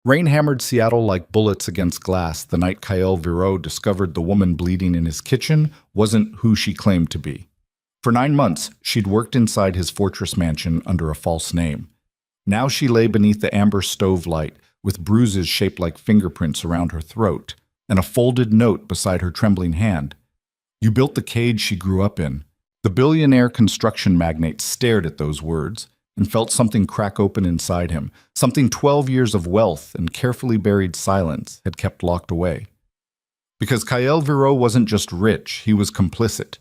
Rain hammered Seattle like bullets against glass the night Kael Viro discovered the woman bleeding in his kitchen wasn't who she claimed to be. For 9 months, she'd worked inside his fortress mansion under a false name. Now she lay beneath the amber stove light, with bruises shaped like fingerprints around her throat, and a folded note beside her trembling hand. "You built the cage she grew up in." The billionaire construction magnate stared at those words and felt something crack open inside him, something 12 years of wealth and carefully buried silence had kept locked away. Because Kael Viro wasn't just rich, he was complicit.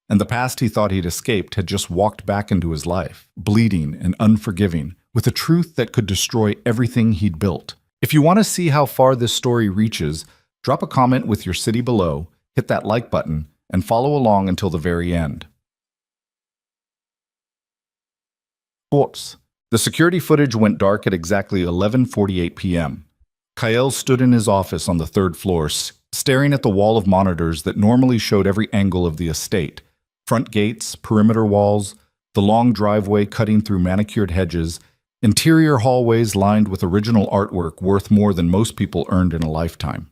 And the past he thought he'd escaped had just walked back into his life, bleeding and unforgiving, with a truth that could destroy everything he'd built. If you want to see how far this story reaches, drop a comment with your city below, hit that like button, and follow along until the very end. Thoughts. The security footage went dark at exactly 11:48 p.m. Kael stood in his office on the third floor, staring at the wall of monitors that normally showed every angle of the estate. Front gates, perimeter walls, the long driveway cutting through manicured hedges, interior hallways lined with original artwork worth more than most people earned in a lifetime.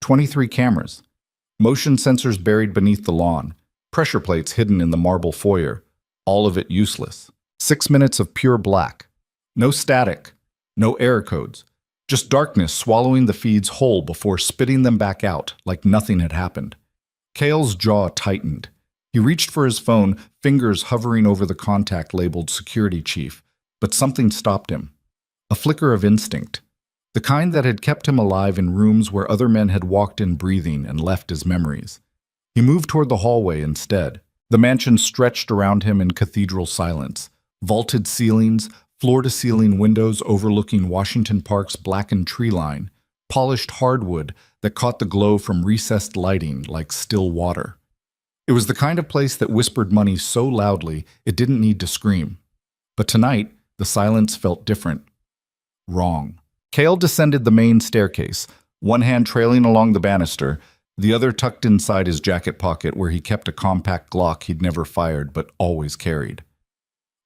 23 cameras. Motion sensors buried beneath the lawn. Pressure plates hidden in the marble foyer. All of it useless. 6 minutes of pure black. No static. No error codes. Just darkness swallowing the feeds whole before spitting them back out like nothing had happened. Kael's jaw tightened. He reached for his phone, fingers hovering over the contact labeled Security Chief, but something stopped him. A flicker of instinct. The kind that had kept him alive in rooms where other men had walked in breathing and left as memories. He moved toward the hallway instead. The mansion stretched around him in cathedral silence. Vaulted ceilings, floor-to-ceiling windows overlooking Washington Park's blackened tree line, polished hardwood that caught the glow from recessed lighting like still water. It was the kind of place that whispered money so loudly it didn't need to scream. But tonight, the silence felt different. Wrong. Kael descended the main staircase, one hand trailing along the banister, the other tucked inside his jacket pocket where he kept a compact Glock he'd never fired but always carried.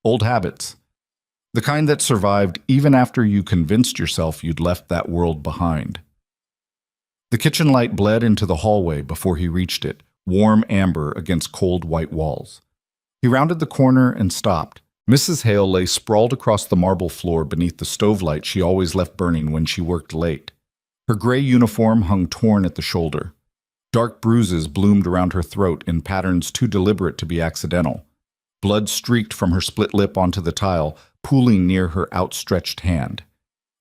Old habits. The kind that survived even after you convinced yourself you'd left that world behind. The kitchen light bled into the hallway before he reached it, warm amber against cold white walls. He rounded the corner and stopped. Mrs. Hale lay sprawled across the marble floor beneath the stove light she always left burning when she worked late. Her gray uniform hung torn at the shoulder. Dark bruises bloomed around her throat in patterns too deliberate to be accidental. Blood streaked from her split lip onto the tile, pooling near her outstretched hand.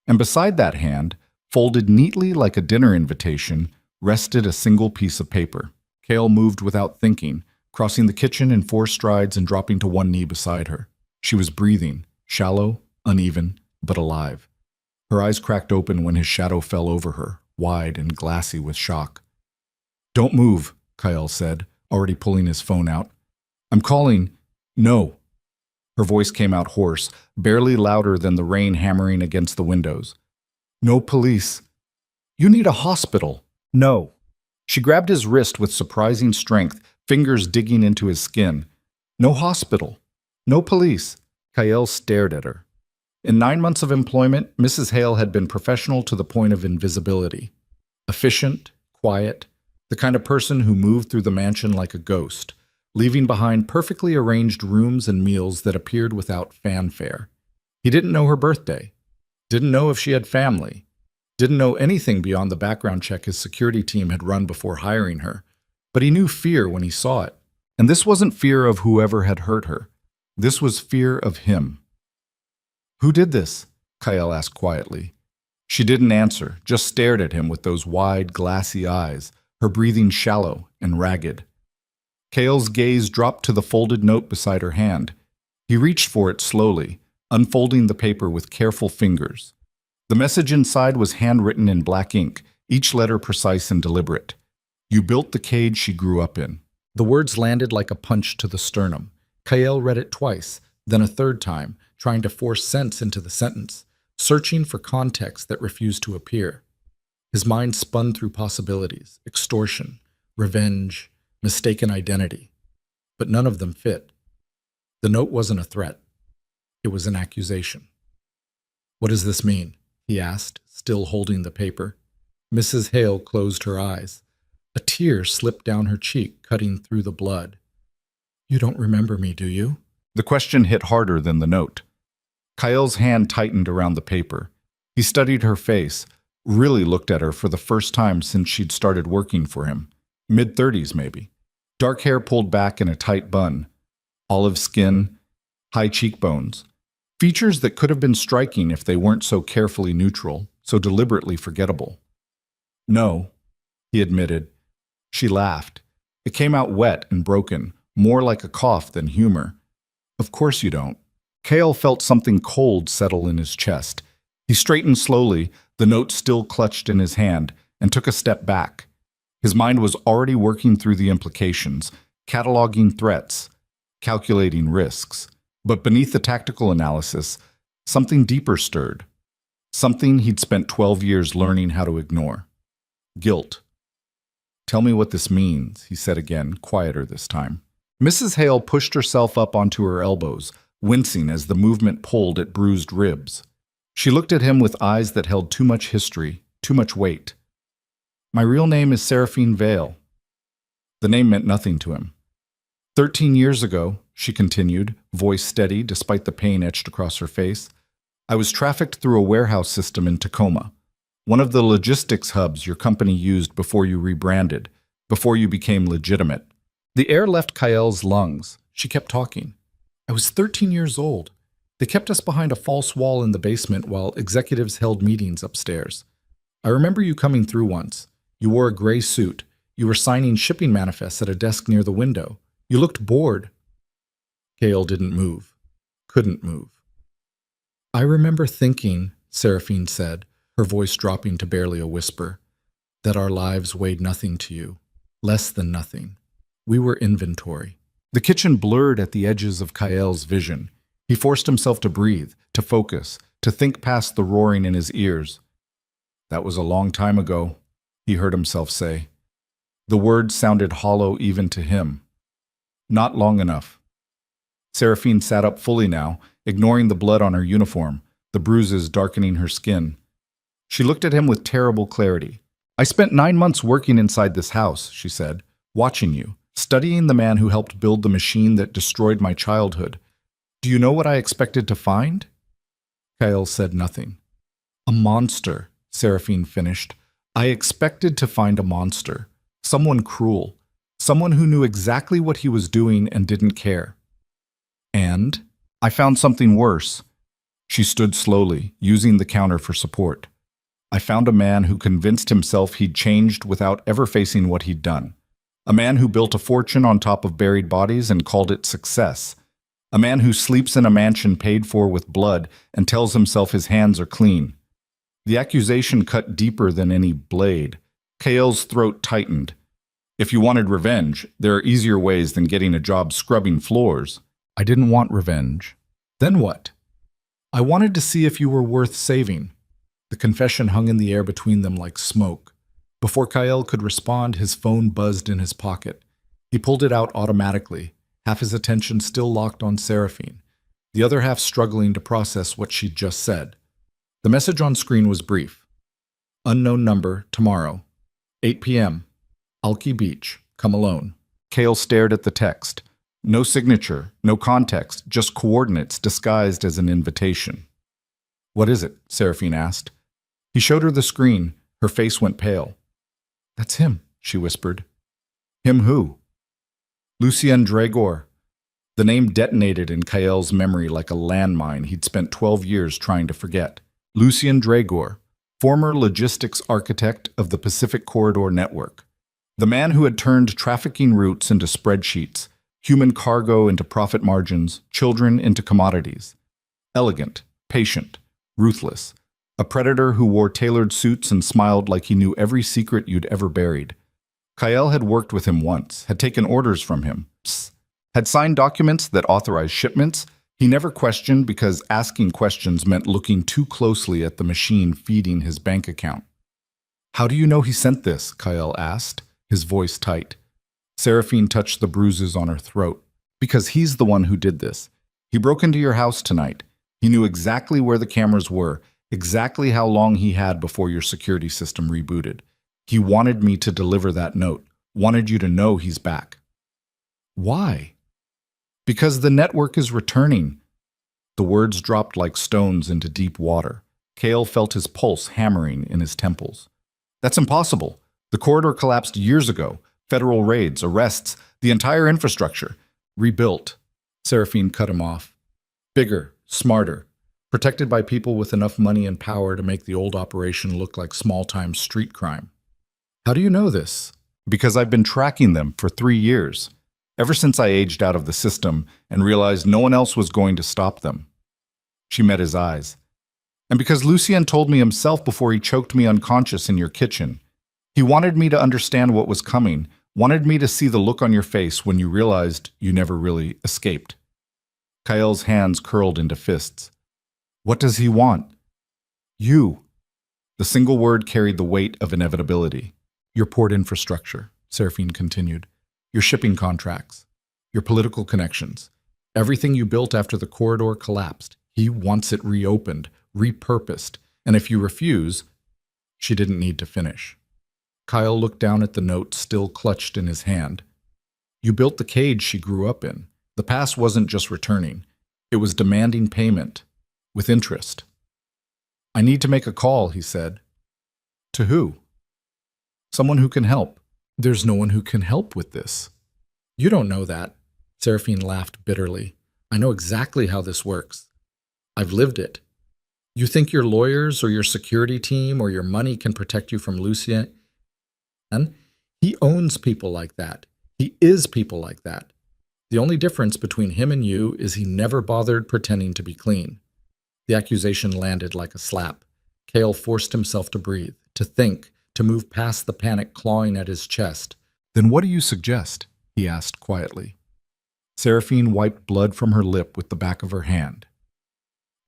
And beside that hand, folded neatly like a dinner invitation, rested a single piece of paper. Kael moved without thinking, crossing the kitchen in 4 strides and dropping to one knee beside her. She was breathing, shallow, uneven, but alive. Her eyes cracked open when his shadow fell over her, wide and glassy with shock. "Don't move," Kael said, already pulling his phone out. "I'm calling. No." Her voice came out hoarse, barely louder than the rain hammering against the windows. "No police. You need a hospital." "No." She grabbed his wrist with surprising strength, fingers digging into his skin. "No hospital. No police." Kael stared at her. In 9 months of employment, Mrs. Hale had been professional to the point of invisibility. Efficient, quiet, the kind of person who moved through the mansion like a ghost, leaving behind perfectly arranged rooms and meals that appeared without fanfare. He didn't know her birthday, didn't know if she had family, didn't know anything beyond the background check his security team had run before hiring her, but he knew fear when he saw it. And this wasn't fear of whoever had hurt her. This was fear of him. "Who did this?" Kael asked quietly. She didn't answer, just stared at him with those wide, glassy eyes, her breathing shallow and ragged. Kael's gaze dropped to the folded note beside her hand. He reached for it slowly, unfolding the paper with careful fingers. The message inside was handwritten in black ink, each letter precise and deliberate. "You built the cage she grew up in." The words landed like a punch to the sternum. Kael read it twice, then a third time, trying to force sense into the sentence, searching for context that refused to appear. His mind spun through possibilities: extortion, revenge, mistaken identity. But none of them fit. The note wasn't a threat. It was an accusation. "What does this mean?" he asked, still holding the paper. Mrs. Hale closed her eyes. A tear slipped down her cheek, cutting through the blood. You don't remember me, do you? The question hit harder than the note. Kyl's hand tightened around the paper. He studied her face, really looked at her for the first time since she'd started working for him. Mid-30s, maybe. Dark hair pulled back in a tight bun. Olive skin, high cheekbones. Features that could have been striking if they weren't so carefully neutral, so deliberately forgettable. No, he admitted. She laughed. It came out wet and broken, more like a cough than humor. Of course you don't. Kyle felt something cold settle in his chest. He straightened slowly, the note still clutched in his hand, and took a step back. His mind was already working through the implications, cataloging threats, calculating risks. But beneath the tactical analysis, something deeper stirred. Something he'd spent 12 years learning how to ignore. Guilt. Tell me what this means, he said again, quieter this time. Mrs. Hale pushed herself up onto her elbows, wincing as the movement pulled at bruised ribs. She looked at him with eyes that held too much history, too much weight. My real name is Seraphine Vale. The name meant nothing to him. 13 years ago, she continued, voice steady despite the pain etched across her face, I was trafficked through a warehouse system in Tacoma, one of the logistics hubs your company used before you rebranded, before you became legitimate. The air left Kyl's lungs. She kept talking. I was 13 years old. They kept us behind a false wall in the basement while executives held meetings upstairs. I remember you coming through once. You wore a gray suit. You were signing shipping manifests at a desk near the window. You looked bored. Kyle didn't move. Couldn't move. I remember thinking, Seraphine said, her voice dropping to barely a whisper, that our lives weighed nothing to you, less than nothing. We were inventory. The kitchen blurred at the edges of Kyl's vision. He forced himself to breathe, to focus, to think past the roaring in his ears. That was a long time ago, he heard himself say. The words sounded hollow even to him. Not long enough. Seraphine sat up fully now, ignoring the blood on her uniform, the bruises darkening her skin. She looked at him with terrible clarity. I spent 9 months working inside this house, she said, watching you, studying the man who helped build the machine that destroyed my childhood. Do you know what I expected to find? Kyle said nothing. A monster, Seraphine finished. I expected to find a monster, someone cruel, someone who knew exactly what he was doing and didn't care. And I found something worse. She stood slowly, using the counter for support. I found a man who convinced himself he'd changed without ever facing what he'd done. A man who built a fortune on top of buried bodies and called it success. A man who sleeps in a mansion paid for with blood and tells himself his hands are clean. The accusation cut deeper than any blade. Kale's throat tightened. If you wanted revenge, there are easier ways than getting a job scrubbing floors. I didn't want revenge. Then what? I wanted to see if you were worth saving. The confession hung in the air between them like smoke. Before Kyle could respond, his phone buzzed in his pocket. He pulled it out automatically, half his attention still locked on Seraphine, the other half struggling to process what she'd just said. The message on screen was brief. Unknown number, tomorrow. 8 p.m. Alki Beach. Come alone. Kale stared at the text. No signature, no context, just coordinates disguised as an invitation. What is it? Seraphine asked. He showed her the screen. Her face went pale. That's him, she whispered. Him who? Lucien Dragor. The name detonated in Kyle's memory like a landmine he'd spent 12 years trying to forget. Lucien Dragor, former logistics architect of the Pacific Corridor Network. The man who had turned trafficking routes into spreadsheets, human cargo into profit margins, children into commodities. Elegant, patient, ruthless. A predator who wore tailored suits and smiled like he knew every secret you'd ever buried. Kyle had worked with him once, had taken orders from him, had signed documents that authorized shipments. He never questioned because asking questions meant looking too closely at the machine feeding his bank account. How do you know he sent this? Kyle asked, his voice tight. Seraphine touched the bruises on her throat. Because he's the one who did this. He broke into your house tonight. He knew exactly where the cameras were, exactly how long he had before your security system rebooted. He wanted me to deliver that note, wanted you to know he's back. Why? Because the network is returning. The words dropped like stones into deep water. Kale felt his pulse hammering in his temples. That's impossible. The corridor collapsed years ago. Federal raids, arrests, the entire infrastructure. Rebuilt. Seraphine cut him off. Bigger, smarter, protected by people with enough money and power to make the old operation look like small-time street crime. How do you know this? Because I've been tracking them for 3 years. Ever since I aged out of the system and realized no one else was going to stop them. She met his eyes. And because Lucien told me himself before he choked me unconscious in your kitchen. He wanted me to understand what was coming, wanted me to see the look on your face when you realized you never really escaped. Kael's hands curled into fists. What does he want? You. The single word carried the weight of inevitability. Your port infrastructure, Seraphine continued. Your shipping contracts. Your political connections. Everything you built after the corridor collapsed. He wants it reopened, repurposed, and if you refuse, she didn't need to finish. Kyle looked down at the note still clutched in his hand. You built the cage she grew up in. The past wasn't just returning. It was demanding payment, with interest. I need to make a call, he said. To who? Someone who can help. There's no one who can help with this. You don't know that. Seraphine laughed bitterly. I know exactly how this works. I've lived it. You think your lawyers or your security team or your money can protect you from Lucien? And he owns people like that. He is people like that. The only difference between him and you is he never bothered pretending to be clean. The accusation landed like a slap. Kale forced himself to breathe, to think, to move past the panic clawing at his chest. Then what do you suggest? He asked quietly. Seraphine wiped blood from her lip with the back of her hand.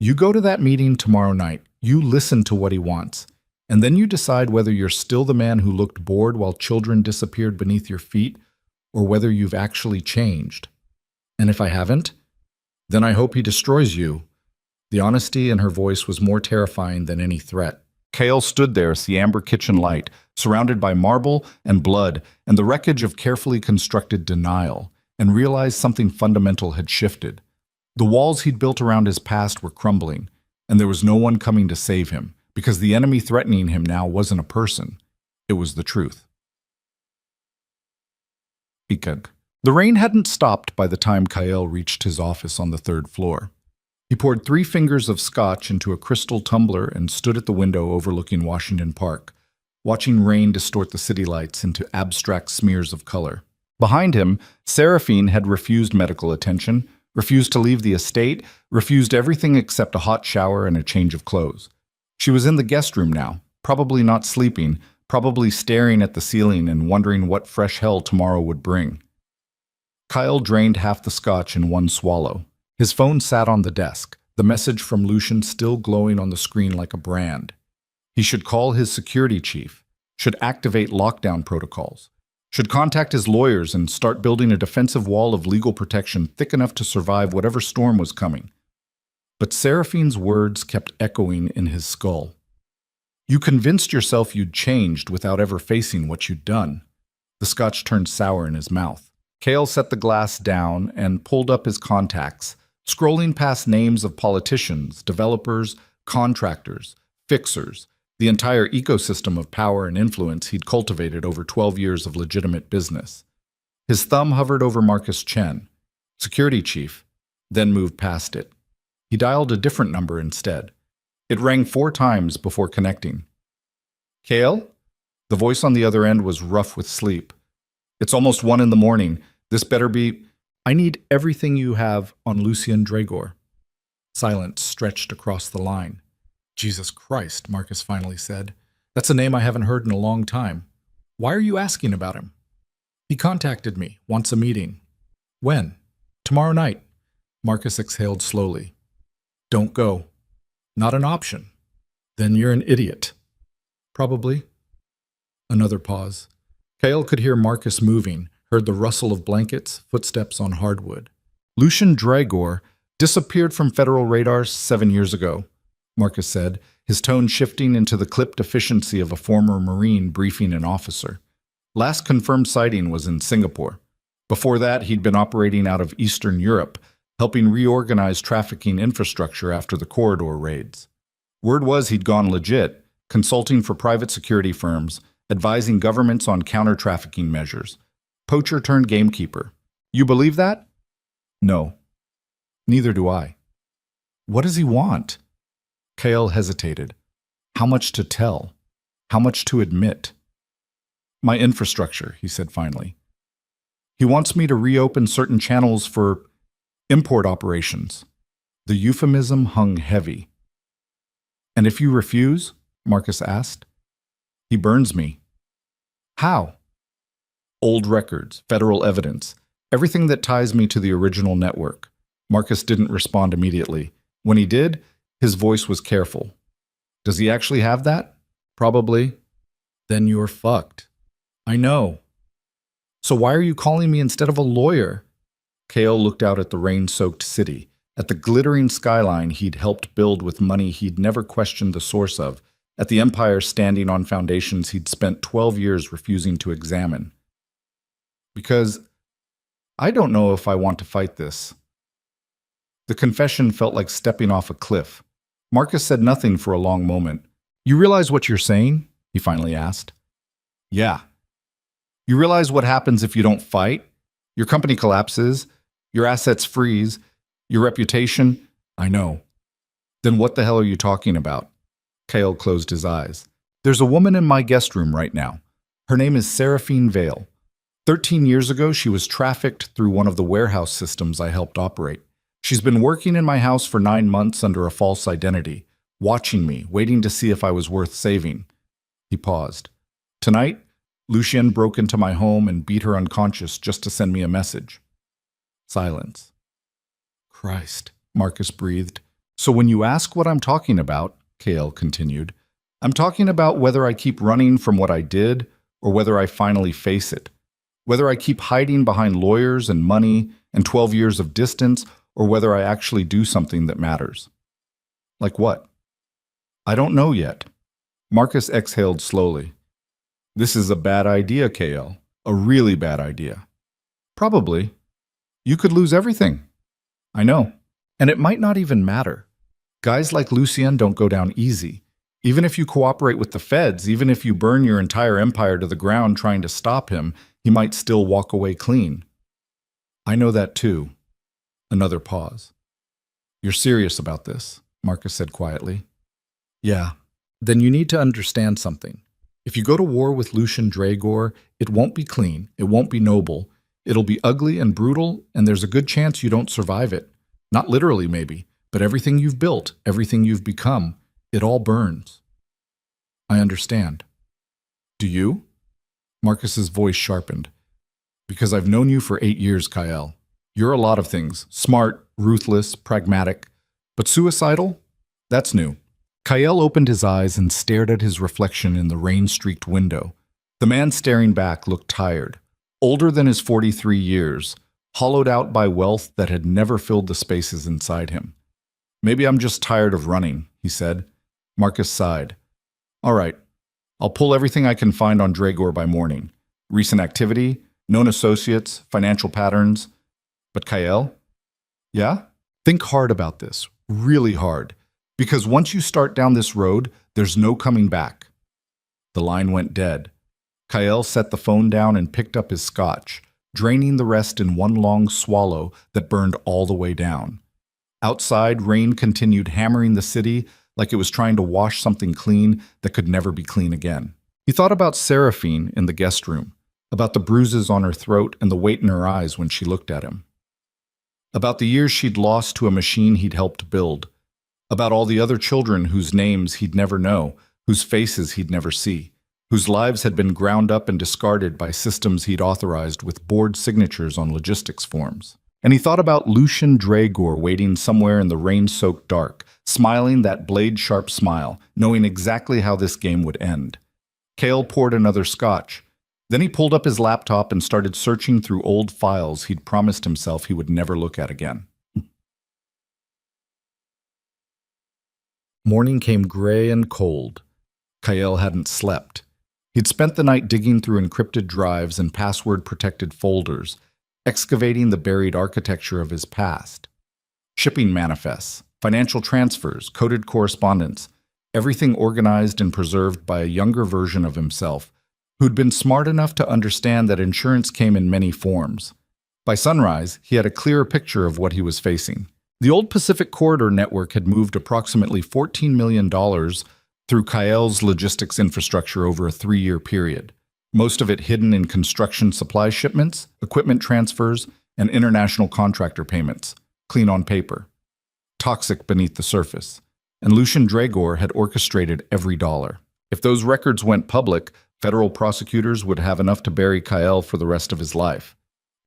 You go to that meeting tomorrow night. You listen to what he wants. And then you decide whether you're still the man who looked bored while children disappeared beneath your feet, or whether you've actually changed. And if I haven't, then I hope he destroys you. The honesty in her voice was more terrifying than any threat. Kale stood there as the amber kitchen light, surrounded by marble and blood and the wreckage of carefully constructed denial, and realized something fundamental had shifted. The walls he'd built around his past were crumbling, and there was no one coming to save him, because the enemy threatening him now wasn't a person. It was the truth. The rain hadn't stopped by the time Kyle reached his office on the 3rd floor. He poured 3 fingers of scotch into a crystal tumbler and stood at the window overlooking Washington Park, watching rain distort the city lights into abstract smears of color. Behind him, Seraphine had refused medical attention, refused to leave the estate, refused everything except a hot shower and a change of clothes. She was in the guest room now, probably not sleeping, probably staring at the ceiling and wondering what fresh hell tomorrow would bring. Kyle drained half the scotch in one swallow. His phone sat on the desk, the message from Lucien still glowing on the screen like a brand. He should call his security chief, should activate lockdown protocols, should contact his lawyers and start building a defensive wall of legal protection thick enough to survive whatever storm was coming. But Seraphine's words kept echoing in his skull. You convinced yourself you'd changed without ever facing what you'd done. The scotch turned sour in his mouth. Kale set the glass down and pulled up his contacts, scrolling past names of politicians, developers, contractors, fixers, the entire ecosystem of power and influence he'd cultivated over 12 years of legitimate business. His thumb hovered over Marcus Chen, security chief, then moved past it. He dialed a different number instead. It rang 4 times before connecting. Kale? The voice on the other end was rough with sleep. It's almost 1 a.m. This better be... I need everything you have on Lucien Dragor. Silence stretched across the line. Jesus Christ, Marcus finally said. That's a name I haven't heard in a long time. Why are you asking about him? He contacted me, wants a meeting. When? Tomorrow night. Marcus exhaled slowly. Don't go. Not an option. Then you're an idiot. Probably. Another pause. Kale could hear Marcus moving, heard the rustle of blankets, footsteps on hardwood. Lucien Dragor disappeared from federal radars 7 years ago, Marcus said, his tone shifting into the clipped efficiency of a former Marine briefing an officer. Last confirmed sighting was in Singapore. Before that, he'd been operating out of Eastern Europe, helping reorganize trafficking infrastructure after the corridor raids. Word was he'd gone legit, consulting for private security firms, advising governments on counter-trafficking measures. Poacher turned gamekeeper. You believe that? No. Neither do I. What does he want? Kale hesitated. How much to tell? How much to admit? My infrastructure, he said finally. He wants me to reopen certain channels for import operations. The euphemism hung heavy. And if you refuse? Marcus asked. He burns me. How? Old records, federal evidence, everything that ties me to the original network. Marcus didn't respond immediately. When he did, his voice was careful. Does he actually have that? Probably. Then you're fucked. I know. So why are you calling me instead of a lawyer? Kale looked out at the rain-soaked city, at the glittering skyline he'd helped build with money he'd never questioned the source of, at the empire standing on foundations he'd spent 12 years refusing to examine. Because I don't know if I want to fight this. The confession felt like stepping off a cliff. Marcus said nothing for a long moment. You realize what you're saying? He finally asked. Yeah. You realize what happens if you don't fight? Your company collapses, your assets freeze, your reputation? I know. Then what the hell are you talking about? Kale closed his eyes. There's a woman in my guest room right now. Her name is Seraphine Vale. 13 years ago, she was trafficked through one of the warehouse systems I helped operate. She's been working in my house for 9 months under a false identity, watching me, waiting to see if I was worth saving. He paused. Tonight, Lucien broke into my home and beat her unconscious just to send me a message. Silence. Christ, Marcus breathed. So when you ask what I'm talking about, Kale continued, I'm talking about whether I keep running from what I did or whether I finally face it. Whether I keep hiding behind lawyers and money and 12 years of distance or whether I actually do something that matters. Like what? I don't know yet. Marcus exhaled slowly. This is a bad idea, Kale. A really bad idea. Probably. You could lose everything. I know. And it might not even matter. Guys like Lucien don't go down easy. Even if you cooperate with the feds, even if you burn your entire empire to the ground trying to stop him, he might still walk away clean. I know that too. Another pause. You're serious about this, Marcus said quietly. Yeah. Then you need to understand something. If you go to war with Lucien Dragor, it won't be clean, it won't be noble, it'll be ugly and brutal, and there's a good chance you don't survive it. Not literally, maybe, but everything you've built, everything you've become, it all burns. I understand. Do you? Marcus's voice sharpened. Because I've known you for 8 years, Kyle. You're a lot of things. Smart, ruthless, pragmatic. But suicidal? That's new. Kyle opened his eyes and stared at his reflection in the rain-streaked window. The man staring back looked tired, older than his 43 years, hollowed out by wealth that had never filled the spaces inside him. Maybe I'm just tired of running, he said. Marcus sighed. All right, I'll pull everything I can find on Dragor by morning. Recent activity, known associates, financial patterns. But Kyle? Yeah? Think hard about this, really hard. Because once you start down this road, there's no coming back. The line went dead. Kyle set the phone down and picked up his scotch, draining the rest in one long swallow that burned all the way down. Outside, rain continued hammering the city like it was trying to wash something clean that could never be clean again. He thought about Seraphine in the guest room, about the bruises on her throat and the weight in her eyes when she looked at him. About the years she'd lost to a machine he'd helped build. About all the other children whose names he'd never know, whose faces he'd never see, whose lives had been ground up and discarded by systems he'd authorized with board signatures on logistics forms. And he thought about Lucien Dragor waiting somewhere in the rain-soaked dark, smiling that blade-sharp smile, knowing exactly how this game would end. Kale poured another scotch. Then he pulled up his laptop and started searching through old files he'd promised himself he would never look at again. Morning came gray and cold. Kael hadn't slept. He'd spent the night digging through encrypted drives and password-protected folders, excavating the buried architecture of his past. Shipping manifests, financial transfers, coded correspondence, everything organized and preserved by a younger version of himself, who'd been smart enough to understand that insurance came in many forms. By sunrise, he had a clearer picture of what he was facing. The old Pacific Corridor network had moved approximately $14 million through Kael's logistics infrastructure over a 3-year period, most of it hidden in construction supply shipments, equipment transfers, and international contractor payments, clean on paper, toxic beneath the surface. And Lucian Dragor had orchestrated every dollar. If those records went public, federal prosecutors would have enough to bury Kael for the rest of his life.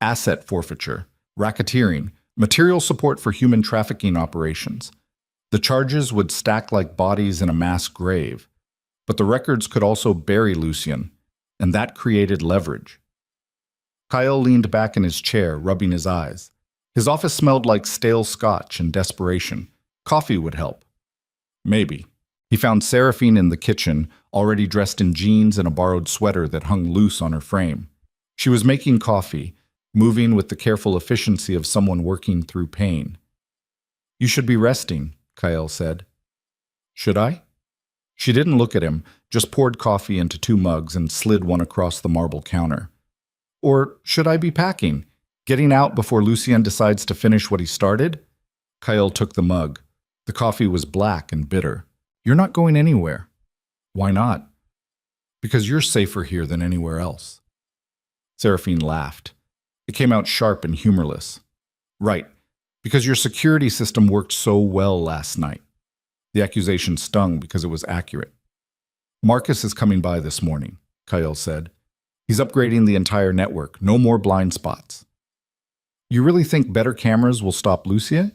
Asset forfeiture, racketeering, material support for human trafficking operations. The charges would stack like bodies in a mass grave. But the records could also bury Lucian, and that created leverage. Kael leaned back in his chair, rubbing his eyes. His office smelled like stale scotch and desperation. Coffee would help. Maybe. He found Seraphine in the kitchen, already dressed in jeans and a borrowed sweater that hung loose on her frame. She was making coffee, moving with the careful efficiency of someone working through pain. "You should be resting," Kael said. "Should I?" She didn't look at him, just poured coffee into 2 mugs and slid one across the marble counter. "Or should I be packing? Getting out before Lucien decides to finish what he started?" Kael took the mug. The coffee was black and bitter. "You're not going anywhere." "Why not?" "Because you're safer here than anywhere else." Seraphine laughed. It came out sharp and humorless. "Right, because your security system worked so well last night." The accusation stung because it was accurate. "Marcus is coming by this morning," Kael said. "He's upgrading the entire network. No more blind spots." "You really think better cameras will stop Lucia?"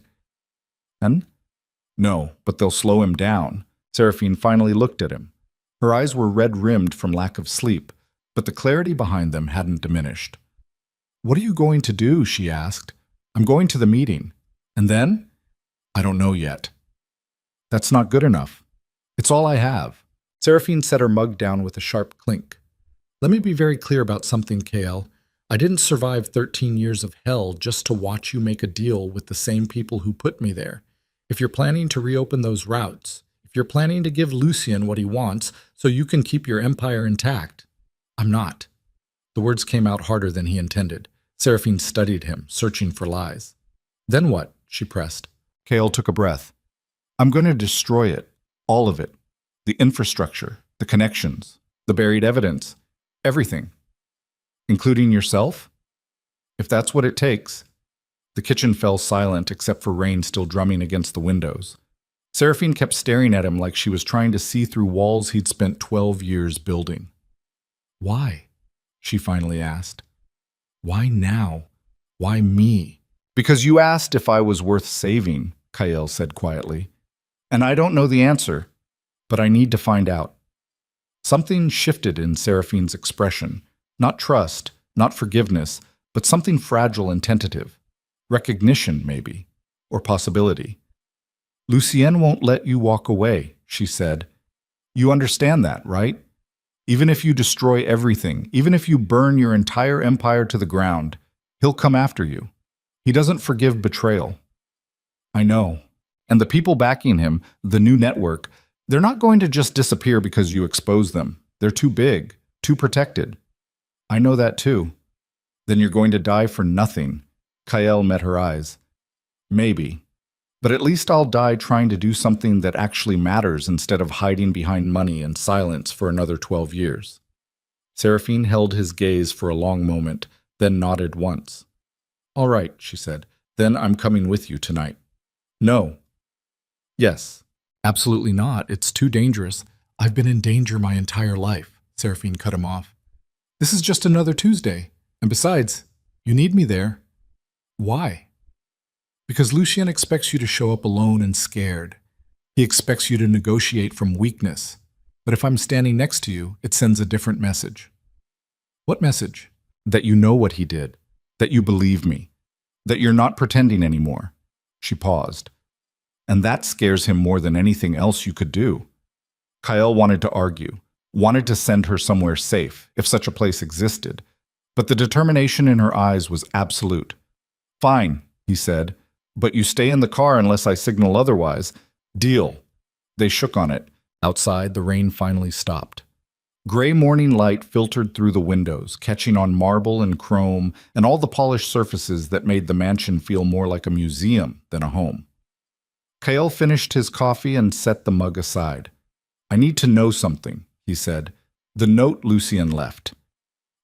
"And?" "No, but they'll slow him down." Seraphine finally looked at him. Her eyes were red-rimmed from lack of sleep, but the clarity behind them hadn't diminished. "What are you going to do?" she asked. "I'm going to the meeting." "And then?" "I don't know yet." "That's not good enough. It's all I have." Seraphine set her mug down with a sharp clink. "Let me be very clear about something, Kael. I didn't survive 13 years of hell just to watch you make a deal with the same people who put me there. If you're planning to reopen those routes, if you're planning to give Lucien what he wants so you can keep your empire intact, I'm not." The words came out harder than he intended. Seraphine studied him, searching for lies. "Then what?" she pressed. Kael took a breath. "I'm going to destroy it. All of it. The infrastructure, the connections, the buried evidence, everything. Including yourself? If that's what it takes." The kitchen fell silent except for rain still drumming against the windows. Seraphine kept staring at him like she was trying to see through walls he'd spent 12 years building. "Why?" she finally asked. "Why now? Why me?" "Because you asked if I was worth saving," Kael said quietly. "And I don't know the answer, but I need to find out." Something shifted in Seraphine's expression. Not trust, not forgiveness, but something fragile and tentative. Recognition, maybe, or possibility. "Lucien won't let you walk away," she said. "You understand that, right? Even if you destroy everything, even if you burn your entire empire to the ground, he'll come after you. He doesn't forgive betrayal." "I know. And the people backing him, the new network, they're not going to just disappear because you expose them. They're too big, too protected." "I know that too." "Then you're going to die for nothing." Kael met her eyes. "Maybe. But at least I'll die trying to do something that actually matters instead of hiding behind money and silence for another 12 years. Seraphine held his gaze for a long moment, then nodded once. "All right," she said. "Then I'm coming with you tonight." "No." "Yes." "Absolutely not. It's too dangerous. I've been in danger my entire life," Seraphine cut him off. "This is just another Tuesday. And besides, you need me there." "Why?" "Because Lucien expects you to show up alone and scared. He expects you to negotiate from weakness. But if I'm standing next to you, it sends a different message." "What message?" "That you know what he did. That you believe me. That you're not pretending anymore." She paused. and that scares him more than anything else you could do. Kyle wanted to argue, wanted to send her somewhere safe, if such a place existed, but the determination in her eyes was absolute. "Fine," he said, "but you stay in the car unless I signal otherwise. Deal." They shook on it. Outside, the rain finally stopped. Gray morning light filtered through the windows, catching on marble and chrome and all the polished surfaces that made the mansion feel more like a museum than a home. Kyle finished his coffee and set the mug aside. "I need to know something," he said. "The note Lucien left.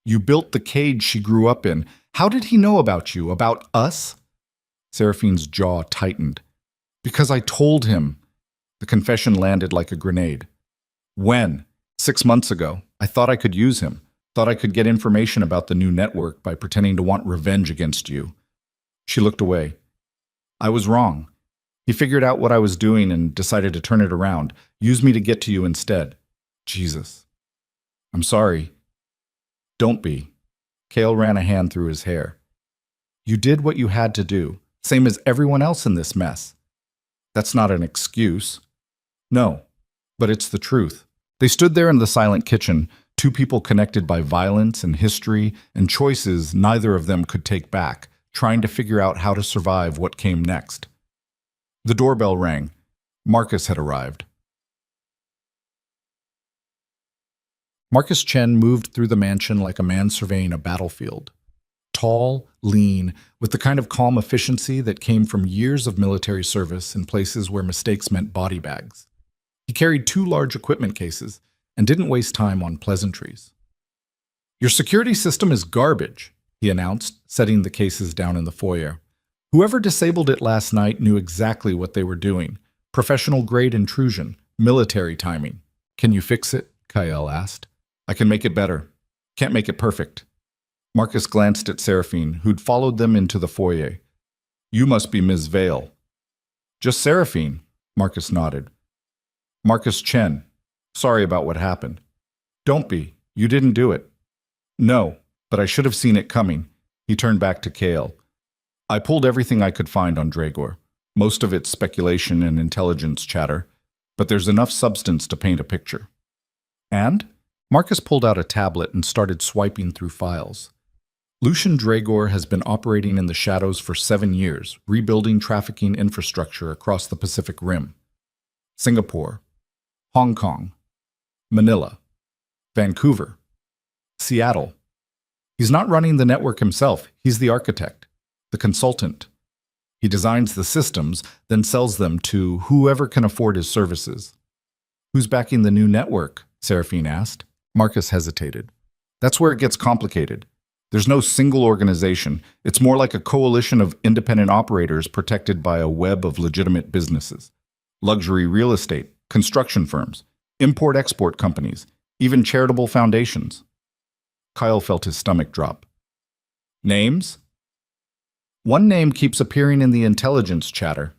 You built the cage she grew up in. How did he know about you, about us?" Seraphine's jaw tightened. "Because I told him." The confession landed like a grenade. "When?" 6 months ago. I thought I could use him. Thought I could get information about the new network by pretending to want revenge against you." She looked away. "I was wrong. He figured out what I was doing and decided to turn it around, use me to get to you instead. Jesus. I'm sorry." "Don't be." Cale ran a hand through his hair. "You did what you had to do, same as everyone else in this mess. That's not an excuse." "No, but it's the truth." They stood there in the silent kitchen, two people connected by violence and history and choices neither of them could take back, trying to figure out how to survive what came next. The doorbell rang. Marcus had arrived. Marcus Chen moved through the mansion like a man surveying a battlefield. Tall, lean, with the kind of calm efficiency that came from years of military service in places where mistakes meant body bags. He carried 2 large equipment cases and didn't waste time on pleasantries. "Your security system is garbage," he announced, setting the cases down in the foyer. "Whoever disabled it last night knew exactly what they were doing. Professional-grade intrusion, military timing. Can you fix it?" Kyle asked. "I can make it better. Can't make it perfect." Marcus glanced at Seraphine, who'd followed them into the foyer. "You must be Ms. Vale." "Just Seraphine," Marcus nodded. "Marcus Chen. Sorry about what happened." "Don't be. You didn't do it." "No, but I should have seen it coming." He turned back to Cale. "I pulled everything I could find on Dragor. Most of it's speculation and intelligence chatter, but there's enough substance to paint a picture." "And?" Marcus pulled out a tablet and started swiping through files. Lucian Dragor has been operating in the shadows for 7 years, rebuilding trafficking infrastructure across the Pacific Rim. Singapore, Hong Kong, Manila, Vancouver, Seattle. He's not running the network himself. He's the architect, the consultant. He designs the systems, then sells them to whoever can afford his services. "Who's backing the new network?" Seraphine asked. Marcus hesitated. "That's where it gets complicated. There's no single organization. It's more like a coalition of independent operators protected by a web of legitimate businesses. Luxury real estate, construction firms, import-export companies, even charitable foundations." Kyle felt his stomach drop. "Names?" "One name keeps appearing in the intelligence chatter."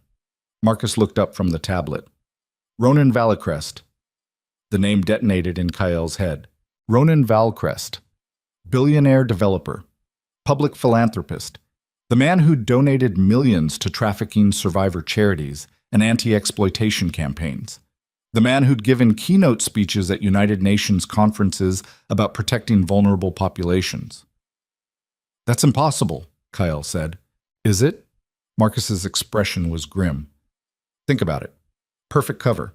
Marcus looked up from the tablet. "Ronan Valicrest." The name detonated in Kyle's head. Ronan Valcrest. Billionaire developer. Public philanthropist. The man who donated millions to trafficking survivor charities and anti-exploitation campaigns. The man who'd given keynote speeches at United Nations conferences about protecting vulnerable populations. "That's impossible," Kyle said. "Is it?" Marcus's expression was grim. "Think about it. Perfect cover.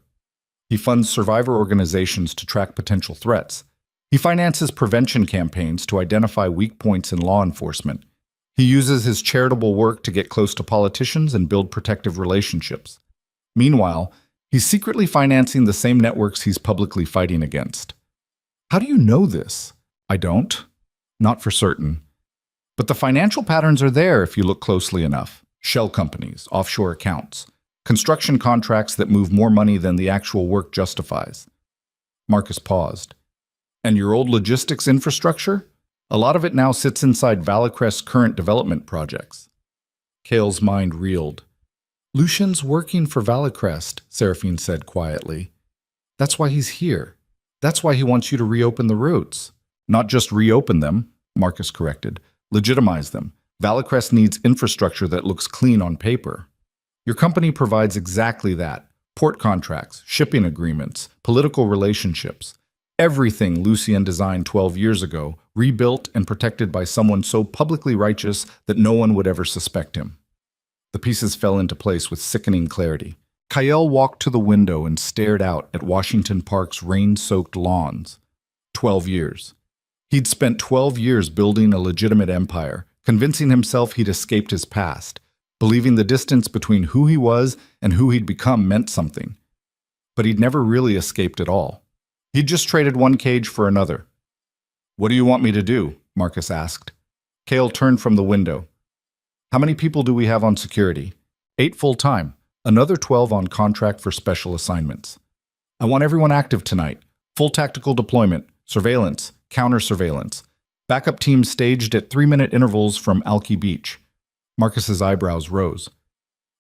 He funds survivor organizations to track potential threats. He finances prevention campaigns to identify weak points in law enforcement. He uses his charitable work to get close to politicians and build protective relationships. Meanwhile, he's secretly financing the same networks he's publicly fighting against." "How do you know this?" "I don't. Not for certain. But the financial patterns are there if you look closely enough. Shell companies, offshore accounts, construction contracts that move more money than the actual work justifies." Marcus paused. "And your old logistics infrastructure? A lot of it now sits inside Valicrest's current development projects." Cale's mind reeled. "Lucian's working for Valicrest," Seraphine said quietly. "That's why he's here. That's why he wants you to reopen the routes." "Not just reopen them," Marcus corrected. "Legitimize them. Valicrest needs infrastructure that looks clean on paper." Your company provides exactly that. Port contracts, shipping agreements, political relationships. Everything Lucien designed 12 years ago, rebuilt and protected by someone so publicly righteous that no one would ever suspect him. The pieces fell into place with sickening clarity. Kyle walked to the window and stared out at Washington Park's rain-soaked lawns. 12 years. He'd spent 12 years building a legitimate empire, convincing himself he'd escaped his past, believing the distance between who he was and who he'd become meant something. But he'd never really escaped at all. He'd just traded one cage for another. "What do you want me to do?" Marcus asked. Cale turned from the window. "How many people do we have on security?" 8 full-time, another 12 on contract for special assignments. "I want everyone active tonight. Full tactical deployment, surveillance, counter-surveillance. Backup teams staged at 3-minute intervals from Alki Beach." Marcus's eyebrows rose.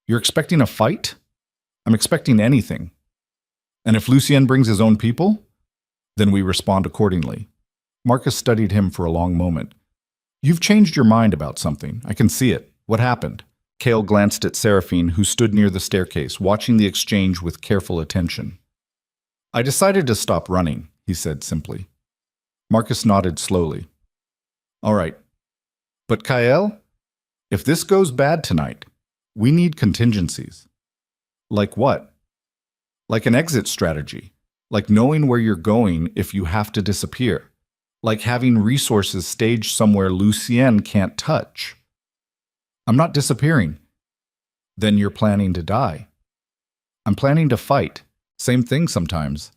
"You're expecting a fight?" "I'm expecting anything." "And if Lucien brings his own people?" "Then we respond accordingly." Marcus studied him for a long moment. "You've changed your mind about something. I can see it. What happened?" Cale glanced at Seraphine, who stood near the staircase, watching the exchange with careful attention. "I decided to stop running," he said simply. Marcus nodded slowly. "All right. But Kyle, if this goes bad tonight, we need contingencies." "Like what?" "Like an exit strategy. Like knowing where you're going if you have to disappear. Like having resources staged somewhere Lucien can't touch." "I'm not disappearing." "Then you're planning to die." "I'm planning to fight. Same thing sometimes."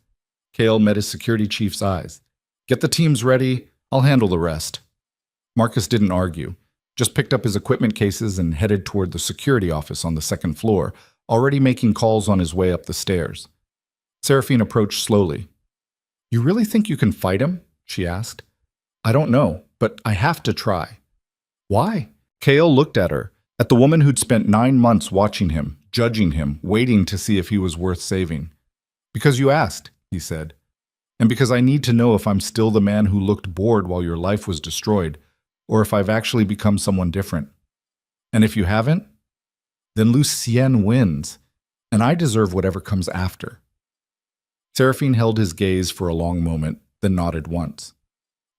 Cale met his security chief's eyes. "Get the teams ready. I'll handle the rest." Marcus didn't argue, just picked up his equipment cases and headed toward the security office on the second floor, already making calls on his way up the stairs. Seraphine approached slowly. "You really think you can fight him?" she asked. "I don't know, but I have to try." "Why?" Cale looked at her, at the woman who'd spent 9 months watching him, judging him, waiting to see if he was worth saving. "Because you asked," he said. "And because I need to know if I'm still the man who looked bored while your life was destroyed, or if I've actually become someone different. And if you haven't, then Lucien wins, and I deserve whatever comes after." Seraphine held his gaze for a long moment, then nodded once.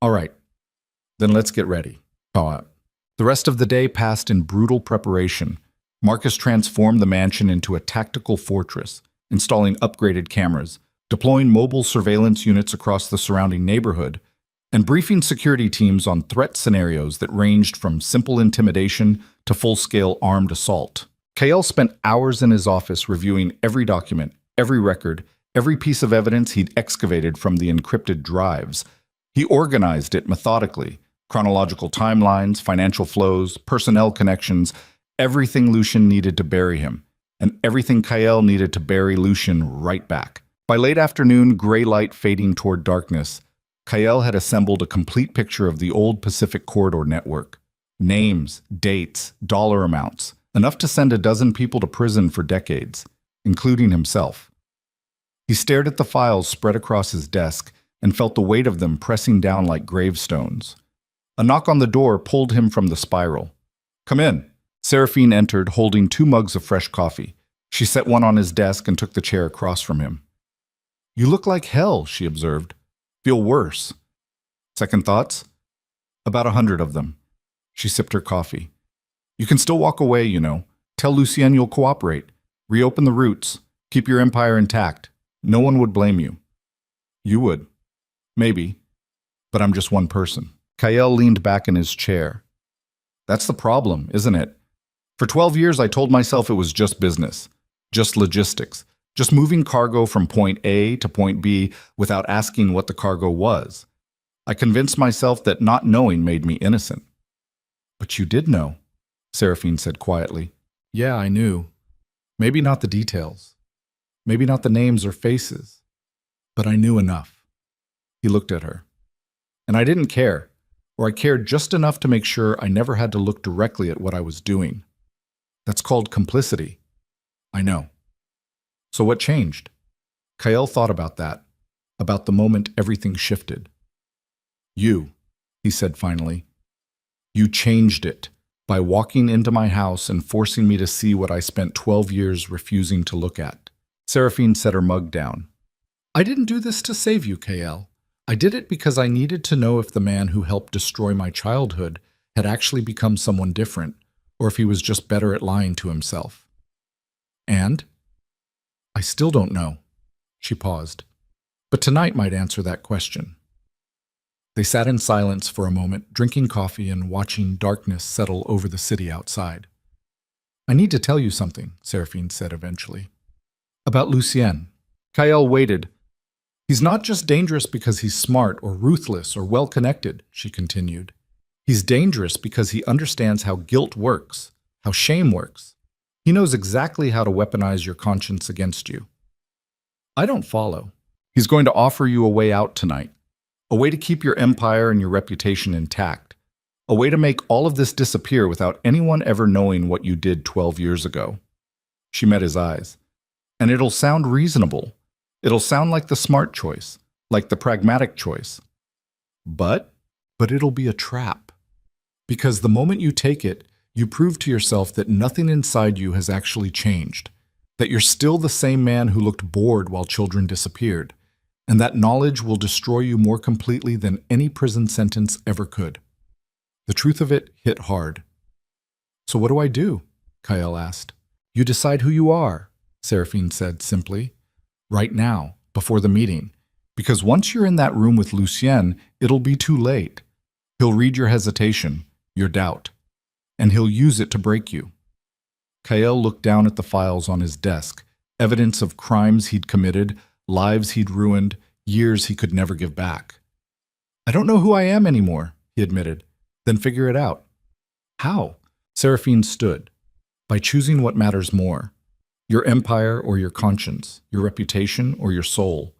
"All right, then let's get ready." The rest of the day passed in brutal preparation. Marcus transformed the mansion into a tactical fortress, installing upgraded cameras, deploying mobile surveillance units across the surrounding neighborhood, and briefing security teams on threat scenarios that ranged from simple intimidation to full-scale armed assault. Kyle spent hours in his office reviewing every document, every record, every piece of evidence he'd excavated from the encrypted drives. He organized it methodically, chronological timelines, financial flows, personnel connections, everything Lucien needed to bury him, and everything Kyle needed to bury Lucien right back. By late afternoon, gray light fading toward darkness, Kyle had assembled a complete picture of the old Pacific Corridor network. Names, dates, dollar amounts, enough to send a dozen people to prison for decades, including himself. He stared at the files spread across his desk and felt the weight of them pressing down like gravestones. A knock on the door pulled him from the spiral. "Come in." Seraphine entered, holding 2 mugs of fresh coffee. She set one on his desk and took the chair across from him. "You look like hell," she observed. "Feel worse." "Second thoughts?" "About 100 of them." She sipped her coffee. "You can still walk away, you know. Tell Lucien you'll cooperate. Reopen the routes. Keep your empire intact. No one would blame you." "You would. Maybe. But I'm just one person." Kyle leaned back in his chair. "That's the problem, isn't it? For 12 years I told myself it was just business, just logistics, just moving cargo from point A to point B without asking what the cargo was. I convinced myself that not knowing made me innocent." "But you did know," Seraphine said quietly. "Yeah, I knew. Maybe not the details. Maybe not the names or faces. But I knew enough." He looked at her. "And I didn't care, or I cared just enough to make sure I never had to look directly at what I was doing. That's called complicity." "I know." "So what changed?" Kyle thought about that, about the moment everything shifted. "You," he said finally. "You changed it. by walking into my house and forcing me to see what I spent 12 years refusing to look at. Seraphine set her mug down. I didn't do this to save you, KL. I did it because I needed to know if the man who helped destroy my childhood had actually become someone different, or if he was just better at lying to himself. And? I still don't know. She paused. But tonight might answer that question. They sat in silence for a moment, drinking coffee and watching darkness settle over the city outside. I need to tell you something, Seraphine said eventually. About Lucien. Kael waited. He's not just dangerous because he's smart or ruthless or well-connected, she continued. He's dangerous because he understands how guilt works, how shame works. He knows exactly how to weaponize your conscience against you. I don't follow. He's going to offer you a way out tonight. A way to keep your empire and your reputation intact. A way to make all of this disappear without anyone ever knowing what you did 12 years ago. She met his eyes. And it'll sound reasonable. It'll sound like the smart choice, like the pragmatic choice. But it'll be a trap. Because the moment you take it, you prove to yourself that nothing inside you has actually changed, that you're still the same man who looked bored while children disappeared, and that knowledge will destroy you more completely than any prison sentence ever could. The truth of it hit hard. So what do I do? Kael asked. You decide who you are, Seraphine said simply. Right now, before the meeting. Because once you're in that room with Lucien, it'll be too late. He'll read your hesitation, your doubt, and he'll use it to break you. Kael looked down at the files on his desk, evidence of crimes he'd committed, lives he'd ruined, years he could never give back. I don't know who I am anymore, he admitted. Then figure it out. How? Seraphine stood. By choosing what matters more. Your empire or your conscience, your reputation or your soul,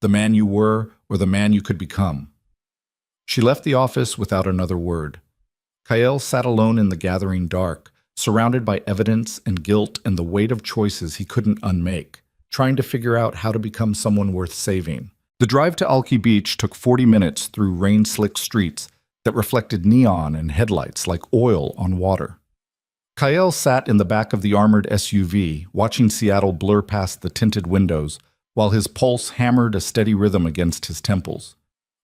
the man you were or the man you could become. She left the office without another word. Kael sat alone in the gathering dark, surrounded by evidence and guilt and the weight of choices he couldn't unmake, trying to figure out how to become someone worth saving. The drive to Alki Beach took 40 minutes through rain-slick streets that reflected neon and headlights like oil on water. Kael sat in the back of the armored SUV, watching Seattle blur past the tinted windows, while his pulse hammered a steady rhythm against his temples.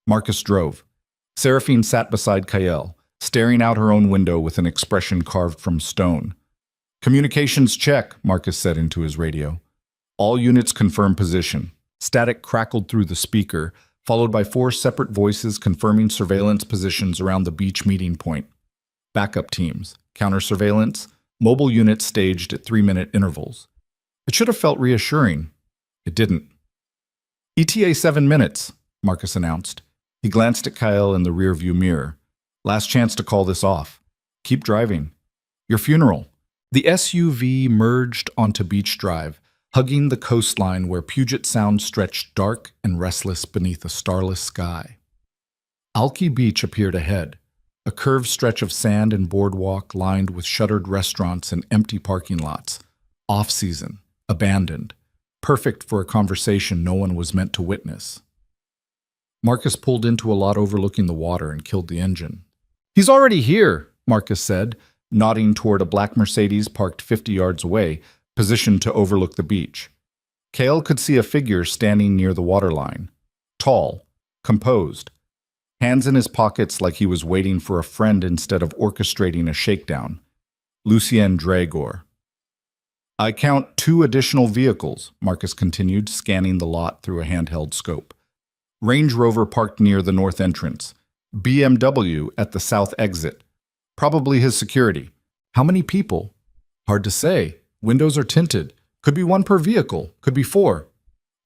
Marcus drove. Seraphine sat beside Kael, staring out her own window with an expression carved from stone. Communications check, Marcus said into his radio. All units confirm position. Static crackled through the speaker, followed by 4 separate voices confirming surveillance positions around the beach meeting point. Backup teams, counter-surveillance, mobile units staged at 3-minute intervals. It should have felt reassuring. It didn't. ETA 7 minutes, Marcus announced. He glanced at Kael in the rearview mirror. Last chance to call this off. Keep driving. Your funeral. The SUV merged onto Beach Drive, hugging the coastline where Puget Sound stretched dark and restless beneath a starless sky. Alki Beach appeared ahead, a curved stretch of sand and boardwalk lined with shuttered restaurants and empty parking lots, off-season, abandoned, perfect for a conversation no one was meant to witness. Marcus pulled into a lot overlooking the water and killed the engine. He's already here, Marcus said, nodding toward a black Mercedes parked 50 yards away, positioned to overlook the beach. Kael could see a figure standing near the waterline, tall, composed, hands in his pockets like he was waiting for a friend instead of orchestrating a shakedown. Lucien Dragor. I count 2 additional vehicles, Marcus continued, scanning the lot through a handheld scope. Range Rover parked near the north entrance. BMW at the south exit. Probably his security. How many people? Hard to say. Windows are tinted. Could be 1 per vehicle. Could be 4.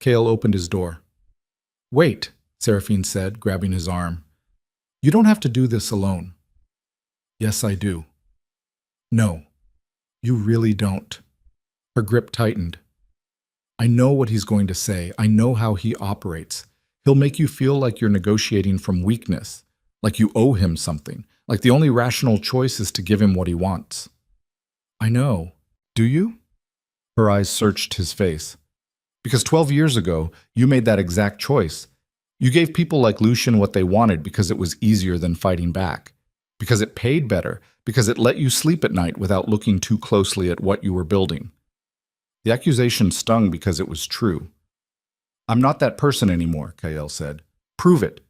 Kael opened his door. Wait, Seraphine said, grabbing his arm. You don't have to do this alone. Yes, I do. No, you really don't. Her grip tightened. I know what he's going to say. I know how he operates. He'll make you feel like you're negotiating from weakness, like you owe him something, like the only rational choice is to give him what he wants. I know. Do you? Her eyes searched his face. Because 12 years ago, you made that exact choice. You gave people like Lucien what they wanted because it was easier than fighting back. Because it paid better, because it let you sleep at night without looking too closely at what you were building. The accusation stung because it was true. I'm not that person anymore, Kael said. Prove it.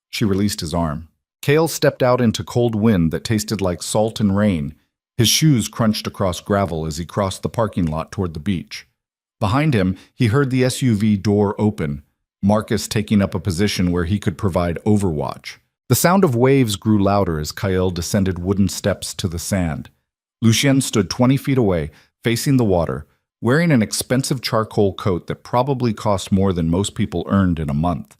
She released his arm. Kael stepped out into cold wind that tasted like salt and rain. His shoes crunched across gravel as he crossed the parking lot toward the beach. Behind him, he heard the SUV door open, Marcus taking up a position where he could provide overwatch. The sound of waves grew louder as Kael descended wooden steps to the sand. Lucien stood 20 feet away, facing the water, wearing an expensive charcoal coat that probably cost more than most people earned in a month.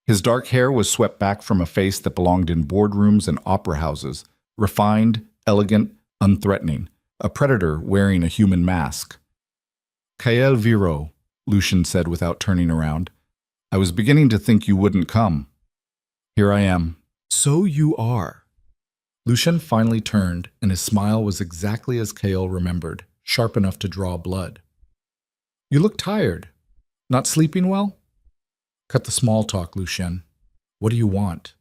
His dark hair was swept back from a face that belonged in boardrooms and opera houses, refined, elegant, unthreatening, a predator wearing a human mask. Kael Viro, Lucien said without turning around. I was beginning to think you wouldn't come. Here I am. So you are. Lucien finally turned, and his smile was exactly as Kael remembered, sharp enough to draw blood. You look tired. Not sleeping well? Cut the small talk, Lucien. What do you want?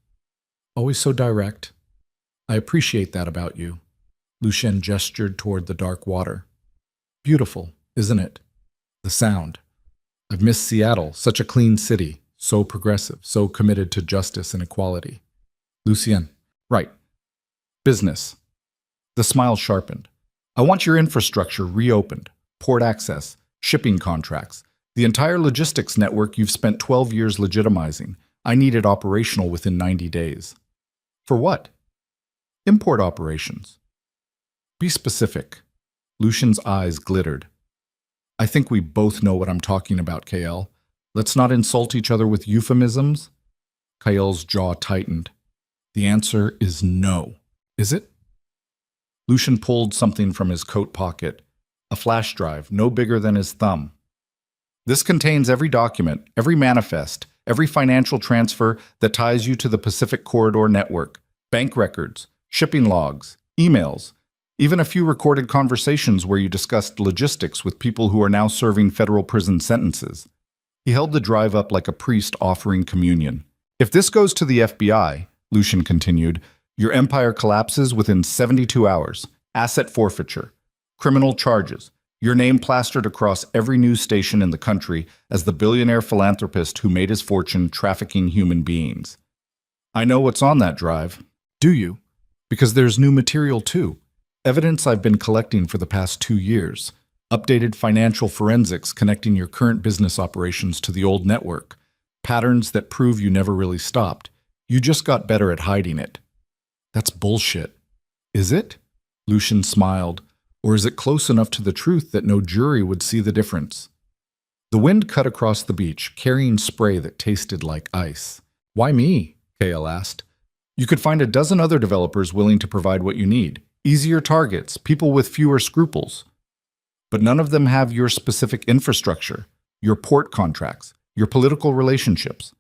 Always so direct. I appreciate that about you. Lucien gestured toward the dark water. Beautiful, isn't it? The sound. I've missed Seattle, such a clean city, so progressive, so committed to justice and equality. Lucien. Right. Business. The smile sharpened. I want your infrastructure reopened. Port access, shipping contracts, the entire logistics network you've spent 12 years legitimizing. I need it operational within 90 days. For what? Import operations. Be specific. Lucien's eyes glittered. I think we both know what I'm talking about, Kael. Let's not insult each other with euphemisms. Kael's jaw tightened. The answer is no. Is it? Lucien pulled something from his coat pocket. A flash drive, no bigger than his thumb. This contains every document, every manifest, every financial transfer that ties you to the Pacific Corridor network. Bank records, shipping logs, emails, even a few recorded conversations where you discussed logistics with people who are now serving federal prison sentences. He held the drive up like a priest offering communion. If this goes to the FBI, Lucien continued, your empire collapses within 72 hours. Asset forfeiture, criminal charges, your name plastered across every news station in the country as the billionaire philanthropist who made his fortune trafficking human beings. I know what's on that drive. Do you? Because there's new material too. Evidence I've been collecting for the past 2 years. Updated financial forensics connecting your current business operations to the old network. Patterns that prove you never really stopped. You just got better at hiding it. That's bullshit. Is it? Lucien smiled. Or is it close enough to the truth that no jury would see the difference? The wind cut across the beach, carrying spray that tasted like ice. Why me? Kael asked. You could find a dozen other developers willing to provide what you need. Easier targets, people with fewer scruples. But none of them have your specific infrastructure, your port contracts, your political relationships.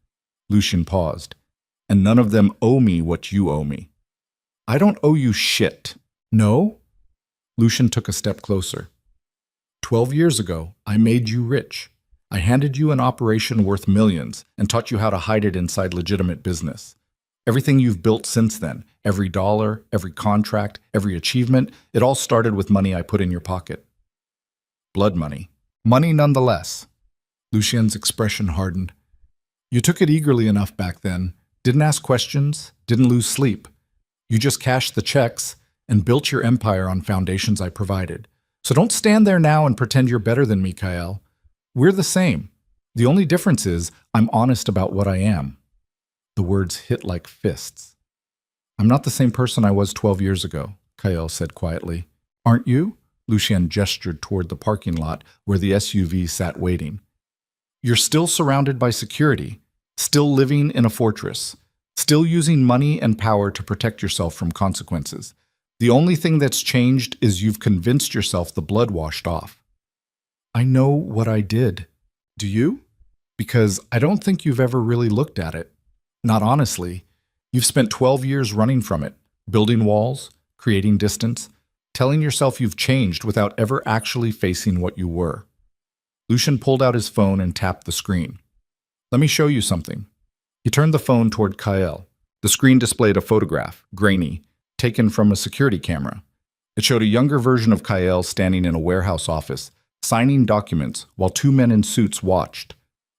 Lucien paused. And none of them owe me what you owe me. I don't owe you shit. No? Lucien took a step closer. 12 years ago, I made you rich. I handed you an operation worth millions and taught you how to hide it inside legitimate business. Everything you've built since then, every dollar, every contract, every achievement, it all started with money I put in your pocket. Blood money. Money nonetheless. Lucien's expression hardened. You took it eagerly enough back then, didn't ask questions, didn't lose sleep. You just cashed the checks and built your empire on foundations I provided. So don't stand there now and pretend you're better than me, Kael. We're the same. The only difference is I'm honest about what I am. The words hit like fists. I'm not the same person I was 12 years ago, Kael said quietly. Aren't you? Lucien gestured toward the parking lot where the SUV sat waiting. You're still surrounded by security, still living in a fortress, still using money and power to protect yourself from consequences. The only thing that's changed is you've convinced yourself the blood washed off. I know what I did. Do you? Because I don't think you've ever really looked at it. Not honestly. You've spent 12 years running from it, building walls, creating distance, telling yourself you've changed without ever actually facing what you were. Lucien pulled out his phone and tapped the screen. Let me show you something. He turned the phone toward Kael. The screen displayed a photograph, grainy, taken from a security camera. It showed a younger version of Kyle standing in a warehouse office, signing documents while two men in suits watched.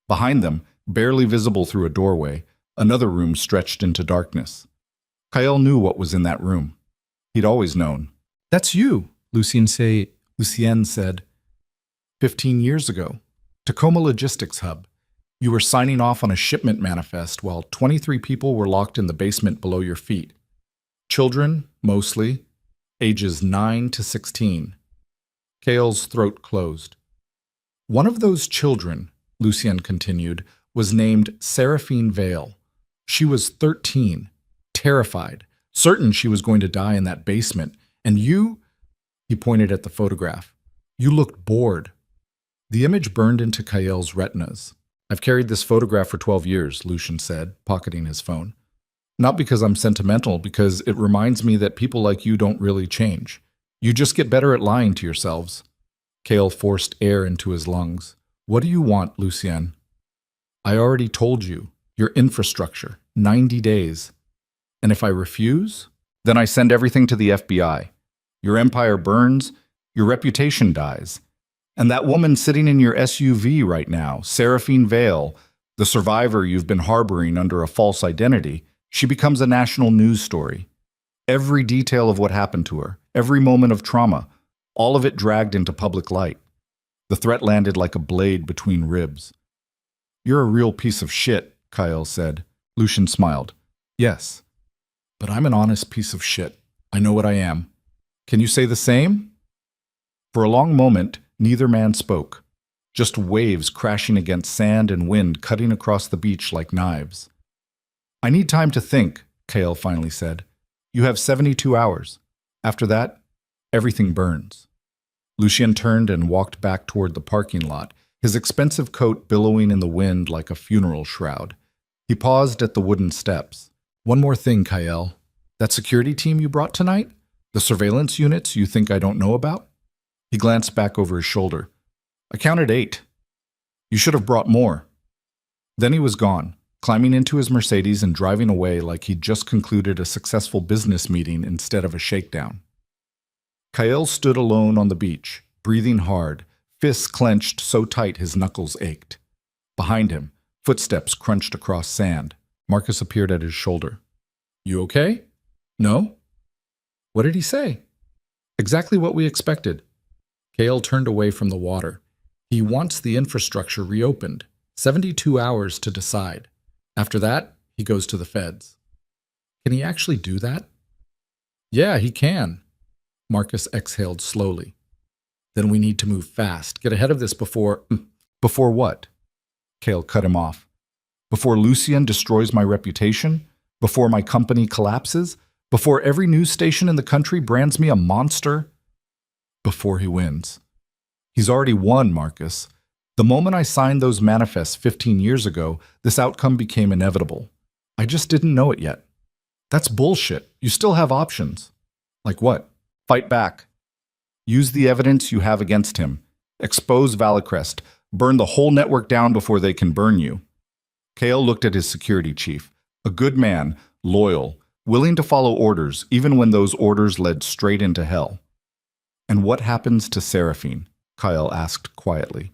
Behind them, barely visible through a doorway, another room stretched into darkness. Kyle knew what was in that room. He'd always known. "That's you," Lucienne said. 15 years ago, Tacoma Logistics Hub. You were signing off on a shipment manifest while 23 people were locked in the basement below your feet. Children, mostly, ages 9 to 16. Cale's throat closed. One of those children, Lucienne continued, was named Seraphine Vale. She was 13, terrified, certain she was going to die in that basement. And you, he pointed at the photograph, you looked bored. The image burned into Kale's retinas. "I've carried this photograph for 12 years, Lucian said, pocketing his phone. "Not because I'm sentimental, because it reminds me that people like you don't really change. You just get better at lying to yourselves." Kale forced air into his lungs. "What do you want, Lucienne?" "I already told you. Your infrastructure. 90 days. And if I refuse, then I send everything to the FBI. Your empire burns, your reputation dies. And that woman sitting in your SUV right now, Seraphine Vale, the survivor you've been harboring under a false identity, she becomes a national news story. Every detail of what happened to her, every moment of trauma, all of it dragged into public light. The threat landed like a blade between ribs." "You're a real piece of shit," Kyle said. Lucian smiled. "Yes, but I'm an honest piece of shit. I know what I am. Can you say the same?" For a long moment, neither man spoke, just waves crashing against sand and wind cutting across the beach like knives. "I need time to think," Kale finally said. "You have 72 hours. After that, everything burns." Lucien turned and walked back toward the parking lot, his expensive coat billowing in the wind like a funeral shroud. He paused at the wooden steps. "One more thing, Kyle. That security team you brought tonight? The surveillance units you think I don't know about?" He glanced back over his shoulder. "I counted 8. You should have brought more." Then he was gone, climbing into his Mercedes and driving away like he'd just concluded a successful business meeting instead of a shakedown. Kyle stood alone on the beach, breathing hard, fists clenched so tight his knuckles ached. Behind him, footsteps crunched across sand. Marcus appeared at his shoulder. "You okay?" "No." "What did he say?" "Exactly what we expected." Kale turned away from the water. "He wants the infrastructure reopened. 72 hours to decide. After that, he goes to the feds." "Can he actually do that?" "Yeah, he can." Marcus exhaled slowly. "Then we need to move fast. Get ahead of this before—" "Before what?" Kale cut him off. "Before Lucien destroys my reputation? Before my company collapses? Before every news station in the country brands me a monster? Before he wins. He's already won, Marcus. The moment I signed those manifests 15 years ago, this outcome became inevitable. I just didn't know it yet." "That's bullshit. You still have options." "Like what?" "Fight back. Use the evidence you have against him. Expose Valicrest. Burn the whole network down before they can burn you." Kale looked at his security chief. A good man, loyal, willing to follow orders, even when those orders led straight into hell. "And what happens to Seraphine?" Kyle asked quietly.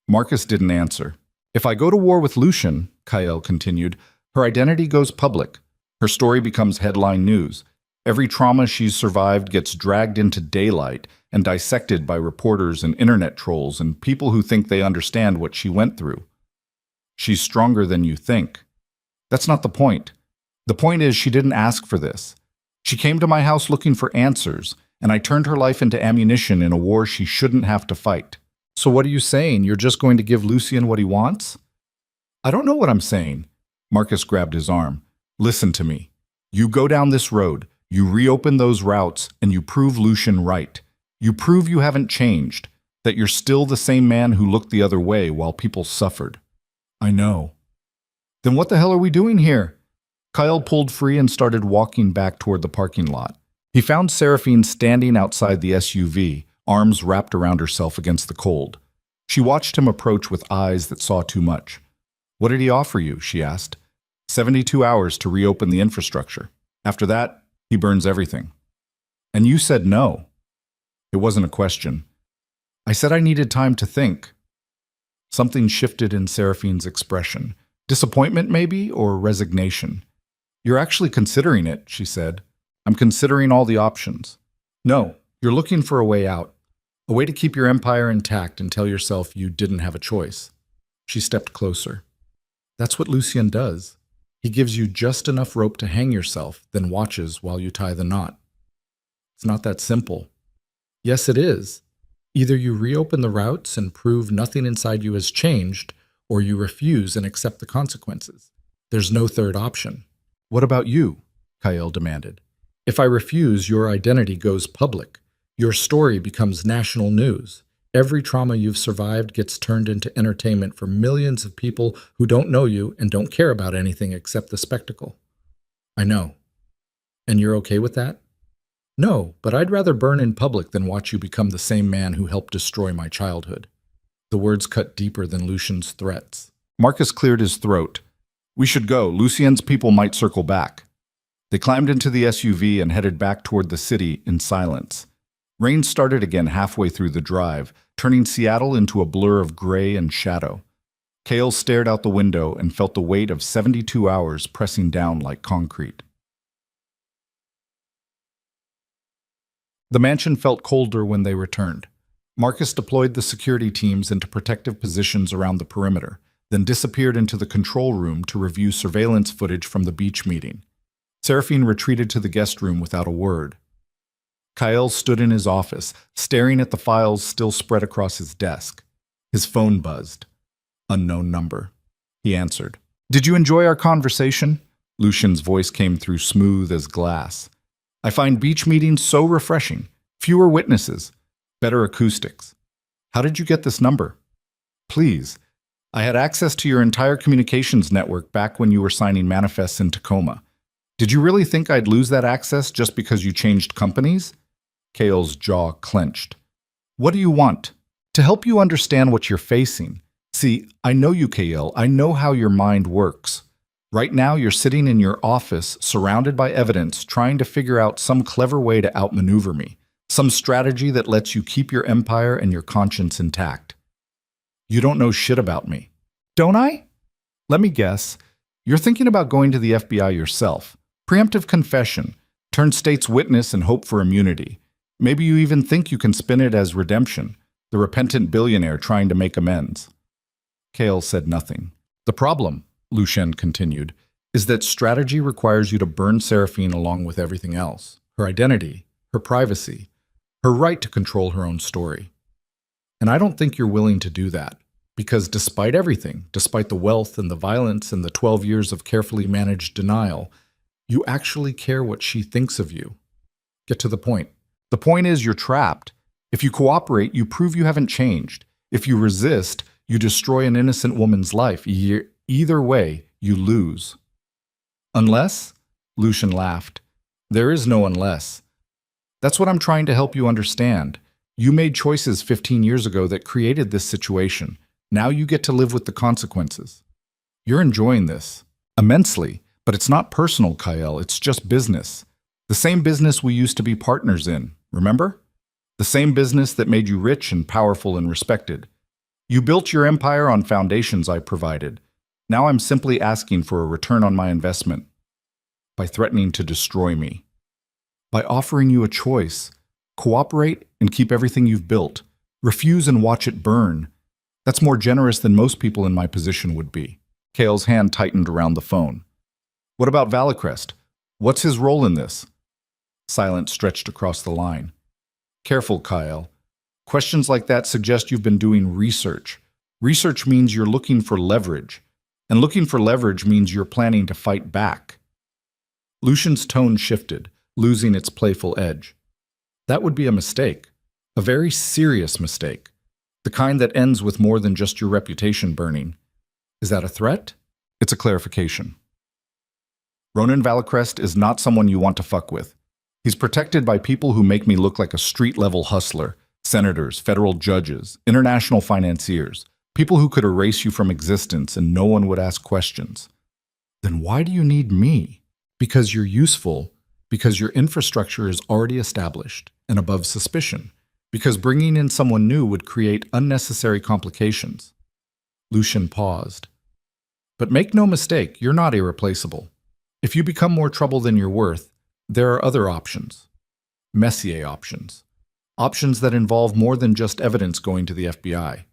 Marcus didn't answer. "If I go to war with Lucien," Kyle continued, "her identity goes public. Her story becomes headline news. Every trauma she's survived gets dragged into daylight and dissected by reporters and internet trolls and people who think they understand what she went through. She's stronger than you think. That's not the point. The point is she didn't ask for this. She came to my house looking for answers, and I turned her life into ammunition in a war she shouldn't have to fight. So what are you saying? You're just going to give Lucien what he wants?" "I don't know what I'm saying." Marcus grabbed his arm. "Listen to me. You go down this road, you reopen those routes, and you prove Lucien right. You prove you haven't changed, that you're still the same man who looked the other way while people suffered." "I know." "Then what the hell are we doing here?" Kyle pulled free and started walking back toward the parking lot. He found Seraphine standing outside the SUV, arms wrapped around herself against the cold. She watched him approach with eyes that saw too much. "What did he offer you?" she asked. 72 hours to reopen the infrastructure. After that, He burns everything. And you said no. It wasn't a question. I said I needed time to think. Something shifted in Seraphine's expression. Disappointment, maybe, or resignation. You're actually considering it, she said. I'm considering all the options. No, you're looking for a way out. A way to keep your empire intact and tell yourself you didn't have a choice. She stepped closer. That's what Lucien does. He gives you just enough rope to hang yourself, then watches while you tie the knot. It's not that simple. Yes, it is. Either you reopen the routes and prove nothing inside you has changed, or you refuse and accept the consequences. There's no third option. What about you? Kael demanded. If I refuse, your identity goes public. Your story becomes national news. Every trauma you've survived gets turned into entertainment for millions of people who don't know you and don't care about anything except the spectacle. I know. And you're okay with that? No, but I'd rather burn in public than watch you become the same man who helped destroy my childhood. The words cut deeper than Lucien's threats. Marcus cleared his throat. We should go. Lucien's people might circle back. They climbed into the SUV and headed back toward the city in silence. Rain started again halfway through the drive, turning Seattle into a blur of gray and shadow. Kael stared out the window and felt the weight of 72 hours pressing down like concrete. The mansion felt colder when they returned. Marcus deployed the security teams into protective positions around the perimeter, then disappeared into the control room to review surveillance footage from the beach meeting. Seraphine retreated to the guest room without a word. Kael stood in his office, staring at the files still spread across his desk. His phone buzzed. Unknown number. He answered. Did you enjoy our conversation? Lucien's voice came through smooth as glass. I find beach meetings so refreshing. Fewer witnesses. Better acoustics. How did you get this number? Please. I had access to your entire communications network back when you were signing manifests in Tacoma. Did you really think I'd lose that access just because you changed companies? Kael's jaw clenched. What do you want? To help you understand what you're facing. See, I know you, Kael. I know how your mind works. Right now, you're sitting in your office, surrounded by evidence, trying to figure out some clever way to outmaneuver me. Some strategy that lets you keep your empire and your conscience intact. You don't know shit about me. Don't I? Let me guess. You're thinking about going to the FBI yourself. Preemptive confession. Turn state's witness and hope for immunity. Maybe you even think you can spin it as redemption, the repentant billionaire trying to make amends. Kael said nothing. The problem, Lucien continued, is that strategy requires you to burn Seraphine along with everything else. Her identity, her privacy, her right to control her own story. And I don't think you're willing to do that, because despite everything, despite the wealth and the violence and the 12 years of carefully managed denial, you actually care what she thinks of you. Get to the point. The point is you're trapped. If you cooperate, you prove you haven't changed. If you resist, you destroy an innocent woman's life. Either way, you lose. Unless? Lucien laughed. There is no unless. That's what I'm trying to help you understand. You made choices 15 years ago that created this situation. Now you get to live with the consequences. You're enjoying this. Immensely. But it's not personal, Kael. It's just business. The same business we used to be partners in, remember? The same business that made you rich and powerful and respected. You built your empire on foundations I provided. Now I'm simply asking for a return on my investment. By threatening to destroy me. By offering you a choice. Cooperate and keep everything you've built. Refuse and watch it burn. That's more generous than most people in my position would be. Kael's hand tightened around the phone. What about Valicrest? What's his role in this? Silence stretched across the line. Careful, Kael. Questions like that suggest you've been doing research. Research means you're looking for leverage. And looking for leverage means you're planning to fight back. Lucien's tone shifted, losing its playful edge. That would be a mistake. A very serious mistake. The kind that ends with more than just your reputation burning. Is that a threat? It's a clarification. Ronan Valicrest is not someone you want to fuck with. He's protected by people who make me look like a street-level hustler, senators, federal judges, international financiers, people who could erase you from existence and no one would ask questions. Then why do you need me? Because you're useful. Because your infrastructure is already established and above suspicion. Because bringing in someone new would create unnecessary complications. Lucian paused. But make no mistake, you're not irreplaceable. If you become more trouble than you're worth, there are other options. Messier options. Options that involve more than just evidence going to the FBI.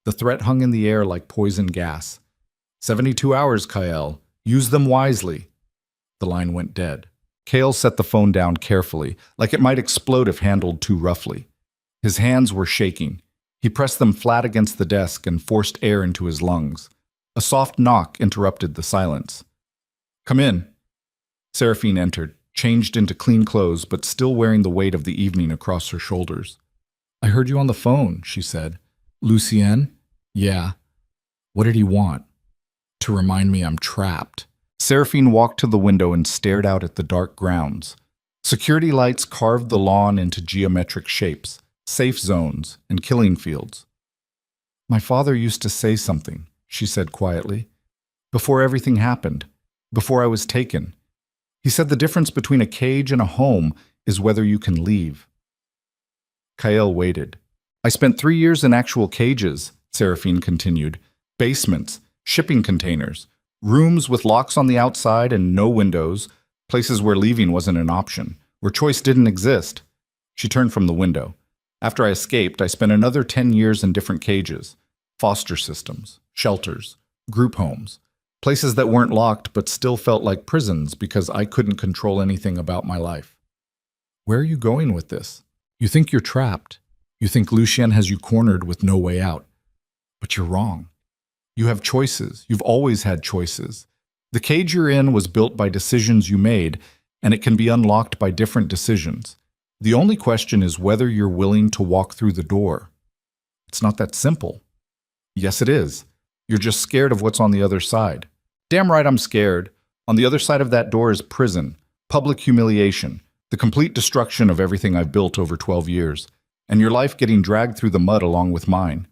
The threat hung in the air like poison gas. 72 hours, Kael. Use them wisely. The line went dead. Kael set the phone down carefully, like it might explode if handled too roughly. His hands were shaking. He pressed them flat against the desk and forced air into his lungs. A soft knock interrupted the silence. "Come in." Seraphine entered, changed into clean clothes, but still wearing the weight of the evening across her shoulders. "I heard you on the phone," she said. "Lucien?" "Yeah." "What did he want?" "To remind me I'm trapped." Seraphine walked to the window and stared out at the dark grounds. Security lights carved the lawn into geometric shapes, safe zones, and killing fields. "My father used to say something," she said quietly. "Before everything happened, before I was taken. He said the difference between a cage and a home is whether you can leave." Kael waited. "I spent 3 years in actual cages," Seraphine continued. "Basements, shipping containers, rooms with locks on the outside and no windows, places where leaving wasn't an option, where choice didn't exist." She turned from the window. "After I escaped, I spent another 10 years in different cages. Foster systems, shelters, group homes, places that weren't locked but still felt like prisons because I couldn't control anything about my life." "Where are you going with this? You think you're trapped. You think Lucien has you cornered with no way out. But you're wrong. You have choices. You've always had choices. The cage you're in was built by decisions you made, and it can be unlocked by different decisions. The only question is whether you're willing to walk through the door. It's not that simple." "Yes, it is. You're just scared of what's on the other side." "Damn right I'm scared. On the other side of that door is prison, public humiliation, the complete destruction of everything I've built over 12 years, and your life getting dragged through the mud along with mine."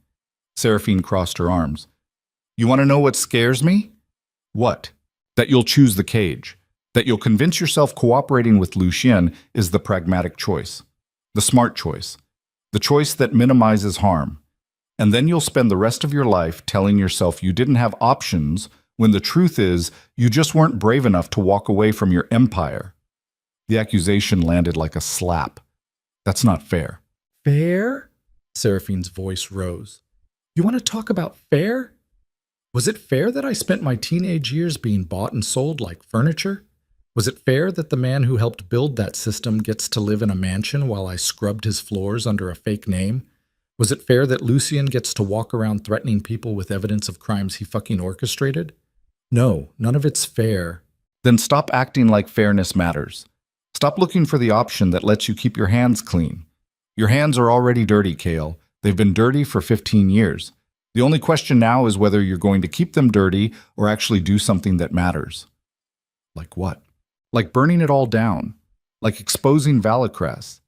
Seraphine crossed her arms. "You want to know what scares me?" "What?" "That you'll choose the cage. That you'll convince yourself cooperating with Lucien is the pragmatic choice, the smart choice, the choice that minimizes harm. And then you'll spend the rest of your life telling yourself you didn't have options when the truth is you just weren't brave enough to walk away from your empire." The accusation landed like a slap. "That's not fair." "Fair?" Seraphine's voice rose. "You want to talk about fair? Was it fair that I spent my teenage years being bought and sold like furniture? Was it fair that the man who helped build that system gets to live in a mansion while I scrubbed his floors under a fake name? Was it fair that Lucien gets to walk around threatening people with evidence of crimes he fucking orchestrated? No, none of it's fair." "Then stop acting like fairness matters. Stop looking for the option that lets you keep your hands clean. Your hands are already dirty, Kael. They've been dirty for 15 years. The only question now is whether you're going to keep them dirty or actually do something that matters." "Like what?" "Like burning it all down. Like exposing Valacres.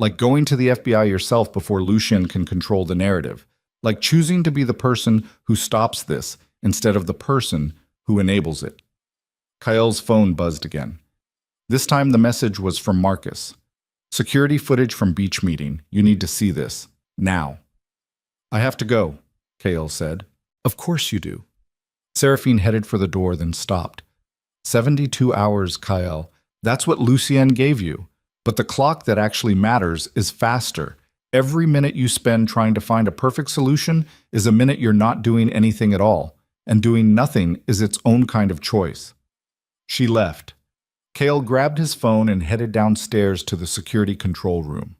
Like going to the FBI yourself before Lucien can control the narrative. Like choosing to be the person who stops this instead of the person who enables it." Kael's phone buzzed again. This time the message was from Marcus. "Security footage from beach meeting. You need to see this. Now." "I have to go," Kael said. "Of course you do." Seraphine headed for the door, then stopped. 72 hours, Kael. That's what Lucien gave you. But the clock that actually matters is faster. Every minute you spend trying to find a perfect solution is a minute you're not doing anything at all, and doing nothing is its own kind of choice. She left. Kael grabbed his phone and headed downstairs to the security control room.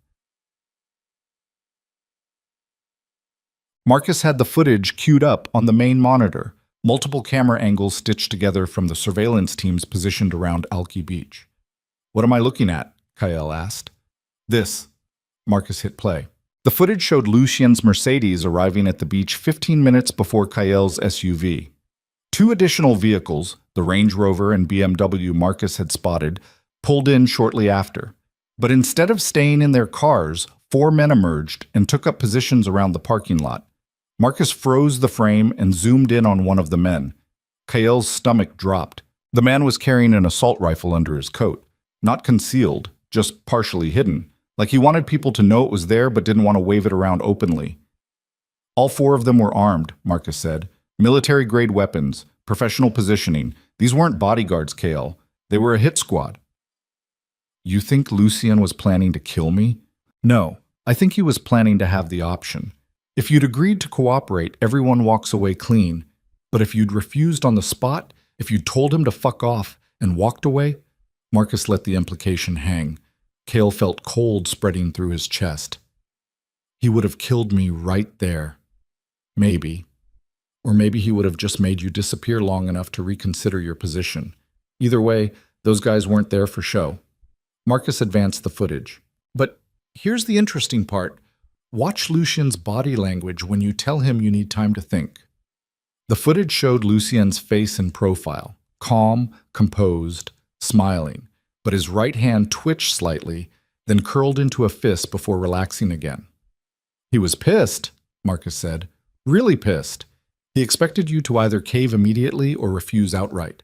Marcus had the footage queued up on the main monitor, multiple camera angles stitched together from the surveillance teams positioned around Alki Beach. "What am I looking at?" Kael asked. "This." Marcus hit play. The footage showed Lucien's Mercedes arriving at the beach 15 minutes before Kael's SUV. 2 additional vehicles, the Range Rover and BMW Marcus had spotted, pulled in shortly after. But instead of staying in their cars, 4 men emerged and took up positions around the parking lot. Marcus froze the frame and zoomed in on one of the men. Kael's stomach dropped. The man was carrying an assault rifle under his coat. Not concealed, just partially hidden, like he wanted people to know it was there but didn't want to wave it around openly. All four of them were armed, Marcus said. Military-grade weapons, professional positioning. These weren't bodyguards, Kale. They were a hit squad. You think Lucien was planning to kill me? No, I think he was planning to have the option. If you'd agreed to cooperate, everyone walks away clean. But if you'd refused on the spot, if you'd told him to fuck off and walked away, Marcus let the implication hang. Kale felt cold spreading through his chest. He would have killed me right there. Maybe. Or maybe he would have just made you disappear long enough to reconsider your position. Either way, those guys weren't there for show. Marcus advanced the footage. But here's the interesting part. Watch Lucien's body language when you tell him you need time to think. The footage showed Lucien's face in profile, calm, composed, smiling, but his right hand twitched slightly, then curled into a fist before relaxing again. He was pissed, Marcus said. Really pissed. He expected you to either cave immediately or refuse outright.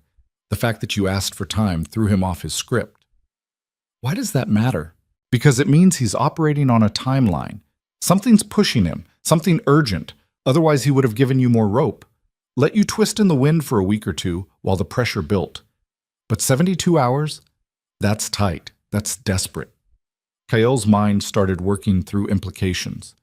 The fact that you asked for time threw him off his script. Why does that matter? Because it means he's operating on a timeline. Something's pushing him, something urgent. Otherwise, he would have given you more rope. Let you twist in the wind for a week or two while the pressure built. But 72 hours? That's tight. That's desperate. Kale's mind started working through implications.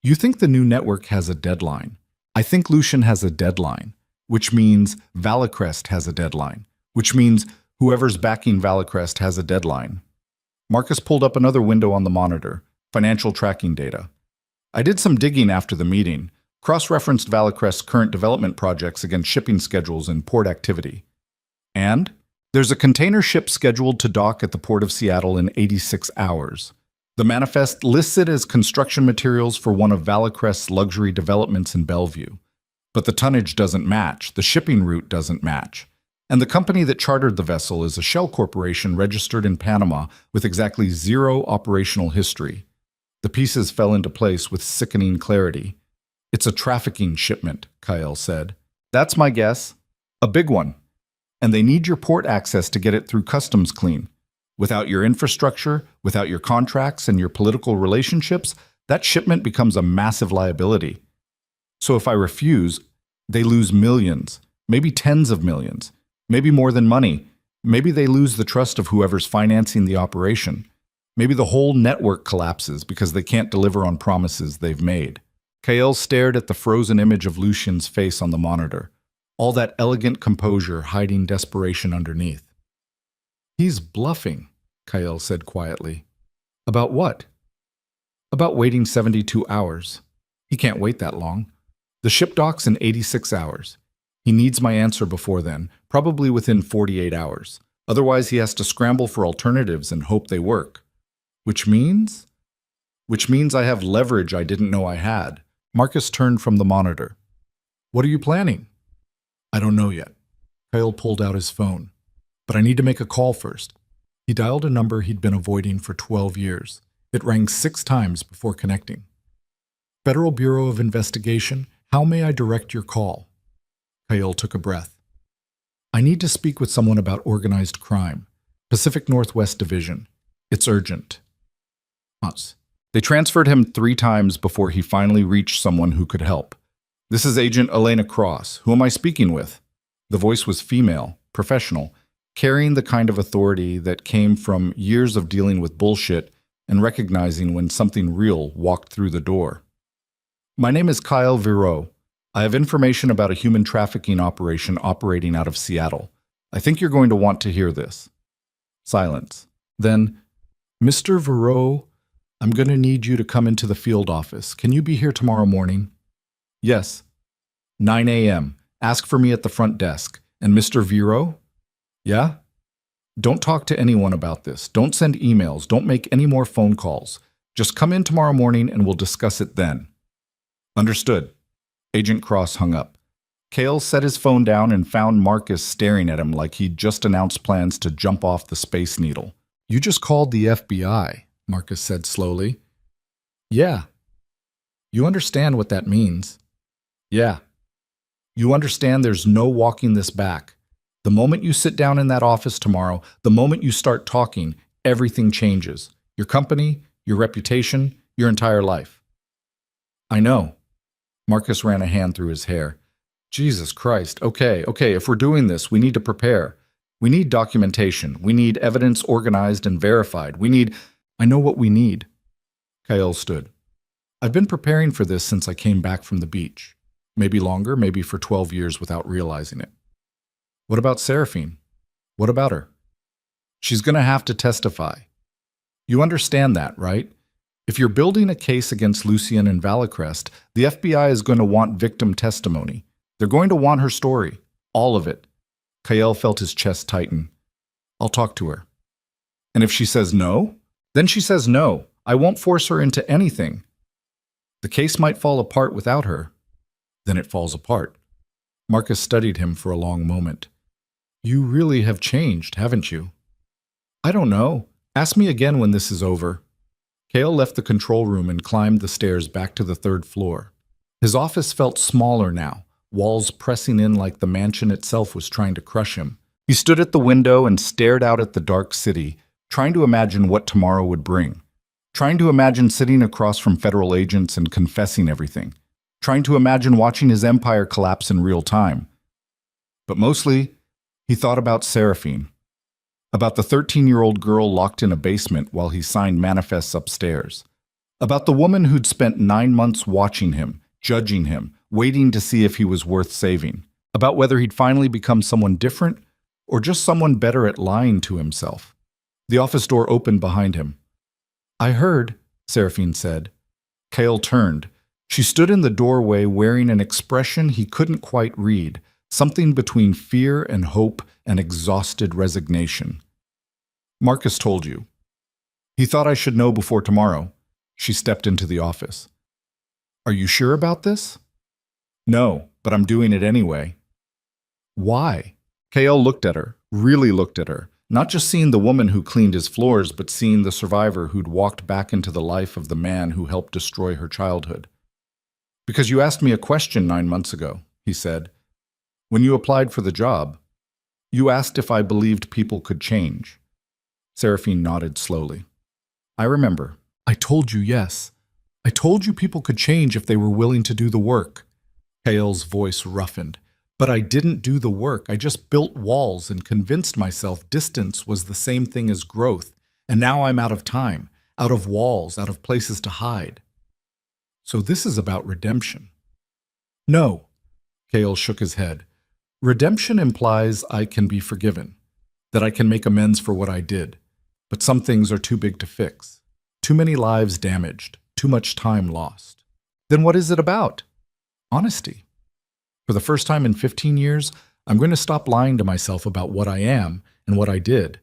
You think the new network has a deadline. I think Lucien has a deadline, which means Valicrest has a deadline, which means whoever's backing Valicrest has a deadline. Marcus pulled up another window on the monitor, financial tracking data. I did some digging after the meeting, cross-referenced Valicrest's current development projects against shipping schedules and port activity. And there's a container ship scheduled to dock at the Port of Seattle in 86 hours. The manifest lists it as construction materials for one of Valicrest's luxury developments in Bellevue. But the tonnage doesn't match, the shipping route doesn't match. And the company that chartered the vessel is a shell corporation registered in Panama with exactly zero operational history. The pieces fell into place with sickening clarity. It's a trafficking shipment, Kyle said. That's my guess. A big one. And they need your port access to get it through customs clean. Without your infrastructure, without your contracts and your political relationships, that shipment becomes a massive liability. So if I refuse, they lose millions, maybe tens of millions, maybe more than money. Maybe they lose the trust of whoever's financing the operation. Maybe the whole network collapses because they can't deliver on promises they've made. Kael stared at the frozen image of Lucien's face on the monitor, all that elegant composure hiding desperation underneath. He's bluffing, Kael said quietly. About what? About waiting 72 hours. He can't wait that long. The ship docks in 86 hours. He needs my answer before then, probably within 48 hours. Otherwise, he has to scramble for alternatives and hope they work. Which means I have leverage I didn't know I had. Marcus turned from the monitor. What are you planning? I don't know yet. Kyle pulled out his phone. But I need to make a call first. He dialed a number he'd been avoiding for 12 years. It rang 6 times before connecting. Federal Bureau of Investigation, how may I direct your call? Kyle took a breath. I need to speak with someone about organized crime. Pacific Northwest Division. It's urgent. They transferred him 3 times before he finally reached someone who could help. This is Agent Elena Cross. Who am I speaking with? The voice was female, professional, carrying the kind of authority that came from years of dealing with bullshit and recognizing when something real walked through the door. My name is Kyle Viro. I have information about a human trafficking operation operating out of Seattle. I think you're going to want to hear this. Silence. Then, Mr. Viro, I'm going to need you to come into the field office. Can you be here tomorrow morning? Yes. 9 a.m. Ask for me at the front desk. And Mr. Viro? Yeah? Don't talk to anyone about this. Don't send emails. Don't make any more phone calls. Just come in tomorrow morning and we'll discuss it then. Understood. Agent Cross hung up. Kale set his phone down and found Marcus staring at him like he'd just announced plans to jump off the Space Needle. You just called the FBI, Marcus said slowly. Yeah. You understand what that means? Yeah. You understand there's no walking this back. The moment you sit down in that office tomorrow, the moment you start talking, everything changes. Your company, your reputation, your entire life. I know. Marcus ran a hand through his hair. Jesus Christ. Okay, if we're doing this, we need to prepare. We need documentation. We need evidence organized and verified. I know what we need. Kyle stood. I've been preparing for this since I came back from the beach. Maybe longer, maybe for 12 years without realizing it. What about Seraphine? What about her? She's going to have to testify. You understand that, right? If you're building a case against Lucien and Valicrest, the FBI is going to want victim testimony. They're going to want her story. All of it. Kyle felt his chest tighten. I'll talk to her. And if she says no? Then she says no. I won't force her into anything. The case might fall apart without her. Then it falls apart. Marcus studied him for a long moment. You really have changed, haven't you? I don't know. Ask me again when this is over. Kale left the control room and climbed the stairs back to the 3rd floor. His office felt smaller now, walls pressing in like the mansion itself was trying to crush him. He stood at the window and stared out at the dark city, trying to imagine what tomorrow would bring. Trying to imagine sitting across from federal agents and confessing everything. Trying to imagine watching his empire collapse in real time. But mostly, he thought about Seraphine. About the 13-year-old girl locked in a basement while he signed manifests upstairs. About the woman who'd spent 9 months watching him, judging him, waiting to see if he was worth saving. About whether he'd finally become someone different or just someone better at lying to himself. The office door opened behind him. I heard, Seraphine said. Kale turned. She stood in the doorway wearing an expression he couldn't quite read, something between fear and hope and exhausted resignation. Marcus told you. He thought I should know before tomorrow. She stepped into the office. Are you sure about this? No, but I'm doing it anyway. Why? Kale looked at her, really looked at her, not just seeing the woman who cleaned his floors, but seeing the survivor who'd walked back into the life of the man who helped destroy her childhood. Because you asked me a question 9 months ago, he said. When you applied for the job, you asked if I believed people could change. Seraphine nodded slowly. I remember. I told you yes. I told you people could change if they were willing to do the work. Kale's voice roughened. But I didn't do the work. I just built walls and convinced myself distance was the same thing as growth. And now I'm out of time, out of walls, out of places to hide. So this is about redemption. No. Kale shook his head. Redemption implies I can be forgiven, that I can make amends for what I did. But some things are too big to fix. Too many lives damaged, too much time lost. Then what is it about? Honesty. For the first time in 15 years, I'm going to stop lying to myself about what I am and what I did,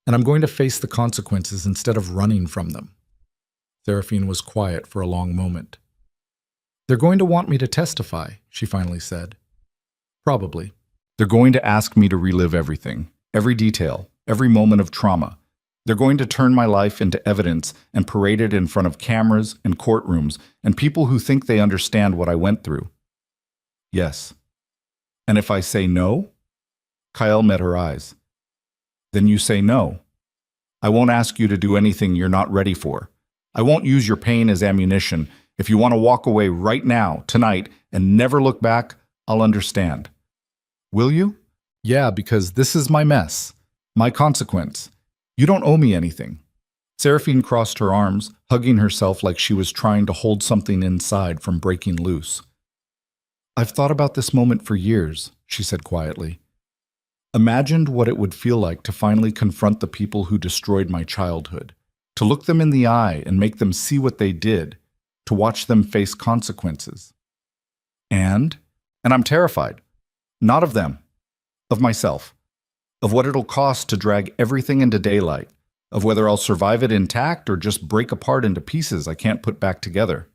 and I'm going to face the consequences instead of running from them. Seraphine was quiet for a long moment. They're going to want me to testify, she finally said. Probably. They're going to ask me to relive everything, every detail, every moment of trauma. They're going to turn my life into evidence and parade it in front of cameras and courtrooms and people who think they understand what I went through. Yes. And if I say no? Kyle met her eyes. Then you say no. I won't ask you to do anything you're not ready for. I won't use your pain as ammunition. If you want to walk away right now, tonight, and never look back, I'll understand. Will you? Yeah, because this is my mess, my consequence. You don't owe me anything. Seraphine crossed her arms, hugging herself like she was trying to hold something inside from breaking loose. I've thought about this moment for years, she said quietly. Imagined what it would feel like to finally confront the people who destroyed my childhood, to look them in the eye and make them see what they did, to watch them face consequences. And I'm terrified. Not of them, of myself, of what it'll cost to drag everything into daylight, of whether I'll survive it intact or just break apart into pieces I can't put back together.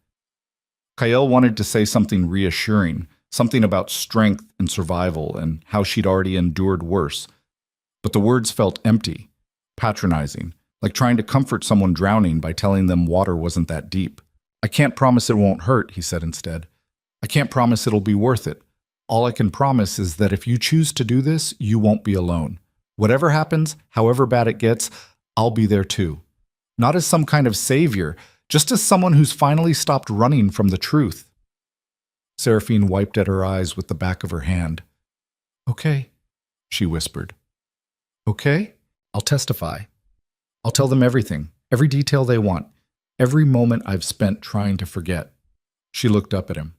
Kyle wanted to say something reassuring, something about strength and survival and how she'd already endured worse. But the words felt empty, patronizing, like trying to comfort someone drowning by telling them water wasn't that deep. I can't promise it won't hurt, he said instead. I can't promise it'll be worth it. All I can promise is that if you choose to do this, you won't be alone. Whatever happens, however bad it gets, I'll be there too. Not as some kind of savior, just as someone who's finally stopped running from the truth." Seraphine wiped at her eyes with the back of her hand. "Okay," she whispered. "Okay? I'll testify. I'll tell them everything, every detail they want, every moment I've spent trying to forget." She looked up at him.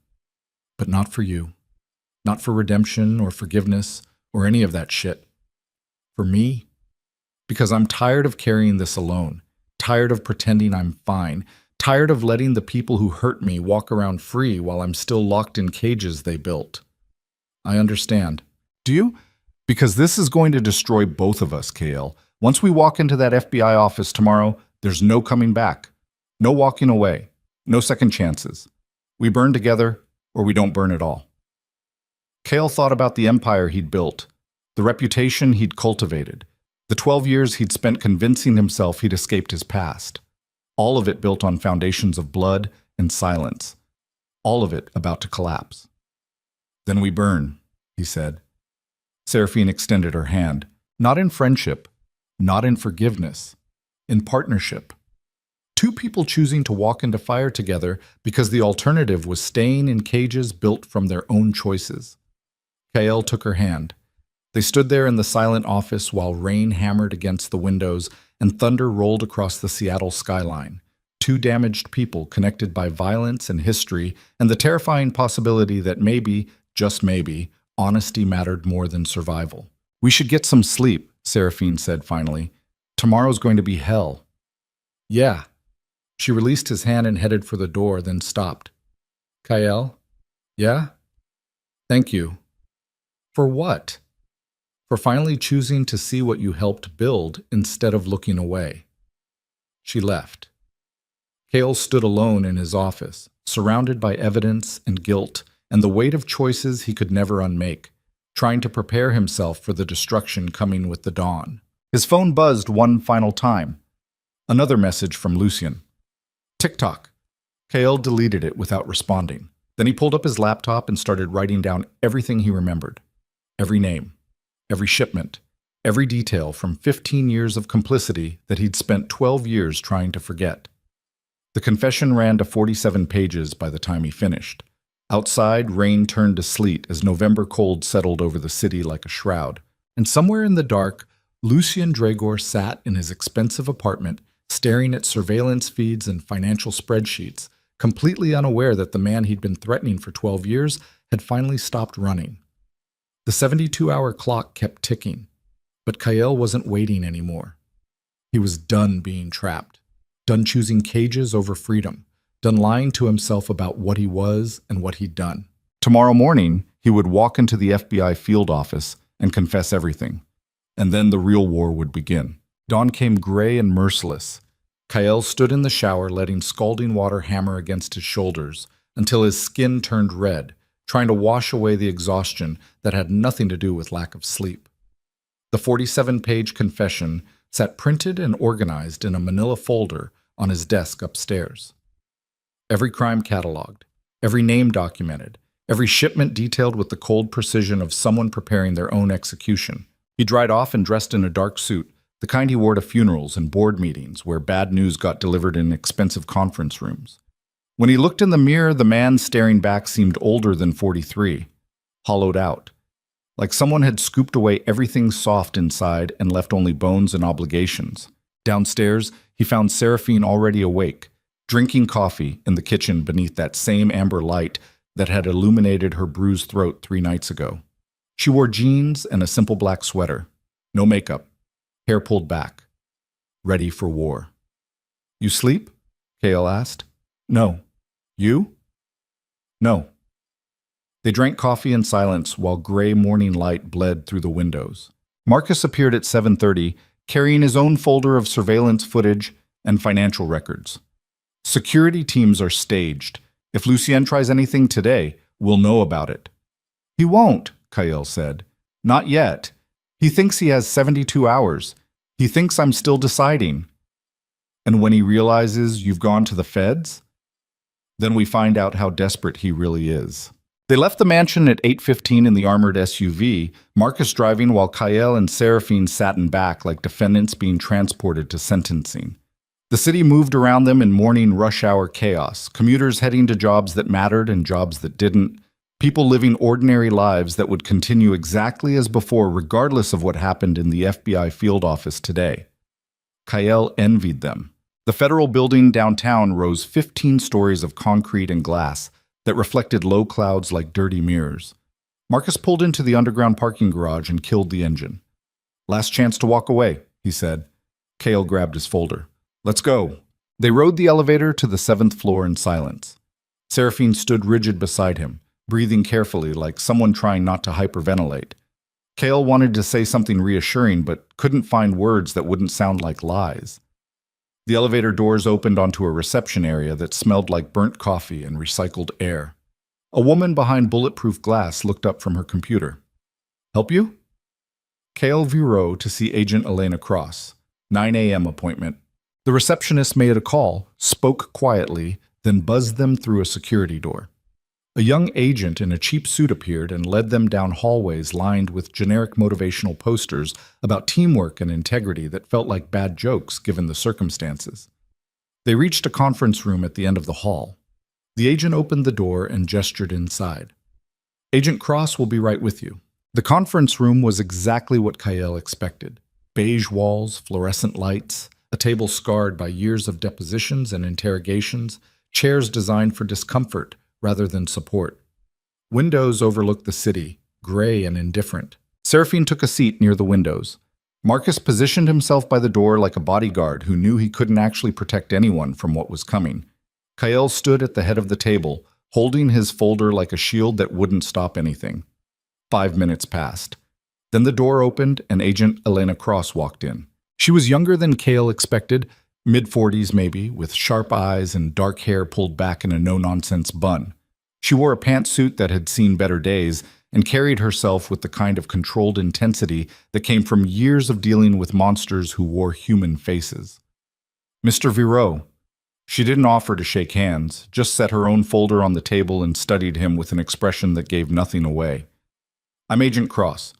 "But not for you. Not for redemption or forgiveness or any of that shit. For me. Because I'm tired of carrying this alone, tired of pretending I'm fine, tired of letting the people who hurt me walk around free while I'm still locked in cages they built. I understand. Do you? Because this is going to destroy both of us, KL. Once we walk into that FBI office tomorrow, there's no coming back. No walking away. No second chances. We burn together, or we don't burn at all." Kale thought about the empire he'd built, the reputation he'd cultivated, the 12 years he'd spent convincing himself he'd escaped his past. All of it built on foundations of blood and silence. All of it about to collapse. "Then we burn," he said. Seraphine extended her hand, not in friendship, not in forgiveness, in partnership. Two people choosing to walk into fire together because the alternative was staying in cages built from their own choices. Kael took her hand. They stood there in the silent office while rain hammered against the windows and thunder rolled across the Seattle skyline. Two damaged people connected by violence and history and the terrifying possibility that maybe, just maybe, honesty mattered more than survival. "We should get some sleep," Seraphine said finally. "Tomorrow's going to be hell." "Yeah." She released his hand and headed for the door, then stopped. "Kael? Yeah? Thank you." "For what?" "For finally choosing to see what you helped build instead of looking away." She left. Kael stood alone in his office, surrounded by evidence and guilt and the weight of choices he could never unmake, trying to prepare himself for the destruction coming with the dawn. His phone buzzed one final time. Another message from Lucien. "TikTok." Kael deleted it without responding. Then he pulled up his laptop and started writing down everything he remembered. Every name, every shipment, every detail from 15 years of complicity that he'd spent 12 years trying to forget. The confession ran to 47 pages by the time he finished. Outside, rain turned to sleet as November cold settled over the city like a shroud. And somewhere in the dark, Lucien Dragor sat in his expensive apartment, staring at surveillance feeds and financial spreadsheets, completely unaware that the man he'd been threatening for 12 years had finally stopped running. The 72-hour clock kept ticking, but Kael wasn't waiting anymore. He was done being trapped, done choosing cages over freedom, done lying to himself about what he was and what he'd done. Tomorrow morning, he would walk into the FBI field office and confess everything. And then the real war would begin. Dawn came gray and merciless. Kael stood in the shower, letting scalding water hammer against his shoulders until his skin turned red, trying to wash away the exhaustion that had nothing to do with lack of sleep. The 47-page confession sat printed and organized in a manila folder on his desk upstairs. Every crime cataloged, every name documented, every shipment detailed with the cold precision of someone preparing their own execution. He dried off and dressed in a dark suit, the kind he wore to funerals and board meetings where bad news got delivered in expensive conference rooms. When he looked in the mirror, the man staring back seemed older than 43, hollowed out, like someone had scooped away everything soft inside and left only bones and obligations. Downstairs, he found Seraphine already awake, drinking coffee in the kitchen beneath that same amber light that had illuminated her bruised throat 3 nights ago. She wore jeans and a simple black sweater, no makeup, hair pulled back, ready for war. "You sleep?" Kael asked. "No." "You?" "No." They drank coffee in silence while gray morning light bled through the windows. Marcus appeared at 7:30, carrying his own folder of surveillance footage and financial records. "Security teams are staged. If Lucien tries anything today, we'll know about it." "He won't," Kael said. "Not yet. He thinks he has 72 hours. He thinks I'm still deciding." "And when he realizes you've gone to the feds? Then we find out how desperate he really is." They left the mansion at 8:15 in the armored SUV, Marcus driving while Kyle and Seraphine sat in back like defendants being transported to sentencing. The city moved around them in morning rush hour chaos, commuters heading to jobs that mattered and jobs that didn't, people living ordinary lives that would continue exactly as before regardless of what happened in the FBI field office today. Kyle envied them. The federal building downtown rose 15 stories of concrete and glass that reflected low clouds like dirty mirrors. Marcus pulled into the underground parking garage and killed the engine. "Last chance to walk away," he said. Kale grabbed his folder. "Let's go." They rode the elevator to the 7th floor in silence. Seraphine stood rigid beside him, breathing carefully like someone trying not to hyperventilate. Kale wanted to say something reassuring but couldn't find words that wouldn't sound like lies. The elevator doors opened onto a reception area that smelled like burnt coffee and recycled air. A woman behind bulletproof glass looked up from her computer. "Help you?" Kale Viro to see Agent Elena Cross. 9 a.m. appointment. The receptionist made a call, spoke quietly, then buzzed them through a security door. A young agent in a cheap suit appeared and led them down hallways lined with generic motivational posters about teamwork and integrity that felt like bad jokes given the circumstances. They reached a conference room at the end of the hall. The agent opened the door and gestured inside. "Agent Cross will be right with you." The conference room was exactly what Kyle expected. Beige walls, fluorescent lights, a table scarred by years of depositions and interrogations, chairs designed for discomfort rather than support. Windows overlooked the city, gray and indifferent. Seraphine took a seat near the windows. Marcus positioned himself by the door like a bodyguard who knew he couldn't actually protect anyone from what was coming. Kyle stood at the head of the table, holding his folder like a shield that wouldn't stop anything. 5 minutes passed. Then the door opened and Agent Elena Cross walked in. She was younger than Kale expected, mid-40s maybe, with sharp eyes and dark hair pulled back in a no-nonsense bun. She wore a pantsuit that had seen better days and carried herself with the kind of controlled intensity that came from years of dealing with monsters who wore human faces. "Mr. Viro." She didn't offer to shake hands, just set her own folder on the table and studied him with an expression that gave nothing away. "I'm Agent Cross.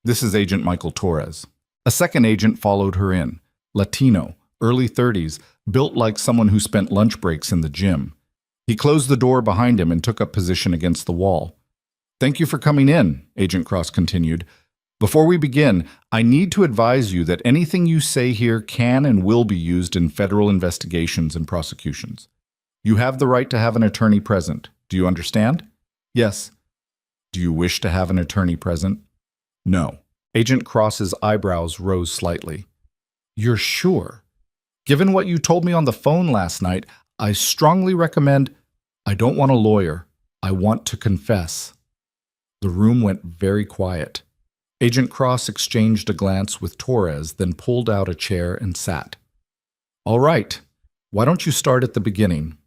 This is Agent Michael Torres." A second agent followed her in, Latino, early 30s, built like someone who spent lunch breaks in the gym. He closed the door behind him and took up position against the wall. "Thank you for coming in," Agent Cross continued. "Before we begin, I need to advise you that anything you say here can and will be used in federal investigations and prosecutions. You have the right to have an attorney present. Do you understand?" "Yes." "Do you wish to have an attorney present?" "No." Agent Cross's eyebrows rose slightly. "You're sure? Given what you told me on the phone last night, I strongly recommend—" "I don't want a lawyer. I want to confess." The room went very quiet. Agent Cross exchanged a glance with Torres, then pulled out a chair and sat. "All right. Why don't you start at the beginning?"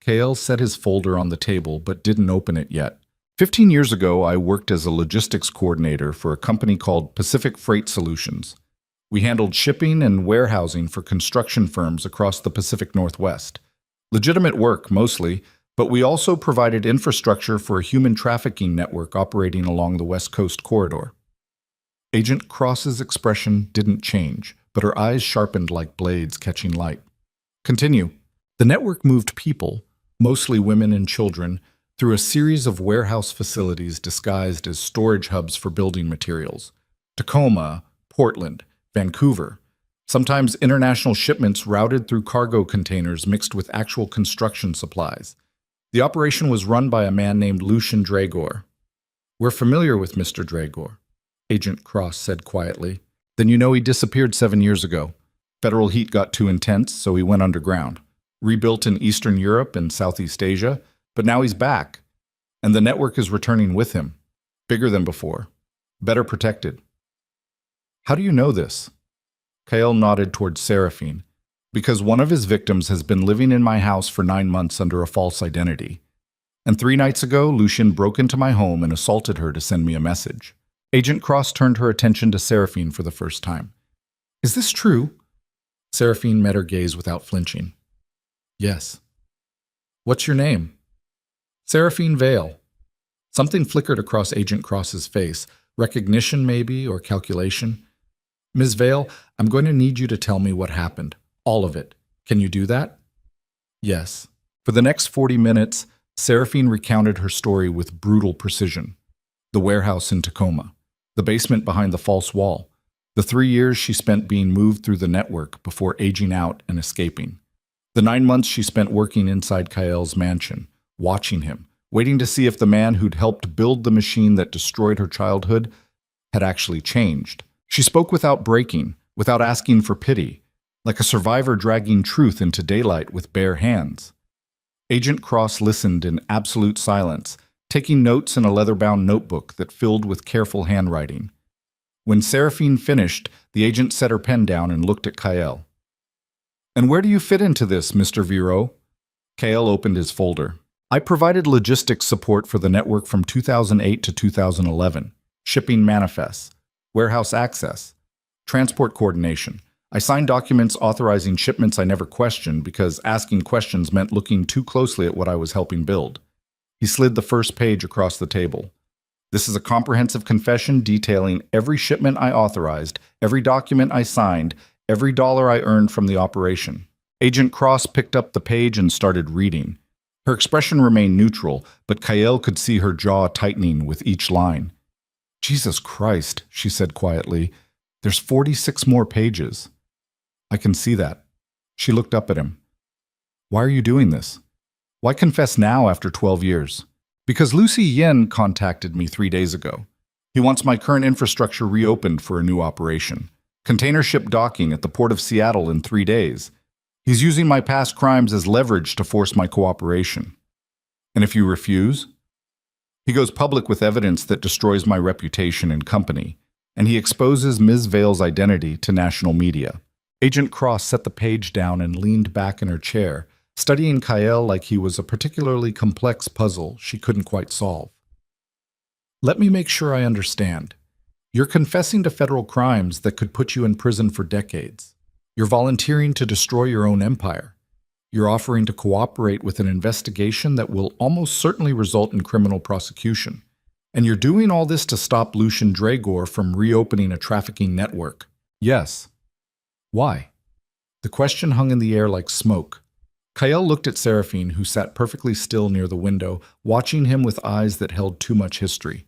Kale set his folder on the table but didn't open it yet. 15 years ago, I worked as a logistics coordinator for a company called Pacific Freight Solutions. We handled shipping and warehousing for construction firms across the Pacific Northwest. Legitimate work, mostly, but we also provided infrastructure for a human trafficking network operating along the West Coast corridor. Agent Cross's expression didn't change, but her eyes sharpened like blades catching light. "Continue." The network moved people, mostly women and children, through a series of warehouse facilities disguised as storage hubs for building materials. Tacoma, Portland, Vancouver. Sometimes international shipments routed through cargo containers mixed with actual construction supplies. The operation was run by a man named Lucian Dragor. "We're familiar with Mr. Dragor," Agent Cross said quietly. "Then you know he disappeared 7 years ago. Federal heat got too intense, so he went underground. Rebuilt in Eastern Europe and Southeast Asia, but now he's back. And the network is returning with him. Bigger than before. Better protected." "How do you know this?" Kyle nodded toward Seraphine. "Because one of his victims has been living in my house for 9 months under a false identity. And 3 nights ago, Lucian broke into my home and assaulted her to send me a message." Agent Cross turned her attention to Seraphine for the first time. "Is this true?" Seraphine met her gaze without flinching. "Yes." "What's your name?" "Seraphine Vale." Something flickered across Agent Cross's face. Recognition, maybe, or calculation. Ms. Vale, I'm going to need you to tell me what happened. All of it. Can you do that? Yes. For the next 40 minutes, Seraphine recounted her story with brutal precision. The warehouse in Tacoma, the basement behind the false wall, the 3 years she spent being moved through the network before aging out and escaping, the 9 months she spent working inside Kael's mansion, watching him, waiting to see if the man who'd helped build the machine that destroyed her childhood had actually changed. She spoke without breaking, without asking for pity, like a survivor dragging truth into daylight with bare hands. Agent Cross listened in absolute silence, taking notes in a leather-bound notebook that filled with careful handwriting. When Seraphine finished, the agent set her pen down and looked at Kael. "And where do you fit into this, Mr. Viro?" Kael opened his folder. "I provided logistics support for the network from 2008 to 2011, shipping manifests, warehouse access, transport coordination. I signed documents authorizing shipments I never questioned because asking questions meant looking too closely at what I was helping build." He slid the first page across the table. "This is a comprehensive confession detailing every shipment I authorized, every document I signed, every dollar I earned from the operation." Agent Cross picked up the page and started reading. Her expression remained neutral, but Kael could see her jaw tightening with each line. "Jesus Christ," she said quietly, "there's 46 more pages." "I can see that." She looked up at him. "Why are you doing this? Why confess now after 12 years?" "Because Lucy Yin contacted me 3 days ago. He wants my current infrastructure reopened for a new operation. Container ship docking at the port of Seattle in 3 days. He's using my past crimes as leverage to force my cooperation. And if you refuse?" He goes public with evidence that destroys my reputation and company, and he exposes Ms. Vale's identity to national media. Agent Cross set the page down and leaned back in her chair, studying Kael like he was a particularly complex puzzle she couldn't quite solve. "Let me make sure I understand. You're confessing to federal crimes that could put you in prison for decades. You're volunteering to destroy your own empire. You're offering to cooperate with an investigation that will almost certainly result in criminal prosecution. And you're doing all this to stop Lucian Dragor from reopening a trafficking network." "Yes." "Why?" The question hung in the air like smoke. Kael looked at Seraphine, who sat perfectly still near the window, watching him with eyes that held too much history.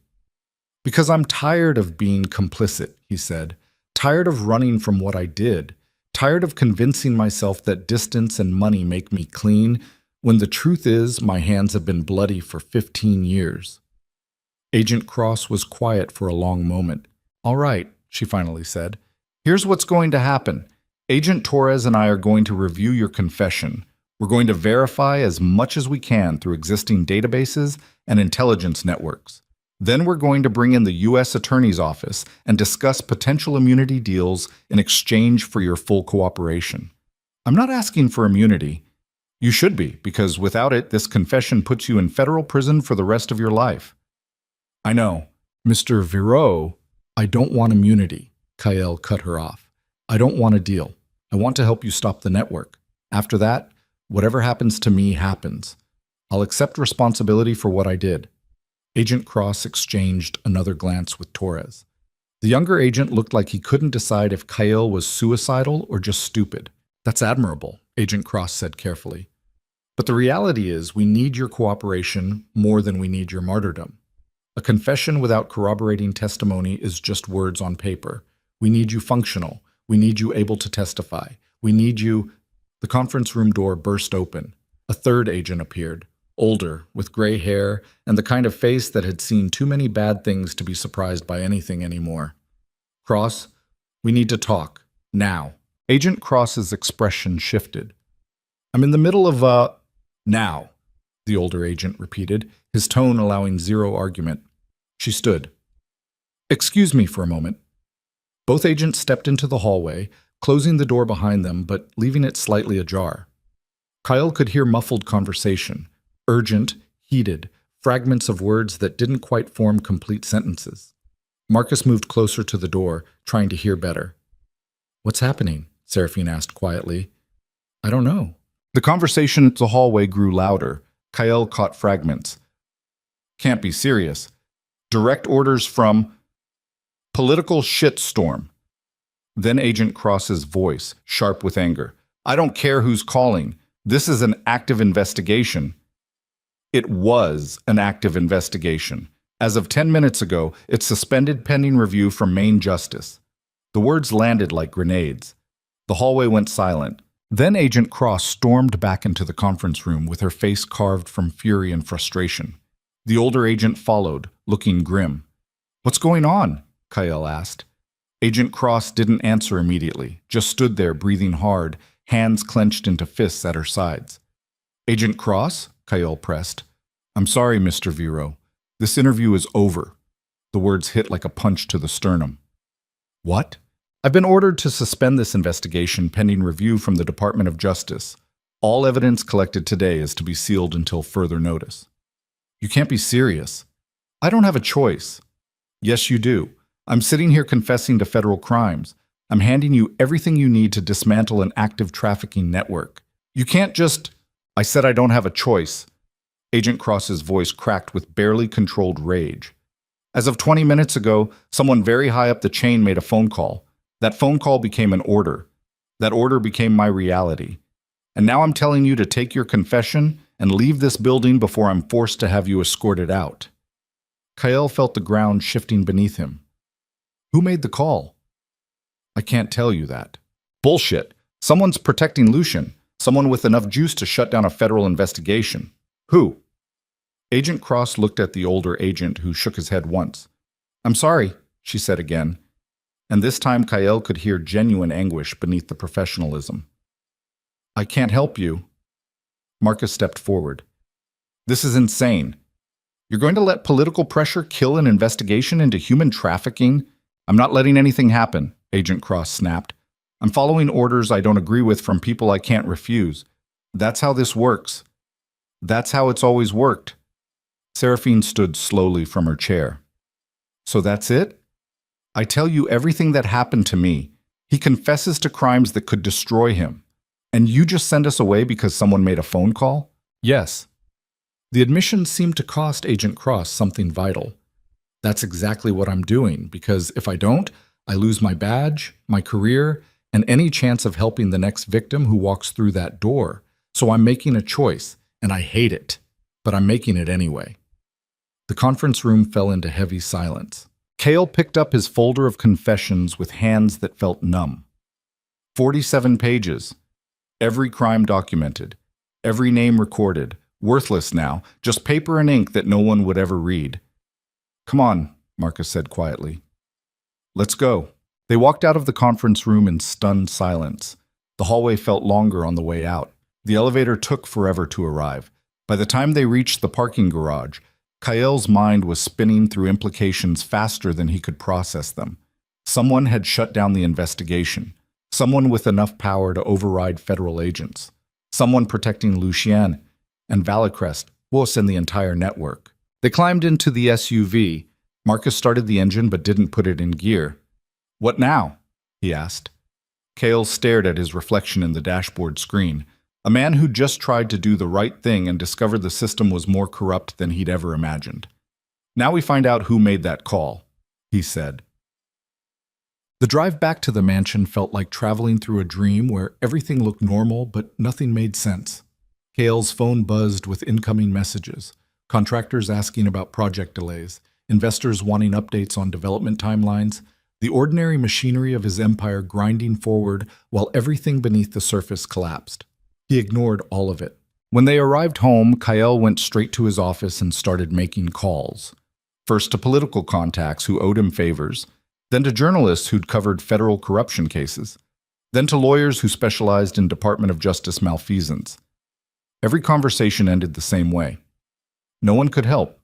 "Because I'm tired of being complicit," he said. "Tired of running from what I did. Tired of convincing myself that distance and money make me clean, when the truth is my hands have been bloody for 15 years. Agent Cross was quiet for a long moment. "All right," she finally said. "Here's what's going to happen. Agent Torres and I are going to review your confession. We're going to verify as much as we can through existing databases and intelligence networks. Then we're going to bring in the U.S. Attorney's Office and discuss potential immunity deals in exchange for your full cooperation. I'm not asking for immunity. You should be, because without it, this confession puts you in federal prison for the rest of your life." "I know. Mr. Viro, I don't want immunity," Kael cut her off. "I don't want a deal. I want to help you stop the network. After that, whatever happens to me happens. I'll accept responsibility for what I did." Agent Cross exchanged another glance with Torres. The younger agent looked like he couldn't decide if Kael was suicidal or just stupid. "That's admirable," Agent Cross said carefully. "But the reality is we need your cooperation more than we need your martyrdom. A confession without corroborating testimony is just words on paper. We need you functional. We need you able to testify. We need you—" The conference room door burst open. A third agent appeared, older, with gray hair, and the kind of face that had seen too many bad things to be surprised by anything anymore. "Cross, we need to talk. Now." Agent Cross's expression shifted. "I'm in the middle of now," the older agent repeated, his tone allowing zero argument. She stood. "Excuse me for a moment." Both agents stepped into the hallway, closing the door behind them but leaving it slightly ajar. Kael could hear muffled conversation, urgent, heated, fragments of words that didn't quite form complete sentences. Marcus moved closer to the door, trying to hear better. "What's happening?" Seraphine asked quietly. "I don't know." The conversation in the hallway grew louder. Kael caught fragments. Can't be serious. Direct orders from political shitstorm. Then Agent Cross's voice, sharp with anger. I don't care who's calling. This is an active investigation. It was an active investigation. As of 10 minutes ago, it's suspended pending review from Main Justice. The words landed like grenades. The hallway went silent. Then Agent Cross stormed back into the conference room with her face carved from fury and frustration. The older agent followed, looking grim. What's going on? Kyle asked. Agent Cross didn't answer immediately, just stood there breathing hard, hands clenched into fists at her sides. Agent Cross? Kyle pressed. I'm sorry, Mr. Vero. This interview is over. The words hit like a punch to the sternum. What? I've been ordered to suspend this investigation pending review from the Department of Justice. All evidence collected today is to be sealed until further notice. You can't be serious. I don't have a choice. Yes, you do. I'm sitting here confessing to federal crimes. I'm handing you everything you need to dismantle an active trafficking network. You can't just... I said I don't have a choice. Agent Cross's voice cracked with barely controlled rage. As of 20 minutes ago, someone very high up the chain made a phone call. That phone call became an order. That order became my reality. And now I'm telling you to take your confession and leave this building before I'm forced to have you escorted out. Kyle felt the ground shifting beneath him. Who made the call? I can't tell you that. Bullshit. Someone's protecting Lucian. Someone with enough juice to shut down a federal investigation. Who? Agent Cross looked at the older agent who shook his head once. I'm sorry, she said again. And this time Kyle could hear genuine anguish beneath the professionalism. I can't help you. Marcus stepped forward. This is insane. You're going to let political pressure kill an investigation into human trafficking? I'm not letting anything happen, Agent Cross snapped. I'm following orders I don't agree with from people I can't refuse. That's how this works. That's how it's always worked. Seraphine stood slowly from her chair. So that's it? I tell you everything that happened to me. He confesses to crimes that could destroy him. And you just send us away because someone made a phone call? Yes. The admission seemed to cost Agent Cross something vital. That's exactly what I'm doing, because if I don't, I lose my badge, my career, and any chance of helping the next victim who walks through that door. So I'm making a choice, and I hate it, but I'm making it anyway. The conference room fell into heavy silence. Cale picked up his folder of confessions with hands that felt numb. 47 pages. Every crime documented. Every name recorded. Worthless now, just paper and ink that no one would ever read. Come on, Marcus said quietly. Let's go. They walked out of the conference room in stunned silence. The hallway felt longer on the way out. The elevator took forever to arrive. By the time they reached the parking garage, Kyle's mind was spinning through implications faster than he could process them. Someone had shut down the investigation. Someone with enough power to override federal agents. Someone protecting Lucien and Valicrest, Wos, and the entire network. They climbed into the SUV. Marcus started the engine but didn't put it in gear. What now? He asked. Cale stared at his reflection in the dashboard screen. A man who just tried to do the right thing and discovered the system was more corrupt than he'd ever imagined. Now we find out who made that call, he said. The drive back to the mansion felt like traveling through a dream where everything looked normal but nothing made sense. Cale's phone buzzed with incoming messages, contractors asking about project delays, investors wanting updates on development timelines, the ordinary machinery of his empire grinding forward while everything beneath the surface collapsed. He ignored all of it. When they arrived home, Kyle went straight to his office and started making calls. First to political contacts who owed him favors, then to journalists who'd covered federal corruption cases, then to lawyers who specialized in Department of Justice malfeasance. Every conversation ended the same way. No one could help.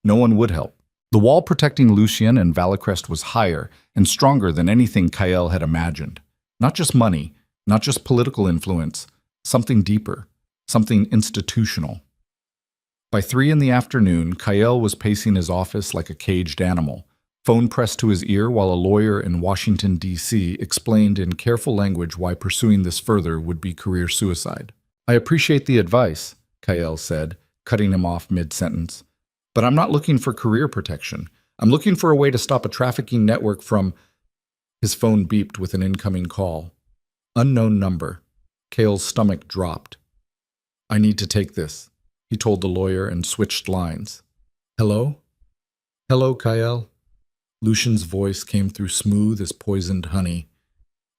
No one would help. The wall protecting Lucien and Valicrest was higher and stronger than anything Kyle had imagined. Not just money, not just political influence, something deeper, something institutional. By 3 in the afternoon, Kyle was pacing his office like a caged animal, phone pressed to his ear while a lawyer in Washington, D.C. explained in careful language why pursuing this further would be career suicide. I appreciate the advice, Kyle said, cutting him off mid-sentence. But I'm not looking for career protection. I'm looking for a way to stop a trafficking network from... His phone beeped with an incoming call. Unknown number. Cale's stomach dropped. I need to take this, he told the lawyer and switched lines. Hello? Hello, Kyle. Lucian's voice came through smooth as poisoned honey.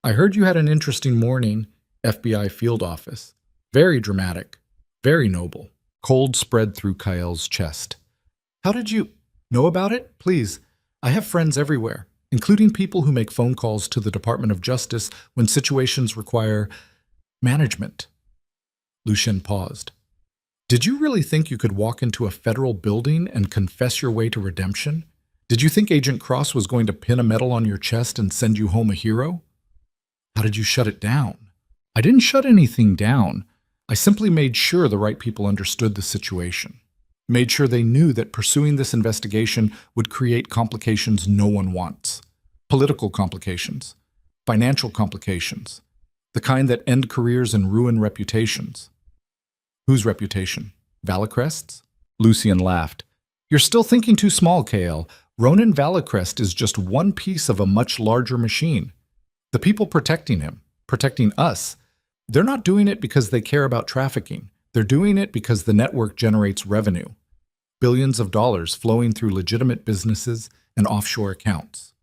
I heard you had an interesting morning, FBI field office. Very dramatic. Very noble. Cold spread through Kyle's chest. How did you know about it? Please, I have friends everywhere, including people who make phone calls to the Department of Justice when situations require management. Lucian paused. Did you really think you could walk into a federal building and confess your way to redemption? Did you think Agent Cross was going to pin a medal on your chest and send you home a hero? How did you shut it down? I didn't shut anything down. I simply made sure the right people understood the situation. Made sure they knew that pursuing this investigation would create complications no one wants. Political complications. Financial complications. The kind that end careers and ruin reputations. Whose reputation? Valicrest's? Lucian laughed. You're still thinking too small, KL. Ronan Valicrest is just one piece of a much larger machine. The people protecting him, protecting us, they're not doing it because they care about trafficking. They're doing it because the network generates revenue. Billions of dollars flowing through legitimate businesses and offshore accounts.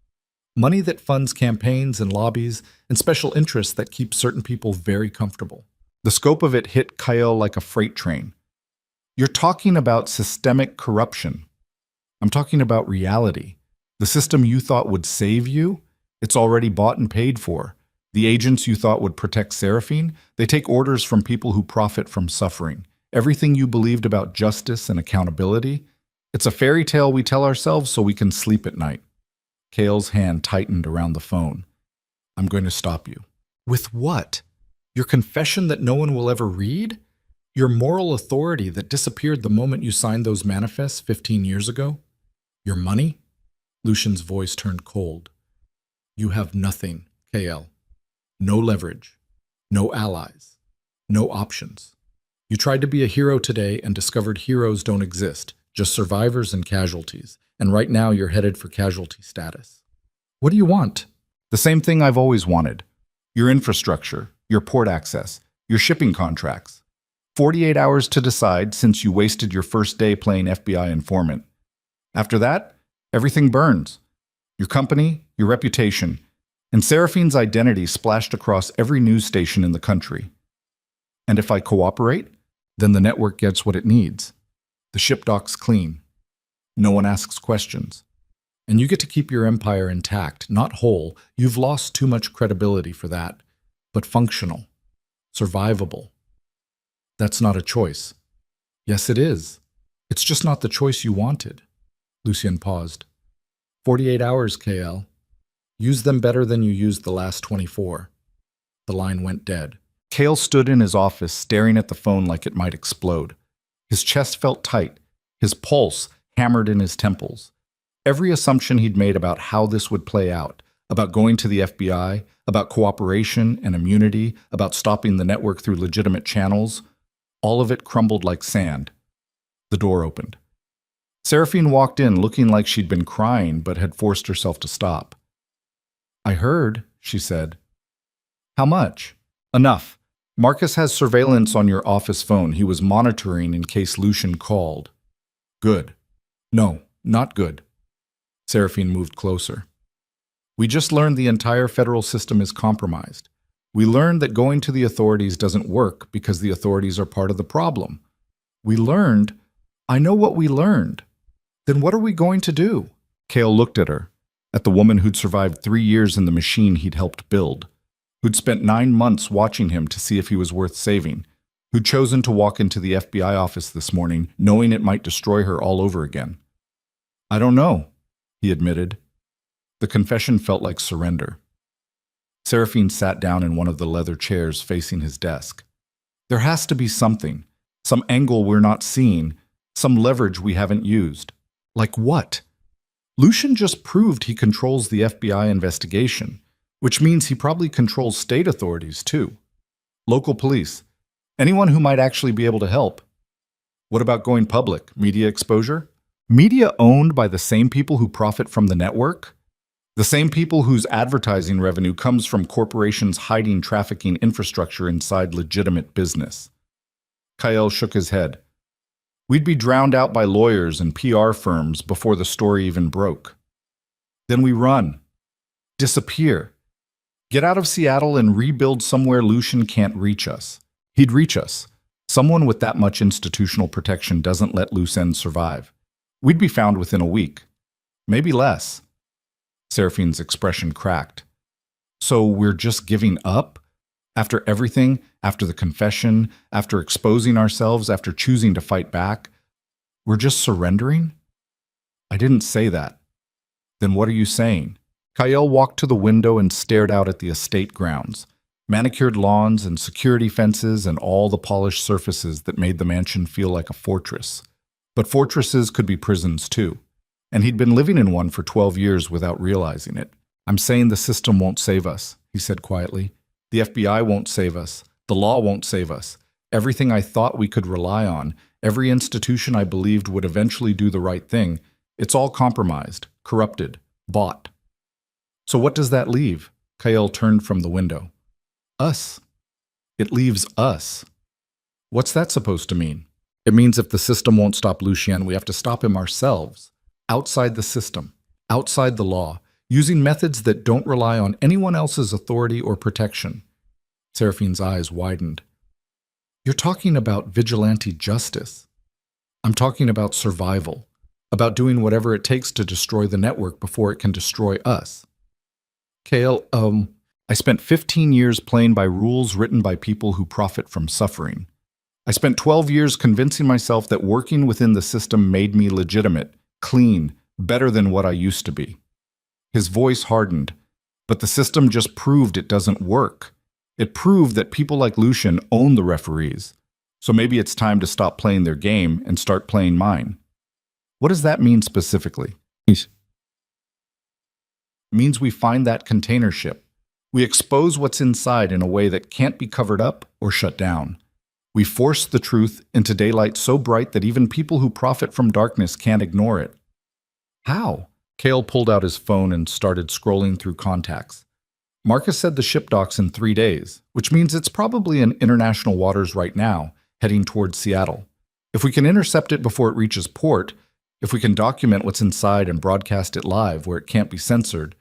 Money that funds campaigns and lobbies and special interests that keep certain people very comfortable. The scope of it hit Kyle like a freight train. You're talking about systemic corruption. I'm talking about reality. The system you thought would save you, it's already bought and paid for. The agents you thought would protect Seraphine, they take orders from people who profit from suffering. Everything you believed about justice and accountability, it's a fairy tale we tell ourselves so we can sleep at night. Kale's hand tightened around the phone. I'm going to stop you. With what? Your confession that no one will ever read? Your moral authority that disappeared the moment you signed those manifests 15 years ago? Your money? Lucian's voice turned cold. You have nothing, KL. No leverage. No allies. No options. You tried to be a hero today and discovered heroes don't exist, just survivors and casualties. And right now you're headed for casualty status. What do you want? The same thing I've always wanted. Your infrastructure, your port access, your shipping contracts. 48 hours to decide since you wasted your first day playing FBI informant. After that, everything burns. Your company, your reputation, and Seraphine's identity splashed across every news station in the country. And if I cooperate, then the network gets what it needs. The ship docks clean. No one asks questions. And you get to keep your empire intact, not whole. You've lost too much credibility for that. But functional. Survivable. That's not a choice. Yes, it is. It's just not the choice you wanted. Lucian paused. 48 hours, KL. Use them better than you used the last 24. The line went dead. Kale stood in his office, staring at the phone like it might explode. His chest felt tight, his pulse hammered in his temples. Every assumption he'd made about how this would play out, about going to the FBI, about cooperation and immunity, about stopping the network through legitimate channels, all of it crumbled like sand. The door opened. Seraphine walked in looking like she'd been crying but had forced herself to stop. I heard, she said. How much? Enough. Marcus has surveillance on your office phone. He was monitoring in case Lucian called. Good. No, not good. Seraphine moved closer. We just learned the entire federal system is compromised. We learned that going to the authorities doesn't work because the authorities are part of the problem. We learned. I know what we learned. Then what are we going to do? Kale looked at her, at the woman who'd survived 3 years in the machine he'd helped build, who'd spent 9 months watching him to see if he was worth saving, who'd chosen to walk into the FBI office this morning knowing it might destroy her all over again. I don't know, he admitted. The confession felt like surrender. Seraphine sat down in one of the leather chairs facing his desk. There has to be something, some angle we're not seeing, some leverage we haven't used. Like what? Lucian just proved he controls the FBI investigation, which means he probably controls state authorities too. Local police, anyone who might actually be able to help. What about going public, media exposure? Media owned by the same people who profit from the network? The same people whose advertising revenue comes from corporations hiding trafficking infrastructure inside legitimate business. Kyle shook his head. We'd be drowned out by lawyers and PR firms before the story even broke. Then we run. Disappear. Get out of Seattle and rebuild somewhere Lucian can't reach us. He'd reach us. Someone with that much institutional protection doesn't let loose ends survive. We'd be found within a week. Maybe less. Seraphine's expression cracked. So we're just giving up? After everything, after the confession, after exposing ourselves, after choosing to fight back, we're just surrendering? I didn't say that. Then what are you saying? Kyle walked to the window and stared out at the estate grounds, manicured lawns and security fences and all the polished surfaces that made the mansion feel like a fortress. But fortresses could be prisons too, and he'd been living in one for 12 years without realizing it. I'm saying the system won't save us, he said quietly. The FBI won't save us. The law won't save us. Everything I thought we could rely on, every institution I believed would eventually do the right thing, it's all compromised, corrupted, bought. So what does that leave? Kyle turned from the window. Us. It leaves us. What's that supposed to mean? It means if the system won't stop Lucien, we have to stop him ourselves. Outside the system, outside the law, using methods that don't rely on anyone else's authority or protection. Seraphine's eyes widened. You're talking about vigilante justice. I'm talking about survival, about doing whatever it takes to destroy the network before it can destroy us. Kale, I spent 15 years playing by rules written by people who profit from suffering. I spent 12 years convincing myself that working within the system made me legitimate, clean, better than what I used to be. His voice hardened, but the system just proved it doesn't work. It proved that people like Lucien own the referees. So maybe it's time to stop playing their game and start playing mine. What does that mean specifically? It means we find that container ship. We expose what's inside in a way that can't be covered up or shut down. We force the truth into daylight so bright that even people who profit from darkness can't ignore it. How? Kale pulled out his phone and started scrolling through contacts. Marcus said the ship docks in 3 days, which means it's probably in international waters right now, heading towards Seattle. If we can intercept it before it reaches port, if we can document what's inside and broadcast it live where it can't be censored,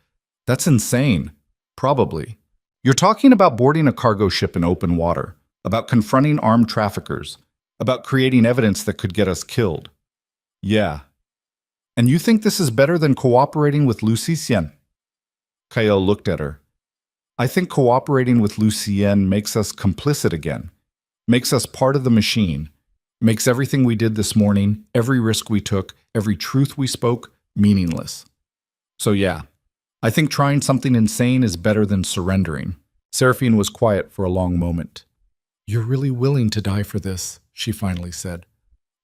that's insane. Probably. You're talking about boarding a cargo ship in open water, about confronting armed traffickers, about creating evidence that could get us killed. Yeah. And you think this is better than cooperating with Lucien? Kyle looked at her. I think cooperating with Lucien makes us complicit again, makes us part of the machine, makes everything we did this morning, every risk we took, every truth we spoke, meaningless. So yeah, I think trying something insane is better than surrendering. Seraphine was quiet for a long moment. You're really willing to die for this, she finally said.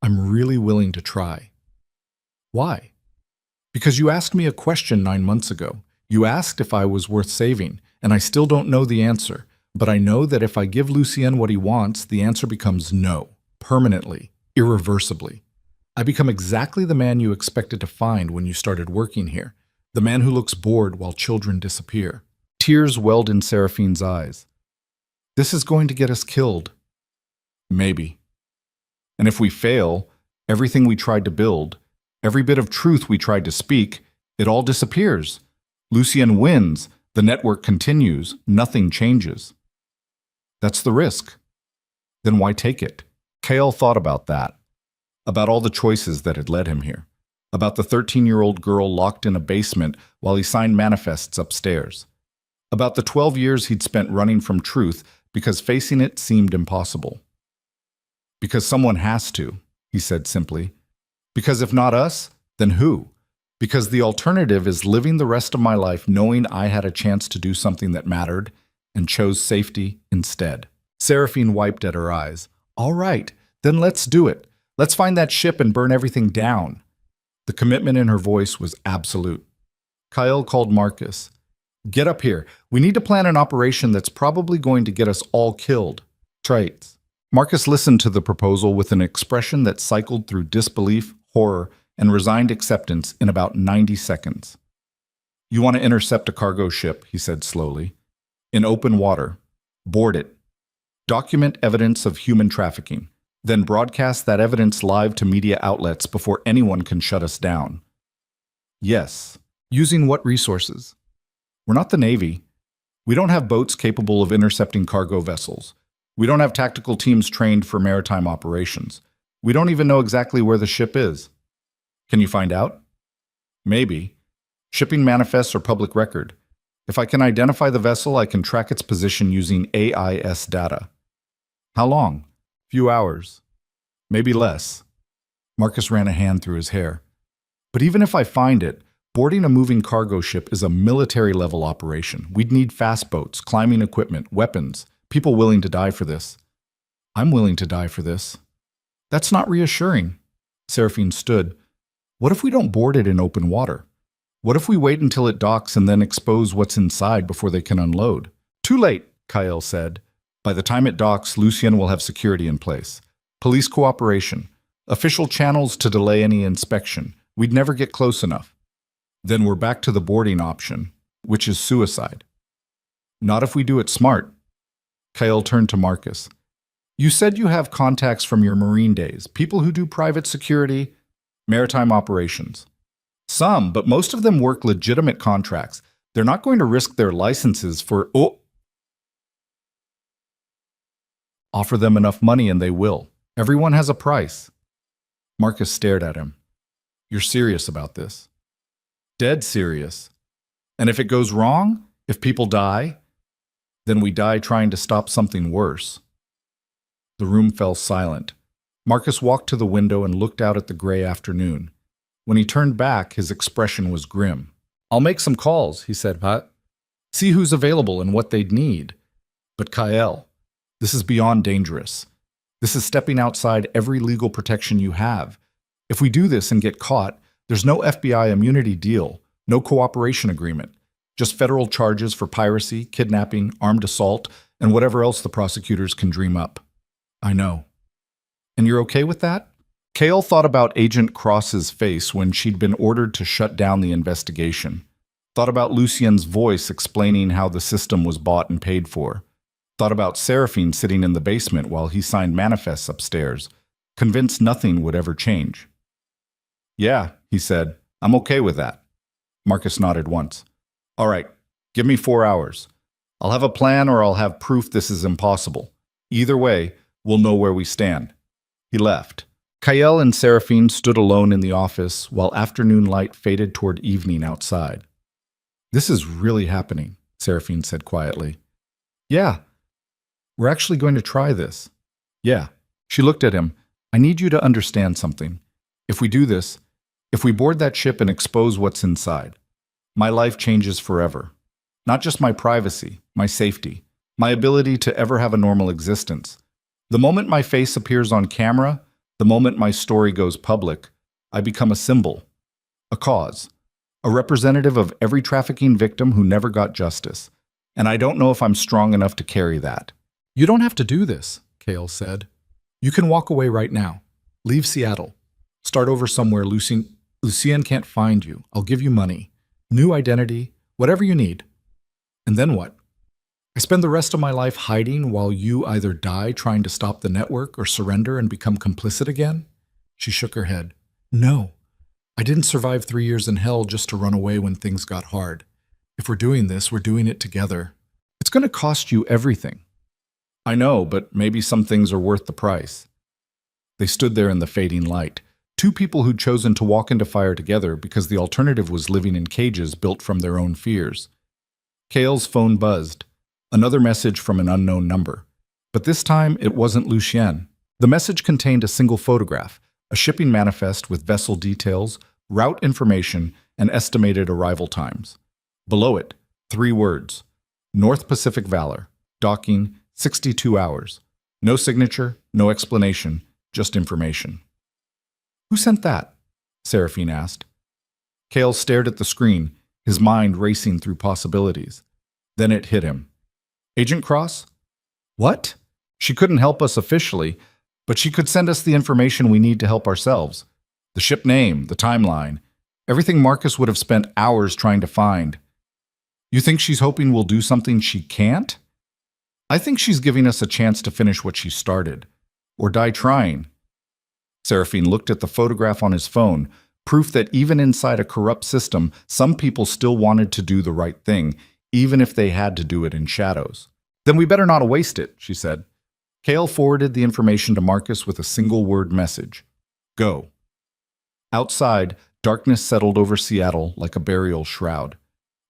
I'm really willing to try. Why? Because you asked me a question 9 months ago. You asked if I was worth saving, and I still don't know the answer. But I know that if I give Lucien what he wants, the answer becomes no, permanently, irreversibly. I become exactly the man you expected to find when you started working here, the man who looks bored while children disappear. Tears welled in Seraphine's eyes. This is going to get us killed. Maybe. And if we fail, everything we tried to build, every bit of truth we tried to speak, it all disappears. Lucien wins, the network continues, nothing changes. That's the risk. Then why take it? Kale thought about that, about all the choices that had led him here, about the 13-year-old girl locked in a basement while he signed manifests upstairs, about the 12 years he'd spent running from truth because facing it seemed impossible. Because someone has to, he said simply. Because if not us, then who? Because the alternative is living the rest of my life knowing I had a chance to do something that mattered and chose safety instead. Seraphine wiped at her eyes. All right, then let's do it. Let's find that ship and burn everything down. The commitment in her voice was absolute. Kyle called Marcus. Get up here. We need to plan an operation that's probably going to get us all killed. Traits. Marcus listened to the proposal with an expression that cycled through disbelief, horror, and resigned acceptance in about 90 seconds. You want to intercept a cargo ship, he said slowly. In open water. Board it. Document evidence of human trafficking. Then broadcast that evidence live to media outlets before anyone can shut us down. Yes. Using what resources? We're not the Navy. We don't have boats capable of intercepting cargo vessels. We don't have tactical teams trained for maritime operations. We don't even know exactly where the ship is. Can you find out? Maybe. Shipping manifests are public record. If I can identify the vessel, I can track its position using AIS data. How long? Few hours. Maybe less. Marcus ran a hand through his hair. But even if I find it, boarding a moving cargo ship is a military-level operation. We'd need fast boats, climbing equipment, weapons, people willing to die for this. I'm willing to die for this. That's not reassuring. Seraphine stood. What if we don't board it in open water? What if we wait until it docks and then expose what's inside before they can unload? Too late, Kael said. By the time it docks, Lucien will have security in place. Police cooperation. Official channels to delay any inspection. We'd never get close enough. Then we're back to the boarding option, which is suicide. Not if we do it smart. Kael turned to Marcus. You said you have contacts from your Marine days, people who do private security, maritime operations. Some, but most of them work legitimate contracts. They're not going to risk their licenses for... Offer them enough money and they will. Everyone has a price. Marcus stared at him. You're serious about this? Dead serious. And if it goes wrong, if people die, then we die trying to stop something worse. The room fell silent. Marcus walked to the window and looked out at the gray afternoon. When he turned back, his expression was grim. I'll make some calls, he said, Pat. See who's available and what they'd need. But Kael, this is beyond dangerous. This is stepping outside every legal protection you have. If we do this and get caught, there's no FBI immunity deal, no cooperation agreement, just federal charges for piracy, kidnapping, armed assault, and whatever else the prosecutors can dream up. I know. And you're okay with that? Kael thought about Agent Cross's face when she'd been ordered to shut down the investigation. Thought about Lucien's voice explaining how the system was bought and paid for. Thought about Seraphine sitting in the basement while he signed manifests upstairs, convinced nothing would ever change. Yeah, he said, I'm okay with that. Marcus nodded once. All right, give me 4 hours. I'll have a plan or I'll have proof this is impossible. Either way, we'll know where we stand. He left. Kael and Seraphine stood alone in the office while afternoon light faded toward evening outside. This is really happening, Seraphine said quietly. Yeah. We're actually going to try this. Yeah. She looked at him. I need you to understand something. If we do this, if we board that ship and expose what's inside, my life changes forever. Not just my privacy, my safety, my ability to ever have a normal existence. The moment my face appears on camera, the moment my story goes public, I become a symbol, a cause, a representative of every trafficking victim who never got justice. And I don't know if I'm strong enough to carry that. You don't have to do this, Kael said. You can walk away right now. Leave Seattle. Start over somewhere Lucien can't find you. I'll give you money, new identity, whatever you need. And then what? I spend the rest of my life hiding while you either die trying to stop the network or surrender and become complicit again? She shook her head. No, I didn't survive 3 years in hell just to run away when things got hard. If we're doing this, we're doing it together. It's going to cost you everything. I know, but maybe some things are worth the price. They stood there in the fading light, two people who'd chosen to walk into fire together because the alternative was living in cages built from their own fears. Kael's phone buzzed. Another message from an unknown number. But this time, it wasn't Lucien. The message contained a single photograph, a shipping manifest with vessel details, route information, and estimated arrival times. Below it, 3 words. North Pacific Valor. Docking, 62 hours. No signature, no explanation, just information. Who sent that? Seraphine asked. Kael stared at the screen, his mind racing through possibilities. Then it hit him. Agent Cross? What? She couldn't help us officially, but she could send us the information we need to help ourselves. The ship name, the timeline, everything Marcus would have spent hours trying to find. You think she's hoping we'll do something she can't? I think she's giving us a chance to finish what she started. Or die trying. Seraphine looked at the photograph on his phone, proof that even inside a corrupt system, some people still wanted to do the right thing, even if they had to do it in shadows. Then we better not waste it, she said. Kale forwarded the information to Marcus with a single-word message. Go. Outside, darkness settled over Seattle like a burial shroud.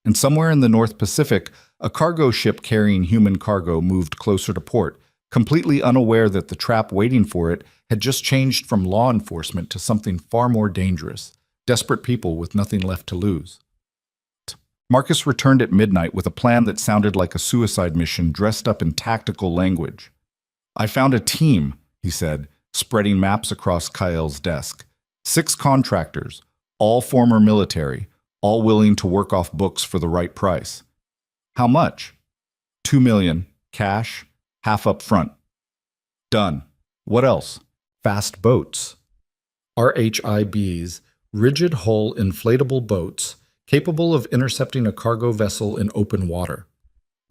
And somewhere in the North Pacific, a cargo ship carrying human cargo moved closer to port, completely unaware that the trap waiting for it had just changed from law enforcement to something far more dangerous, desperate people with nothing left to lose. Marcus returned at midnight with a plan that sounded like a suicide mission dressed up in tactical language. I found a team, he said, spreading maps across Kael's desk. 6 contractors, all former military, all willing to work off books for the right price. How much? 2 million, cash, half up front. Done. What else? Fast boats. RHIBs, rigid hull inflatable boats, capable of intercepting a cargo vessel in open water.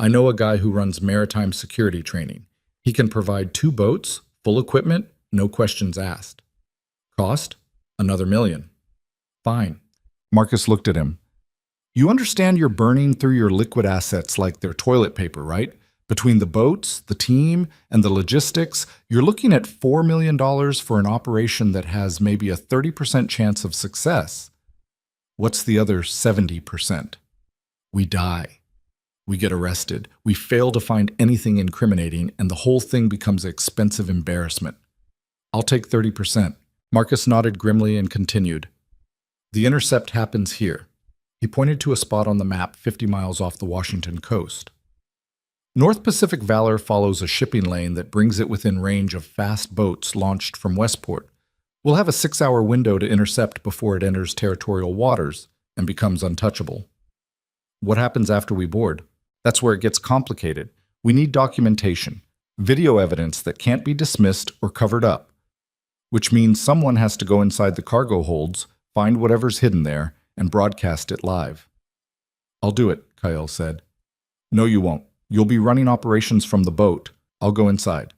I know a guy who runs maritime security training. He can provide 2 boats, full equipment, no questions asked. Cost? Another $1 million. Fine. Marcus looked at him. You understand you're burning through your liquid assets like they're toilet paper, right? Between the boats, the team, and the logistics, you're looking at $4 million for an operation that has maybe a 30% chance of success. What's the other 70%? We die. We get arrested. We fail to find anything incriminating, and the whole thing becomes an expensive embarrassment. I'll take 30%. Marcus nodded grimly and continued. The intercept happens here. He pointed to a spot on the map 50 miles off the Washington coast. North Pacific Valor follows a shipping lane that brings it within range of fast boats launched from Westport. We'll have a 6-hour window to intercept before it enters territorial waters and becomes untouchable. What happens after we board? That's where it gets complicated. We need documentation, video evidence that can't be dismissed or covered up, which means someone has to go inside the cargo holds, find whatever's hidden there, and broadcast it live. I'll do it, Kael said. No, you won't. You'll be running operations from the boat. I'll go inside.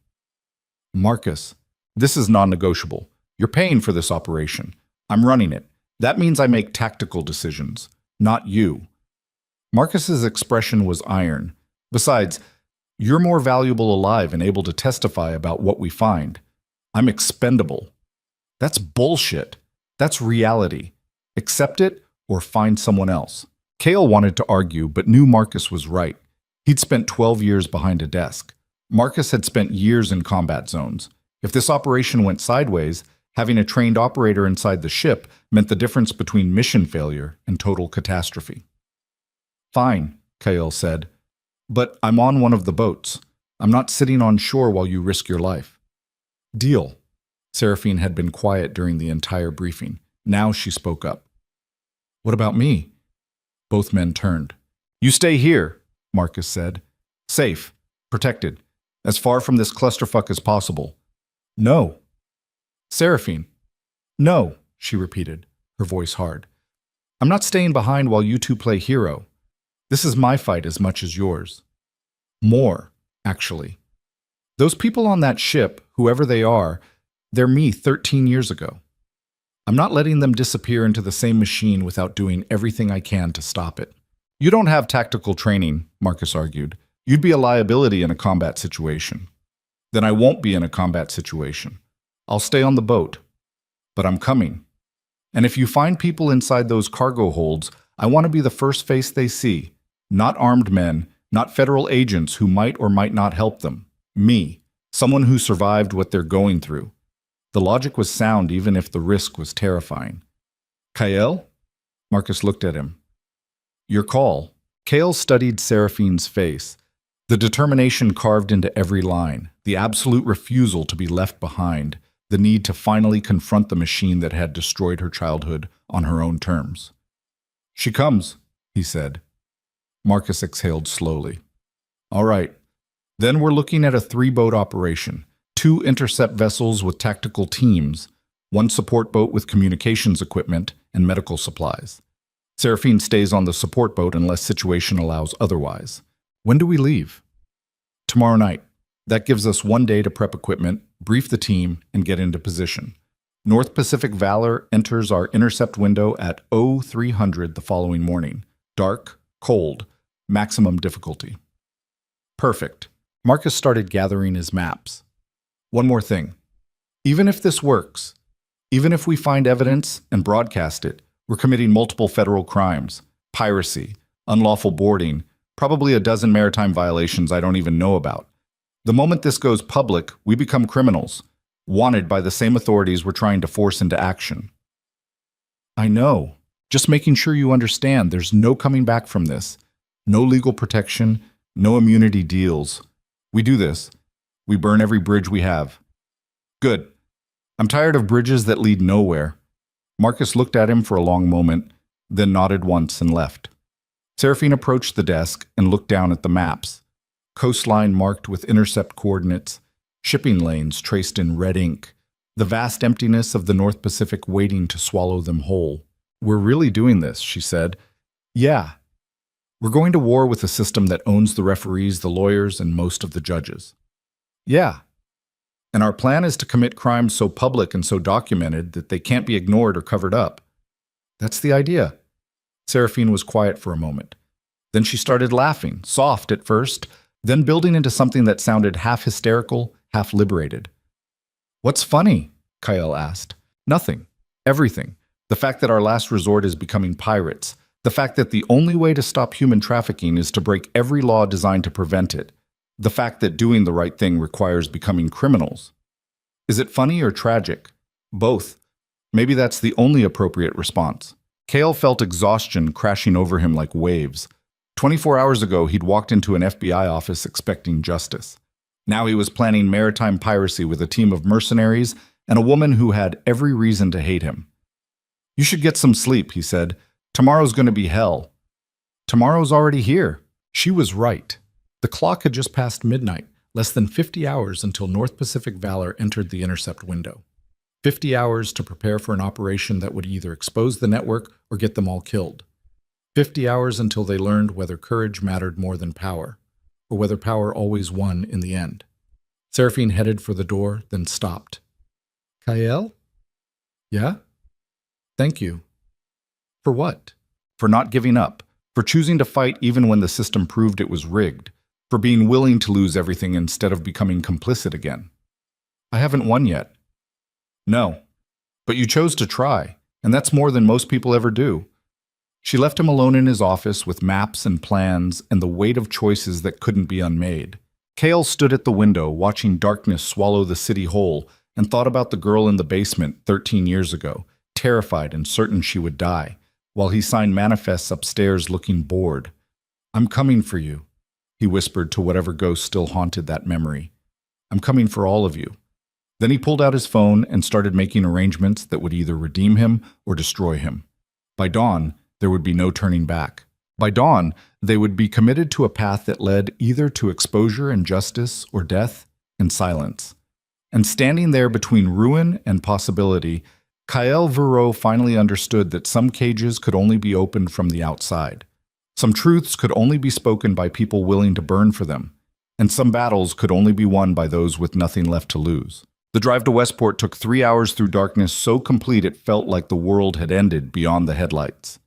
Marcus, this is non-negotiable. You're paying for this operation. I'm running it. That means I make tactical decisions, not you. Marcus's expression was iron. Besides, you're more valuable alive and able to testify about what we find. I'm expendable. That's bullshit. That's reality. Accept it or find someone else. Kael wanted to argue, but knew Marcus was right. He'd spent 12 years behind a desk. Marcus had spent years in combat zones. If this operation went sideways, having a trained operator inside the ship meant the difference between mission failure and total catastrophe. Fine, Kael said, but I'm on one of the boats. I'm not sitting on shore while you risk your life. Deal. Seraphine had been quiet during the entire briefing. Now she spoke up. What about me? Both men turned. You stay here, Marcus said. Safe, protected, as far from this clusterfuck as possible. No. Seraphine. No, she repeated, her voice hard. I'm not staying behind while you two play hero. This is my fight as much as yours. More, actually. Those people on that ship, whoever they are, they're me 13 years ago. I'm not letting them disappear into the same machine without doing everything I can to stop it. You don't have tactical training, Marcus argued. You'd be a liability in a combat situation. Then I won't be in a combat situation. I'll stay on the boat. But I'm coming. And if you find people inside those cargo holds, I want to be the first face they see. Not armed men, not federal agents who might or might not help them. Me, someone who survived what they're going through. The logic was sound even if the risk was terrifying. Kael? Marcus looked at him. Your call. Kael studied Seraphine's face. The determination carved into every line, the absolute refusal to be left behind, the need to finally confront the machine that had destroyed her childhood on her own terms. She comes, he said. Marcus exhaled slowly. All right. Then we're looking at a 3-boat operation, 2 intercept vessels with tactical teams, one support boat with communications equipment and medical supplies. Seraphine stays on the support boat unless situation allows otherwise. When do we leave? Tomorrow night. That gives us 1 day to prep equipment, brief the team, and get into position. North Pacific Valor enters our intercept window at 0300 the following morning. Dark, cold, maximum difficulty. Perfect. Marcus started gathering his maps. One more thing. Even if this works, even if we find evidence and broadcast it, we're committing multiple federal crimes, piracy, unlawful boarding, probably a dozen maritime violations I don't even know about. The moment this goes public, we become criminals, wanted by the same authorities we're trying to force into action. I know. Just making sure you understand there's no coming back from this. No legal protection, no immunity deals. We do this. We burn every bridge we have. Good. I'm tired of bridges that lead nowhere. Marcus looked at him for a long moment, then nodded once and left. Seraphine approached the desk and looked down at the maps. Coastline marked with intercept coordinates, shipping lanes traced in red ink, the vast emptiness of the North Pacific waiting to swallow them whole. We're really doing this, she said. Yeah. We're going to war with a system that owns the referees, the lawyers, and most of the judges. Yeah. And our plan is to commit crimes so public and so documented that they can't be ignored or covered up. That's the idea. Seraphine was quiet for a moment. Then she started laughing, soft at first, then building into something that sounded half hysterical, half liberated. What's funny? Kyle asked. Nothing. Everything. The fact that our last resort is becoming pirates. The fact that the only way to stop human trafficking is to break every law designed to prevent it. The fact that doing the right thing requires becoming criminals. Is it funny or tragic? Both. Maybe that's the only appropriate response. Cale felt exhaustion crashing over him like waves. 24 hours ago, he'd walked into an FBI office expecting justice. Now he was planning maritime piracy with a team of mercenaries and a woman who had every reason to hate him. You should get some sleep, he said. Tomorrow's going to be hell. Tomorrow's already here. She was right. The clock had just passed midnight, less than 50 hours until North Pacific Valor entered the intercept window. 50 hours to prepare for an operation that would either expose the network or get them all killed. 50 hours until they learned whether courage mattered more than power, or whether power always won in the end. Seraphine headed for the door, then stopped. Kyle? Yeah? Thank you. For what? For not giving up, for choosing to fight even when the system proved it was rigged, for being willing to lose everything instead of becoming complicit again. I haven't won yet. No, but you chose to try, and that's more than most people ever do. She left him alone in his office with maps and plans and the weight of choices that couldn't be unmade. Cale stood at the window, watching darkness swallow the city whole, and thought about the girl in the basement 13 years ago, terrified and certain she would die, while he signed manifests upstairs looking bored. I'm coming for you, he whispered to whatever ghost still haunted that memory. I'm coming for all of you. Then he pulled out his phone and started making arrangements that would either redeem him or destroy him. By dawn, there would be no turning back. By dawn, they would be committed to a path that led either to exposure and justice or death and silence. And standing there between ruin and possibility, Kyle Verreau finally understood that some cages could only be opened from the outside. Some truths could only be spoken by people willing to burn for them. And some battles could only be won by those with nothing left to lose. The drive to Westport took 3 hours through darkness so complete it felt like the world had ended beyond the headlights.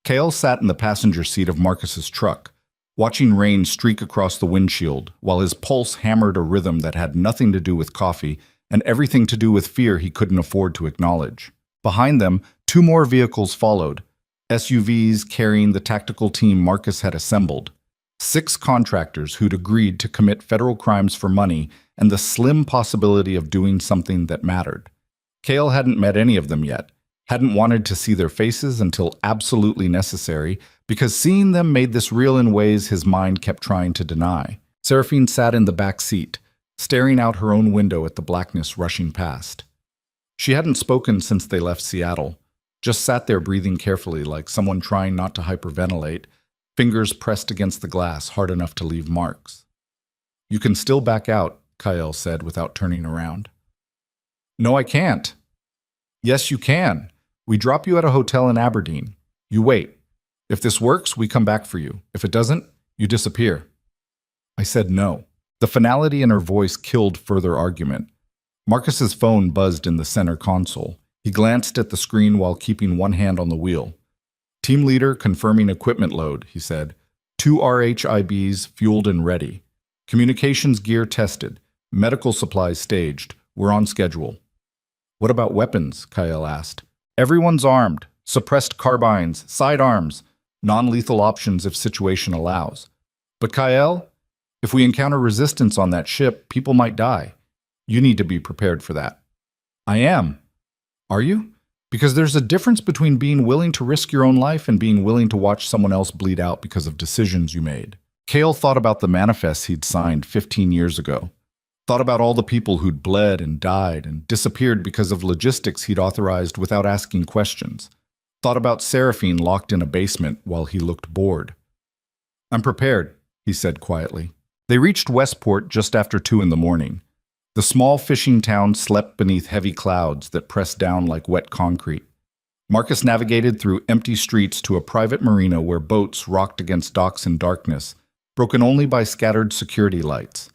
Cale sat in the passenger seat of Marcus's truck, watching rain streak across the windshield, while his pulse hammered a rhythm that had nothing to do with coffee and everything to do with fear he couldn't afford to acknowledge. Behind them, 2 more vehicles followed, SUVs carrying the tactical team Marcus had assembled. 6 contractors who'd agreed to commit federal crimes for money and the slim possibility of doing something that mattered. Cale hadn't met any of them yet, hadn't wanted to see their faces until absolutely necessary, because seeing them made this real in ways his mind kept trying to deny. Seraphine sat in the back seat, staring out her own window at the blackness rushing past. She hadn't spoken since they left Seattle, just sat there breathing carefully like someone trying not to hyperventilate, fingers pressed against the glass hard enough to leave marks. You can still back out, Kyle said without turning around. No, I can't. Yes, you can. We drop you at a hotel in Aberdeen. You wait. If this works, we come back for you. If it doesn't, you disappear. I said no. The finality in her voice killed further argument. Marcus's phone buzzed in the center console. He glanced at the screen while keeping one hand on the wheel. Team leader confirming equipment load, he said. 2 RHIBs fueled and ready. Communications gear tested. Medical supplies staged. We're on schedule. What about weapons? Kyle asked. Everyone's armed. Suppressed carbines, sidearms, non-lethal options if situation allows. But Kyle, if we encounter resistance on that ship, people might die. You need to be prepared for that. I am. Are you? Because there's a difference between being willing to risk your own life and being willing to watch someone else bleed out because of decisions you made. Cale thought about the manifests he'd signed 15 years ago. Thought about all the people who'd bled and died and disappeared because of logistics he'd authorized without asking questions. Thought about Seraphine locked in a basement while he looked bored. I'm prepared, he said quietly. They reached Westport just after 2 in the morning. The small fishing town slept beneath heavy clouds that pressed down like wet concrete. Marcus navigated through empty streets to a private marina where boats rocked against docks in darkness, broken only by scattered security lights.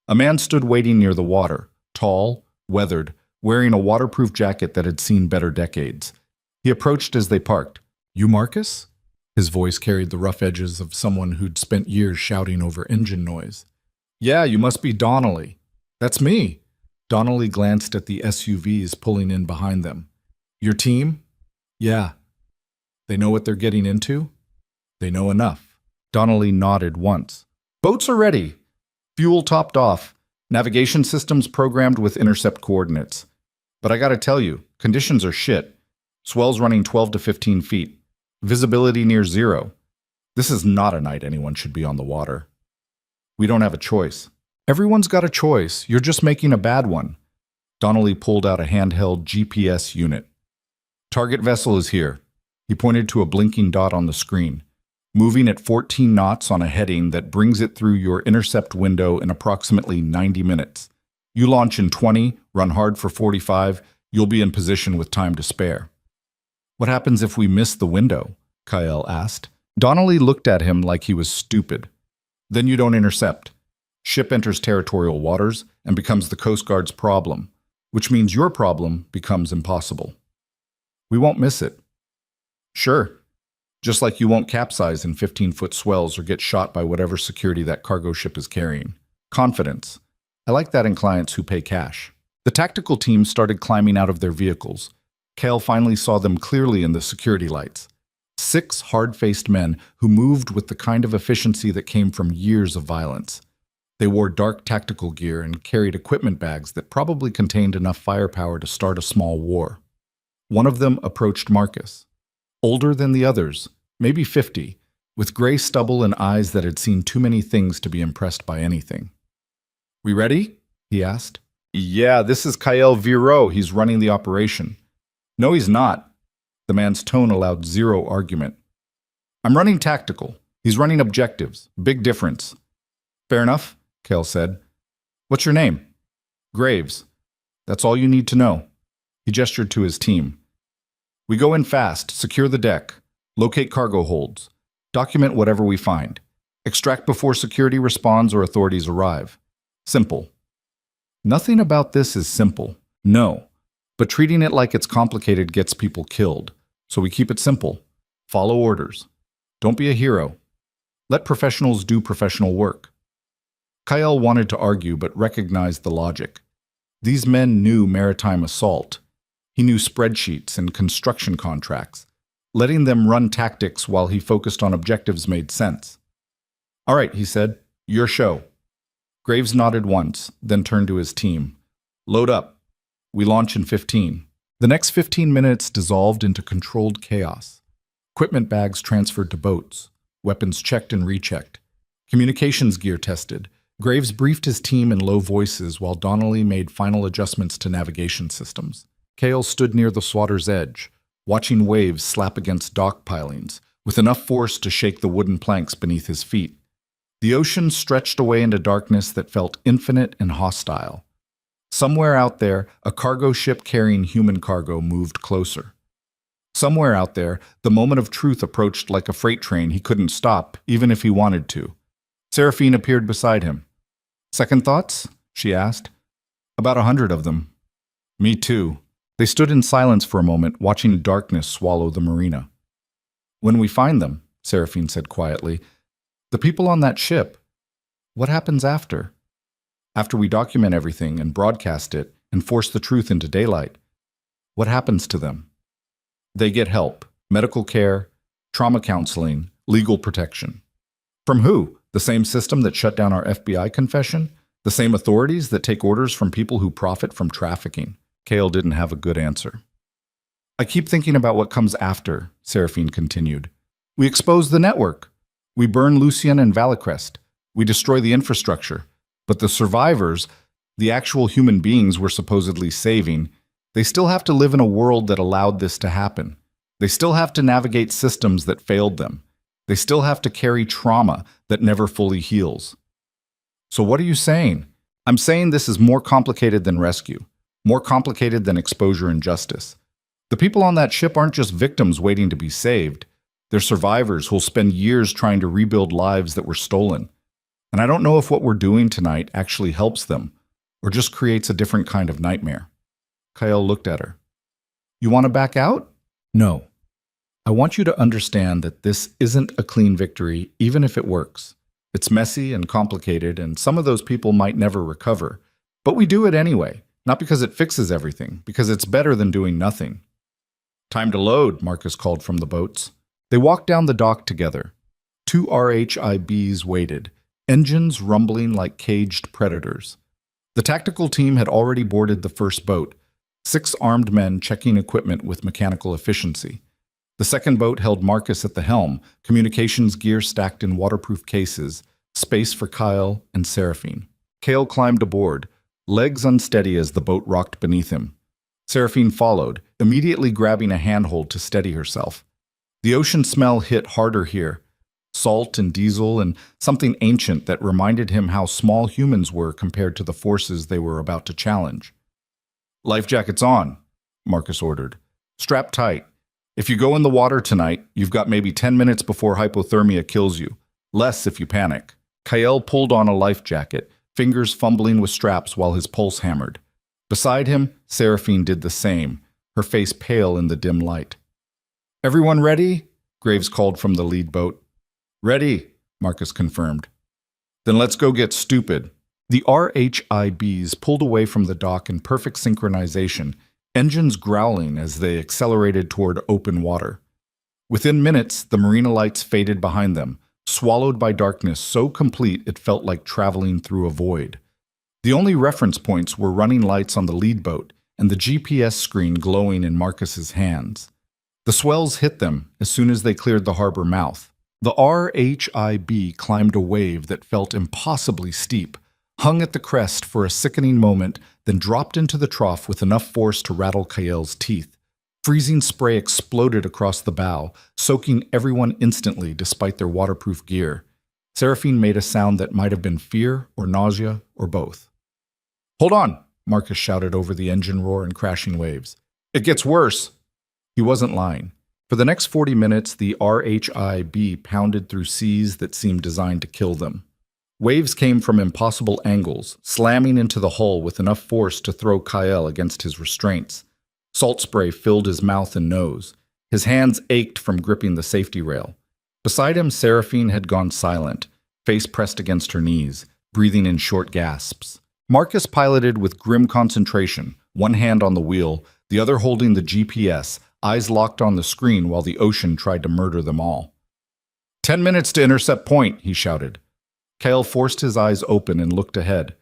A man stood waiting near the water, tall, weathered, wearing a waterproof jacket that had seen better decades. He approached as they parked. You Marcus? His voice carried the rough edges of someone who'd spent years shouting over engine noise. Yeah, you must be Donnelly. That's me. Donnelly glanced at the SUVs pulling in behind them. Your team? Yeah. They know what they're getting into? They know enough. Donnelly nodded once. Boats are ready. Fuel topped off. Navigation systems programmed with intercept coordinates. But I gotta tell you, conditions are shit. Swells running 12 to 15 feet. Visibility near zero. This is not a night anyone should be on the water. We don't have a choice. Everyone's got a choice. You're just making a bad one. Donnelly pulled out a handheld GPS unit. Target vessel is here. He pointed to a blinking dot on the screen, moving at 14 knots on a heading that brings it through your intercept window in approximately 90 minutes. You launch in 20, run hard for 45, you'll be in position with time to spare. What happens if we miss the window? Kyle asked. Donnelly looked at him like he was stupid. Then you don't intercept. Ship enters territorial waters and becomes the Coast Guard's problem, which means your problem becomes impossible. We won't miss it. Sure. Just like you won't capsize in 15-foot swells or get shot by whatever security that cargo ship is carrying. Confidence. I like that in clients who pay cash. The tactical team started climbing out of their vehicles. Cale finally saw them clearly in the security lights. 6 hard-faced men who moved with the kind of efficiency that came from years of violence. They wore dark tactical gear and carried equipment bags that probably contained enough firepower to start a small war. One of them approached Marcus. Older than the others, maybe 50, with gray stubble and eyes that had seen too many things to be impressed by anything. We ready? He asked. Yeah, this is Kyle Viro. He's running the operation. No, he's not. The man's tone allowed zero argument. I'm running tactical. He's running objectives. Big difference. Fair enough, Cale said. What's your name? Graves. That's all you need to know. He gestured to his team. We go in fast, secure the deck, locate cargo holds, document whatever we find, extract before security responds or authorities arrive. Simple. Nothing about this is simple. No. But treating it like it's complicated gets people killed. So we keep it simple. Follow orders. Don't be a hero. Let professionals do professional work. Kyle wanted to argue but recognized the logic. These men knew maritime assault. He knew spreadsheets and construction contracts. Letting them run tactics while he focused on objectives made sense. All right, he said. Your show. Graves nodded once, then turned to his team. Load up. We launch in 15. The next 15 minutes dissolved into controlled chaos. Equipment bags transferred to boats. Weapons checked and rechecked. Communications gear tested. Graves briefed his team in low voices while Donnelly made final adjustments to navigation systems. Cale stood near the water's edge, watching waves slap against dock pilings, with enough force to shake the wooden planks beneath his feet. The ocean stretched away into darkness that felt infinite and hostile. Somewhere out there, a cargo ship carrying human cargo moved closer. Somewhere out there, the moment of truth approached like a freight train he couldn't stop, even if he wanted to. Seraphine appeared beside him. "Second thoughts?" she asked. "About 100 of them." "Me too." They stood in silence for a moment, watching darkness swallow the marina. "When we find them," Seraphine said quietly, "the people on that ship, what happens after? After we document everything and broadcast it and force the truth into daylight, what happens to them?" "They get help, medical care, trauma counseling, legal protection." "From who? The same system that shut down our FBI confession? The same authorities that take orders from people who profit from trafficking?" Cale didn't have a good answer. "I keep thinking about what comes after," Seraphine continued. "We expose the network. We burn Lucien and Valicrest. We destroy the infrastructure. But the survivors, the actual human beings we're supposedly saving, they still have to live in a world that allowed this to happen. They still have to navigate systems that failed them. They still have to carry trauma that never fully heals." "So what are you saying?" "I'm saying this is more complicated than rescue, more complicated than exposure and justice. The people on that ship aren't just victims waiting to be saved. They're survivors who'll spend years trying to rebuild lives that were stolen. And I don't know if what we're doing tonight actually helps them or just creates a different kind of nightmare." Kyle looked at her. "You want to back out?" "No. I want you to understand that this isn't a clean victory, even if it works. It's messy and complicated, and some of those people might never recover. But we do it anyway, not because it fixes everything, because it's better than doing nothing." "Time to load," Marcus called from the boats. They walked down the dock together. 2 RHIBs waited, engines rumbling like caged predators. The tactical team had already boarded the first boat, 6 armed men checking equipment with mechanical efficiency. The second boat held Marcus at the helm, communications gear stacked in waterproof cases, space for Kyle and Seraphine. Cale climbed aboard, legs unsteady as the boat rocked beneath him. Seraphine followed, immediately grabbing a handhold to steady herself. The ocean smell hit harder here, salt and diesel and something ancient that reminded him how small humans were compared to the forces they were about to challenge. "Life jackets on," Marcus ordered. "Strap tight. If you go in the water tonight, you've got maybe 10 minutes before hypothermia kills you. Less if you panic." Kyle pulled on a life jacket, fingers fumbling with straps while his pulse hammered. Beside him, Seraphine did the same, her face pale in the dim light. "Everyone ready?" Graves called from the lead boat. "Ready," Marcus confirmed. "Then let's go get stupid." The RHIBs pulled away from the dock in perfect synchronization, engines growling as they accelerated toward open water. Within minutes, the marina lights faded behind them, swallowed by darkness so complete it felt like traveling through a void. The only reference points were running lights on the lead boat and the GPS screen glowing in Marcus's hands. The swells hit them as soon as they cleared the harbor mouth. The RHIB climbed a wave that felt impossibly steep, hung at the crest for a sickening moment, then dropped into the trough with enough force to rattle Kael's teeth. Freezing spray exploded across the bow, soaking everyone instantly despite their waterproof gear. Seraphine made a sound that might have been fear or nausea or both. "Hold on," Marcus shouted over the engine roar and crashing waves. "It gets worse." He wasn't lying. For the next 40 minutes, the RHIB pounded through seas that seemed designed to kill them. Waves came from impossible angles, slamming into the hull with enough force to throw Kael against his restraints. Salt spray filled his mouth and nose. His hands ached from gripping the safety rail. Beside him, Seraphine had gone silent, face pressed against her knees, breathing in short gasps. Marcus piloted with grim concentration, one hand on the wheel, the other holding the GPS, eyes locked on the screen while the ocean tried to murder them all. 10 minutes to intercept point," he shouted. Kale forced his eyes open and looked ahead.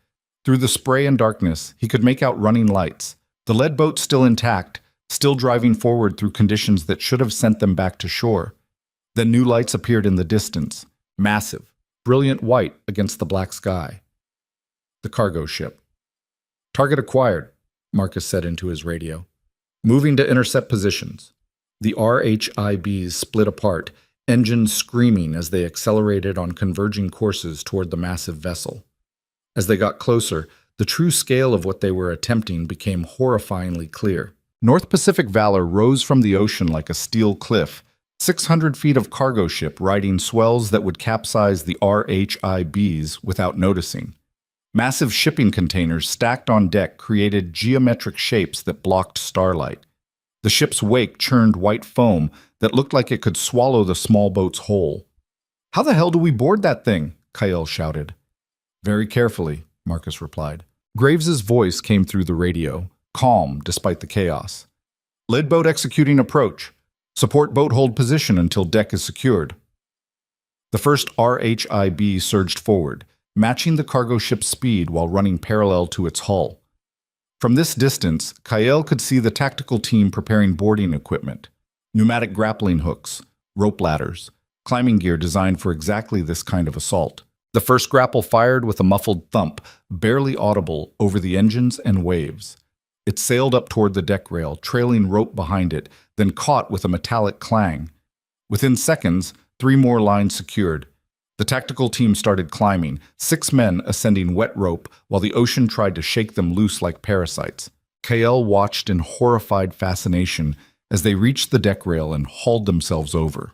Through the spray and darkness, he could make out running lights. The lead boat still intact, still driving forward through conditions that should have sent them back to shore. Then new lights appeared in the distance, massive, brilliant white against the black sky. The cargo ship. "Target acquired," Marcus said into his radio. "Moving to intercept positions." The RHIBs split apart, engines screaming as they accelerated on converging courses toward the massive vessel. As they got closer, the true scale of what they were attempting became horrifyingly clear. North Pacific Valor rose from the ocean like a steel cliff, 600 feet of cargo ship riding swells that would capsize the RHIBs without noticing. Massive shipping containers stacked on deck created geometric shapes that blocked starlight. The ship's wake churned white foam that looked like it could swallow the small boats whole. "How the hell do we board that thing?" Kyle shouted. "Very carefully," Marcus replied. Graves's voice came through the radio, calm despite the chaos. "Lead boat executing approach. Support boat hold position until deck is secured." The first RHIB surged forward, matching the cargo ship's speed while running parallel to its hull. From this distance, Kyle could see the tactical team preparing boarding equipment, pneumatic grappling hooks, rope ladders, climbing gear designed for exactly this kind of assault. The first grapple fired with a muffled thump, barely audible over the engines and waves. It sailed up toward the deck rail, trailing rope behind it, then caught with a metallic clang. Within seconds, 3 more lines secured. The tactical team started climbing, 6 men ascending wet rope while the ocean tried to shake them loose like parasites. Kyle watched in horrified fascination as they reached the deck rail and hauled themselves over.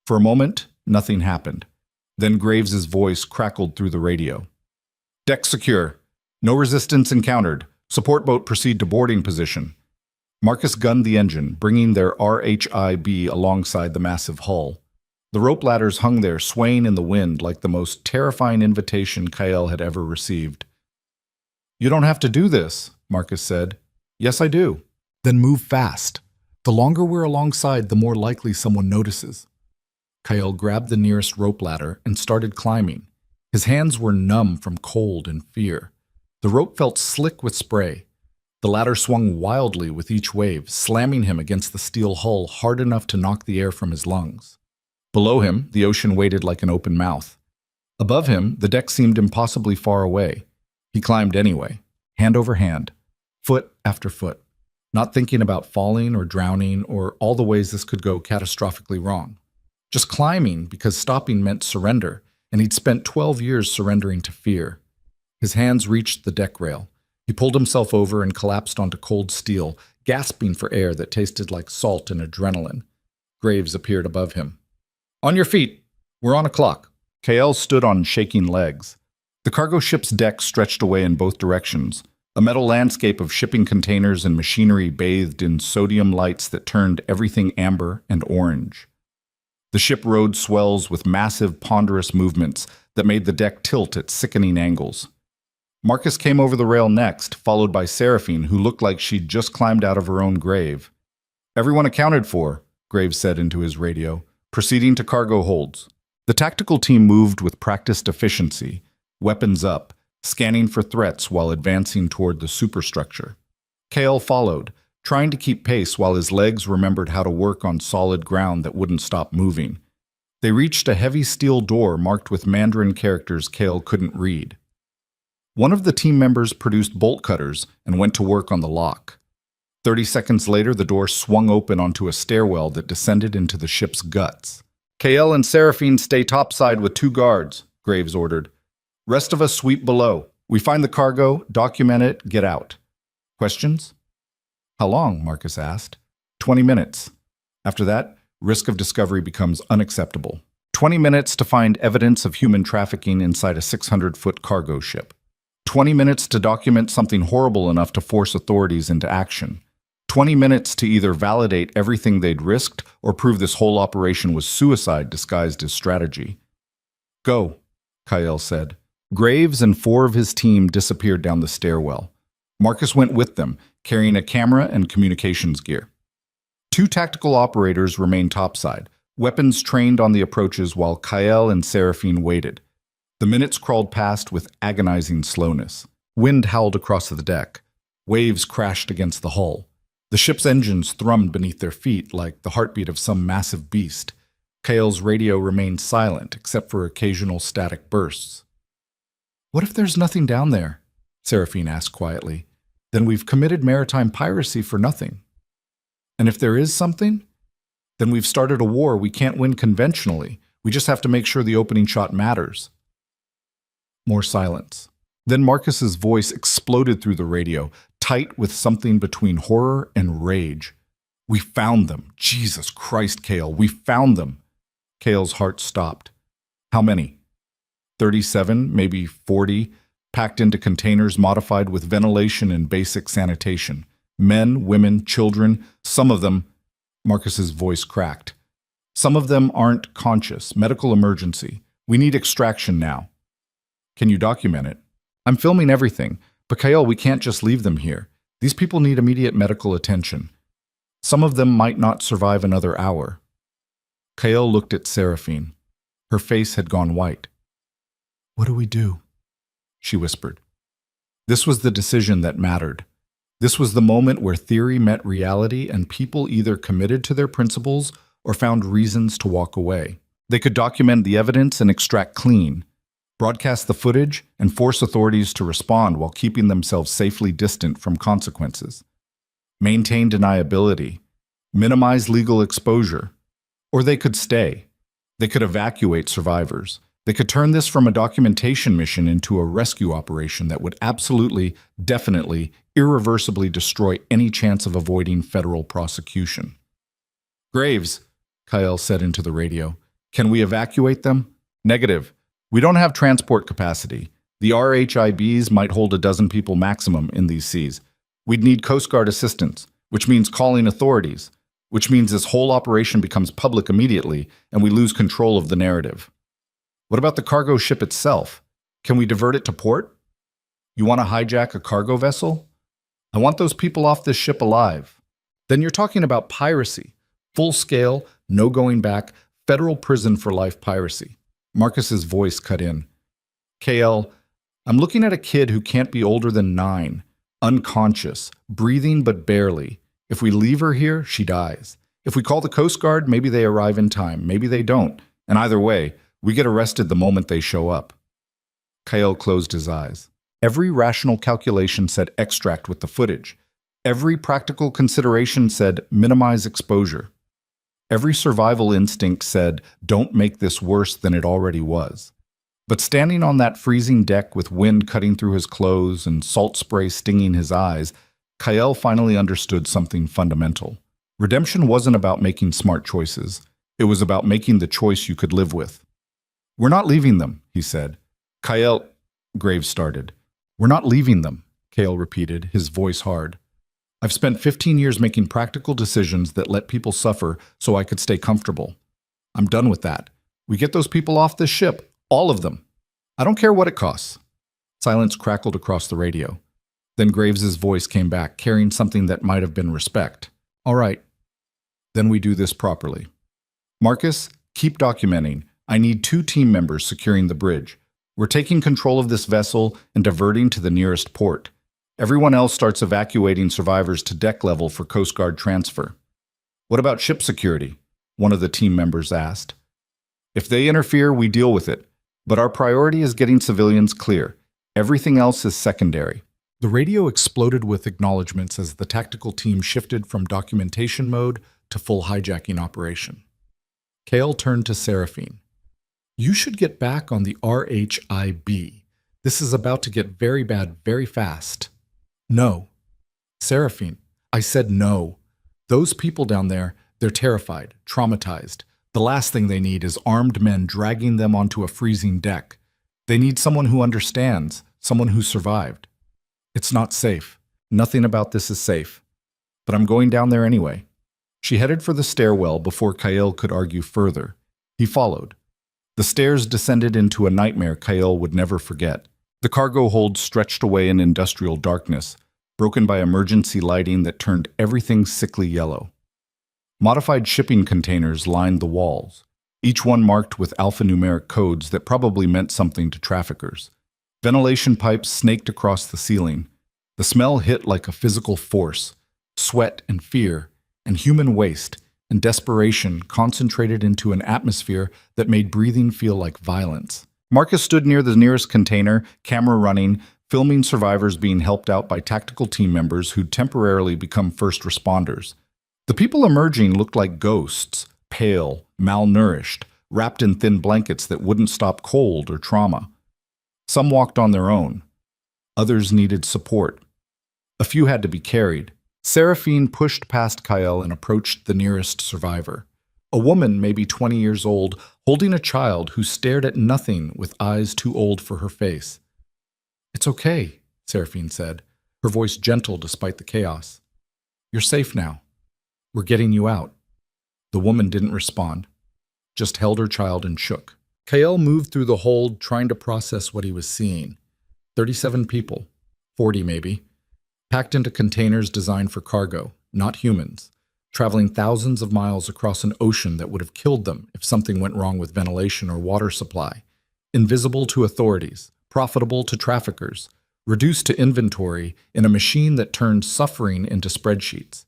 For a moment, nothing happened. Then Graves's voice crackled through the radio. "Deck secure. No resistance encountered. Support boat proceed to boarding position." Marcus gunned the engine, bringing their RHIB alongside the massive hull. The rope ladders hung there, swaying in the wind like the most terrifying invitation Kyle had ever received. "You don't have to do this," Marcus said. "Yes, I do." "Then move fast. The longer we're alongside, the more likely someone notices." Kyle grabbed the nearest rope ladder and started climbing. His hands were numb from cold and fear. The rope felt slick with spray. The ladder swung wildly with each wave, slamming him against the steel hull hard enough to knock the air from his lungs. Below him, the ocean waited like an open mouth. Above him, the deck seemed impossibly far away. He climbed anyway, hand over hand, foot after foot, not thinking about falling or drowning or all the ways this could go catastrophically wrong. Just climbing because stopping meant surrender, and he'd spent 12 years surrendering to fear. His hands reached the deck rail. He pulled himself over and collapsed onto cold steel, gasping for air that tasted like salt and adrenaline. Graves appeared above him. "On your feet. We're on a clock." Kyle stood on shaking legs. The cargo ship's deck stretched away in both directions, a metal landscape of shipping containers and machinery bathed in sodium lights that turned everything amber and orange. The ship rode swells with massive, ponderous movements that made the deck tilt at sickening angles. Marcus came over the rail next, followed by Seraphine, who looked like she'd just climbed out of her own grave. "Everyone accounted for," Graves said into his radio, proceeding to cargo holds. The tactical team moved with practiced efficiency, weapons up, scanning for threats while advancing toward the superstructure. Kale followed, trying to keep pace while his legs remembered how to work on solid ground that wouldn't stop moving. They reached a heavy steel door marked with Mandarin characters Kale couldn't read. One of the team members produced bolt cutters and went to work on the lock. 30 seconds later, the door swung open onto a stairwell that descended into the ship's guts. "Kale and Seraphine stay topside with 2 guards, Graves ordered. "Rest of us sweep below. We find the cargo, document it, get out." "Questions?" "How long?" Marcus asked. 20 minutes. After that, risk of discovery becomes unacceptable. 20 minutes to find evidence of human trafficking inside a 600-foot cargo ship. 20 minutes to document something horrible enough to force authorities into action. 20 minutes to either validate everything they'd risked or prove this whole operation was suicide disguised as strategy. "Go," Kyle said. Graves and 4 of his team disappeared down the stairwell. Marcus went with them, carrying a camera and communications gear. 2 tactical operators remained topside, weapons trained on the approaches while Kyle and Seraphine waited. The minutes crawled past with agonizing slowness. Wind howled across the deck. Waves crashed against the hull. The ship's engines thrummed beneath their feet like the heartbeat of some massive beast. Kyle's radio remained silent except for occasional static bursts. "What if there's nothing down there?" Seraphine asked quietly. "Then we've committed maritime piracy for nothing. And if there is something, then we've started a war we can't win conventionally. We just have to make sure the opening shot matters." More silence. Then Marcus's voice exploded through the radio, tight with something between horror and rage. "We found them. Jesus Christ, Kale, we found them." Kale's heart stopped. "How many?" 37, maybe 40, packed into containers modified with ventilation and basic sanitation. Men, women, children, some of them— Marcus's voice cracked. "Some of them aren't conscious. Medical emergency. We need extraction now." "Can you document it?" "I'm filming everything. But Kale, we can't just leave them here. These people need immediate medical attention. Some of them might not survive another hour." Kale looked at Seraphine. Her face had gone white. "What do we do?" she whispered. This was the decision that mattered. This was the moment where theory met reality and people either committed to their principles or found reasons to walk away. They could document the evidence and extract clean, broadcast the footage, and force authorities to respond while keeping themselves safely distant from consequences. Maintain deniability, minimize legal exposure, or they could stay. They could evacuate survivors. They could turn this from a documentation mission into a rescue operation that would absolutely, definitely, irreversibly destroy any chance of avoiding federal prosecution. "Graves," Kyle said into the radio, "can we evacuate them?" "Negative. We don't have transport capacity. The RHIBs might hold a dozen people maximum in these seas. We'd need Coast Guard assistance, which means calling authorities, which means this whole operation becomes public immediately and we lose control of the narrative." "What about the cargo ship itself? Can we divert it to port?" "You want to hijack a cargo vessel?" "I want those people off this ship alive." "Then you're talking about piracy. Full scale, no going back, federal prison for life piracy." Marcus's voice cut in. "KL, I'm looking at a kid who can't be older than 9, unconscious, breathing but barely. If we leave her here, she dies. If we call the Coast Guard, maybe they arrive in time, maybe they don't. And either way, we get arrested the moment they show up." Kyle closed his eyes. Every rational calculation said extract with the footage. Every practical consideration said minimize exposure. Every survival instinct said don't make this worse than it already was. But standing on that freezing deck with wind cutting through his clothes and salt spray stinging his eyes, Kyle finally understood something fundamental. Redemption wasn't about making smart choices. It was about making the choice you could live with. "We're not leaving them," he said. "Kyle," Graves started. "We're not leaving them," Kale repeated, his voice hard. "I've spent 15 years making practical decisions that let people suffer so I could stay comfortable. I'm done with that. We get those people off this ship, all of them. I don't care what it costs." Silence crackled across the radio. Then Graves's voice came back, carrying something that might have been respect. "All right. Then we do this properly. Marcus, keep documenting. I need 2 team members securing the bridge. We're taking control of this vessel and diverting to the nearest port. Everyone else starts evacuating survivors to deck level for Coast Guard transfer." "What about ship security?" one of the team members asked. "If they interfere, we deal with it. But our priority is getting civilians clear. Everything else is secondary." The radio exploded with acknowledgments as the tactical team shifted from documentation mode to full hijacking operation. Kale turned to Seraphine. "You should get back on the RHIB. This is about to get very bad very fast." "No." "Seraphine, I said no. Those people down there, they're terrified, traumatized. The last thing they need is armed men dragging them onto a freezing deck. They need someone who understands, someone who survived. It's not safe. Nothing about this is safe. But I'm going down there anyway." She headed for the stairwell before Kyle could argue further. He followed. The stairs descended into a nightmare Kyle would never forget. The cargo hold stretched away in industrial darkness, broken by emergency lighting that turned everything sickly yellow. Modified shipping containers lined the walls, each one marked with alphanumeric codes that probably meant something to traffickers. Ventilation pipes snaked across the ceiling. The smell hit like a physical force, sweat and fear, and human waste and desperation concentrated into an atmosphere that made breathing feel like violence. Marcus stood near the nearest container, camera running, filming survivors being helped out by tactical team members who'd temporarily become first responders. The people emerging looked like ghosts, pale, malnourished, wrapped in thin blankets that wouldn't stop cold or trauma. Some walked on their own. Others needed support. A few had to be carried. Seraphine pushed past Kael and approached the nearest survivor. A woman, maybe 20 years old, holding a child who stared at nothing with eyes too old for her face. "It's okay," Seraphine said, her voice gentle despite the chaos. "You're safe now. We're getting you out." The woman didn't respond, just held her child and shook. Kael moved through the hold, trying to process what he was seeing. 37 people, 40 maybe, packed into containers designed for cargo, not humans, traveling thousands of miles across an ocean that would have killed them if something went wrong with ventilation or water supply. Invisible to authorities, profitable to traffickers, reduced to inventory in a machine that turned suffering into spreadsheets.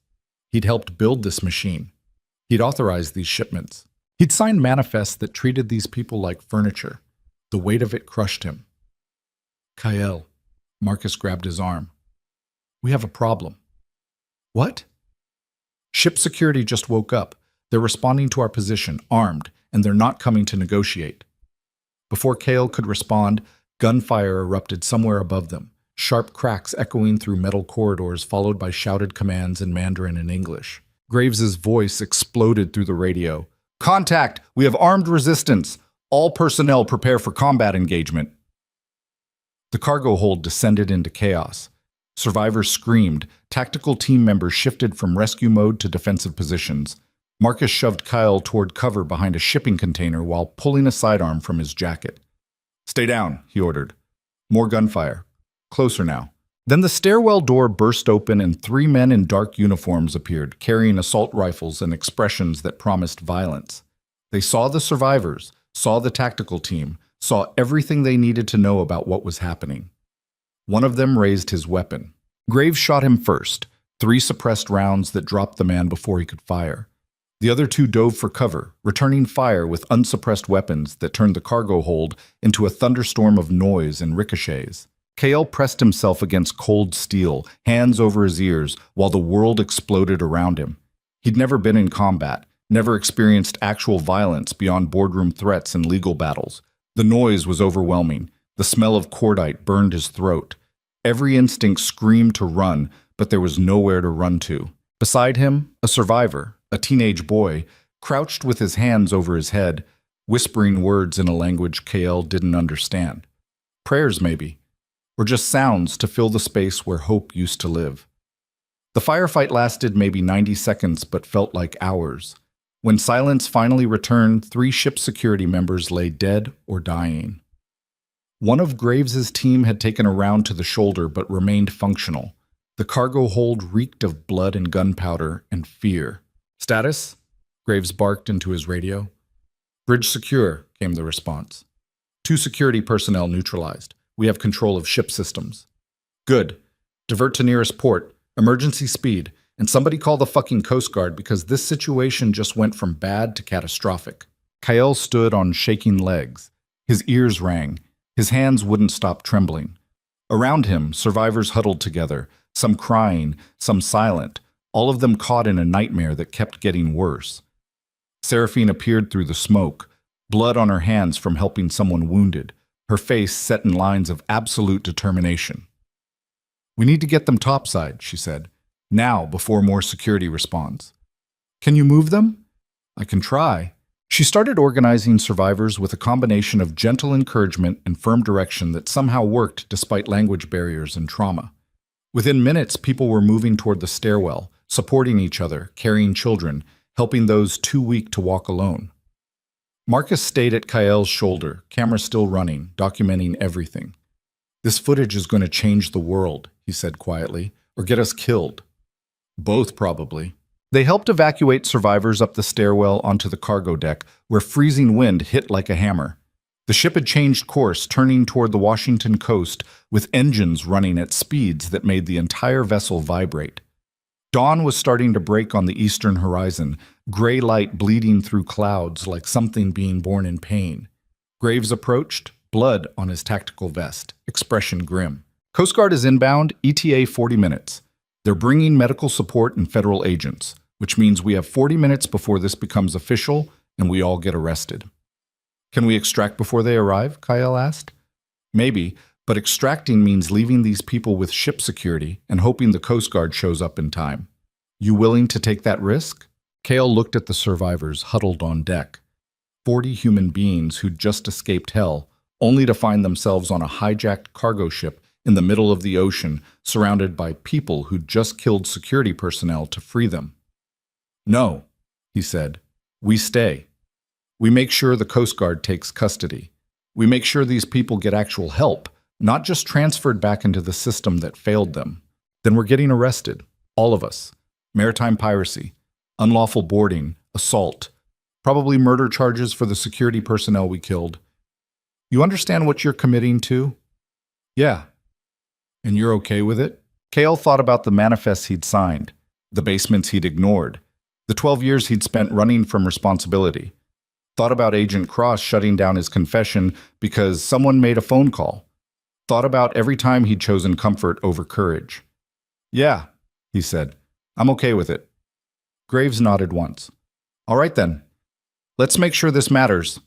He'd helped build this machine. He'd authorized these shipments. He'd signed manifests that treated these people like furniture. The weight of it crushed him. "Kael," Marcus grabbed his arm. "We have a problem." "What?" "Ship security just woke up. They're responding to our position, armed, and they're not coming to negotiate." Before Kael could respond, gunfire erupted somewhere above them, sharp cracks echoing through metal corridors followed by shouted commands in Mandarin and English. Graves's voice exploded through the radio. "Contact! We have armed resistance! All personnel prepare for combat engagement." The cargo hold descended into chaos. Survivors screamed. Tactical team members shifted from rescue mode to defensive positions. Marcus shoved Kyle toward cover behind a shipping container while pulling a sidearm from his jacket. "Stay down," he ordered. More gunfire. Closer now. Then the stairwell door burst open and 3 men in dark uniforms appeared, carrying assault rifles and expressions that promised violence. They saw the survivors, saw the tactical team, saw everything they needed to know about what was happening. One of them raised his weapon. Graves shot him first, 3 suppressed rounds that dropped the man before he could fire. The other 2 dove for cover, returning fire with unsuppressed weapons that turned the cargo hold into a thunderstorm of noise and ricochets. Kael pressed himself against cold steel, hands over his ears, while the world exploded around him. He'd never been in combat, never experienced actual violence beyond boardroom threats and legal battles. The noise was overwhelming. The smell of cordite burned his throat. Every instinct screamed to run, but there was nowhere to run to. Beside him, a survivor, a teenage boy, crouched with his hands over his head, whispering words in a language Kael didn't understand. Prayers, maybe, or just sounds to fill the space where hope used to live. The firefight lasted maybe 90 seconds, but felt like hours. When silence finally returned, 3 ship security members lay dead or dying. One of Graves's team had taken a round to the shoulder but remained functional. The cargo hold reeked of blood and gunpowder and fear. "Status?" Graves barked into his radio. "Bridge secure," came the response. 2 security personnel neutralized. "We have control of ship systems." "Good. Divert to nearest port. Emergency speed. And somebody call the fucking Coast Guard because this situation just went from bad to catastrophic." Kael stood on shaking legs. His ears rang. His hands wouldn't stop trembling. Around him, survivors huddled together, some crying, some silent, all of them caught in a nightmare that kept getting worse. Seraphine appeared through the smoke, blood on her hands from helping someone wounded, her face set in lines of absolute determination. "We need to get them topside," she said. "Now, before more security responds." "Can you move them?" "I can try." She started organizing survivors with a combination of gentle encouragement and firm direction that somehow worked despite language barriers and trauma. Within minutes, people were moving toward the stairwell, supporting each other, carrying children, helping those too weak to walk alone. Marcus stayed at Kael's shoulder, camera still running, documenting everything. "This footage is going to change the world," he said quietly, "or get us killed." Both, probably. They helped evacuate survivors up the stairwell onto the cargo deck, where freezing wind hit like a hammer. The ship had changed course, turning toward the Washington coast, with engines running at speeds that made the entire vessel vibrate. Dawn was starting to break on the eastern horizon, gray light bleeding through clouds like something being born in pain. Graves approached, blood on his tactical vest, expression grim. "Coast Guard is inbound, ETA 40 minutes. They're bringing medical support and federal agents, which means we have 40 minutes before this becomes official and we all get arrested." "Can we extract before they arrive?" Kael asked. "Maybe, But extracting means leaving these people with ship security and hoping the Coast Guard shows up in time. You willing to take that risk? Kale looked at the survivors huddled on deck. 40 human beings who'd just escaped hell, only to find themselves on a hijacked cargo ship in the middle of the ocean, surrounded by people who'd just killed security personnel to free them. No, he said. We stay. We make sure the Coast Guard takes custody. We make sure these people get actual help, not just transferred back into the system that failed them. Then we're getting arrested, all of us. Maritime piracy, unlawful boarding, assault, probably murder charges for the security personnel we killed. You understand what you're committing to? Yeah. And you're okay with it? Kale thought about the manifests he'd signed, the basements he'd ignored, the 12 years he'd spent running from responsibility. Thought about Agent Cross shutting down his confession because someone made a phone call. Thought about every time he'd chosen comfort over courage. Yeah, he said. I'm okay with it. Graves nodded once. All right then. Let's make sure this matters.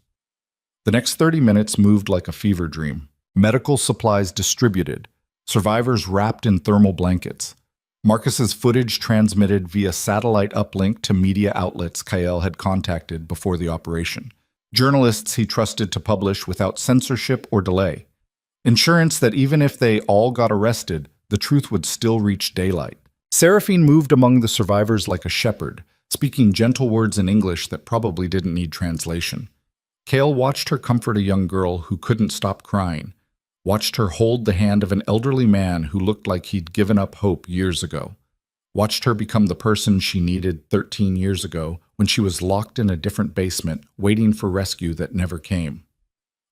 The next 30 minutes moved like a fever dream. Medical supplies distributed. Survivors wrapped in thermal blankets. Marcus's footage transmitted via satellite uplink to media outlets Kyle had contacted before the operation. Journalists he trusted to publish without censorship or delay. Insurance that even if they all got arrested, the truth would still reach daylight. Seraphine moved among the survivors like a shepherd, speaking gentle words in English that probably didn't need translation. Kale watched her comfort a young girl who couldn't stop crying, watched her hold the hand of an elderly man who looked like he'd given up hope years ago, watched her become the person she needed 13 years ago when she was locked in a different basement, waiting for rescue that never came.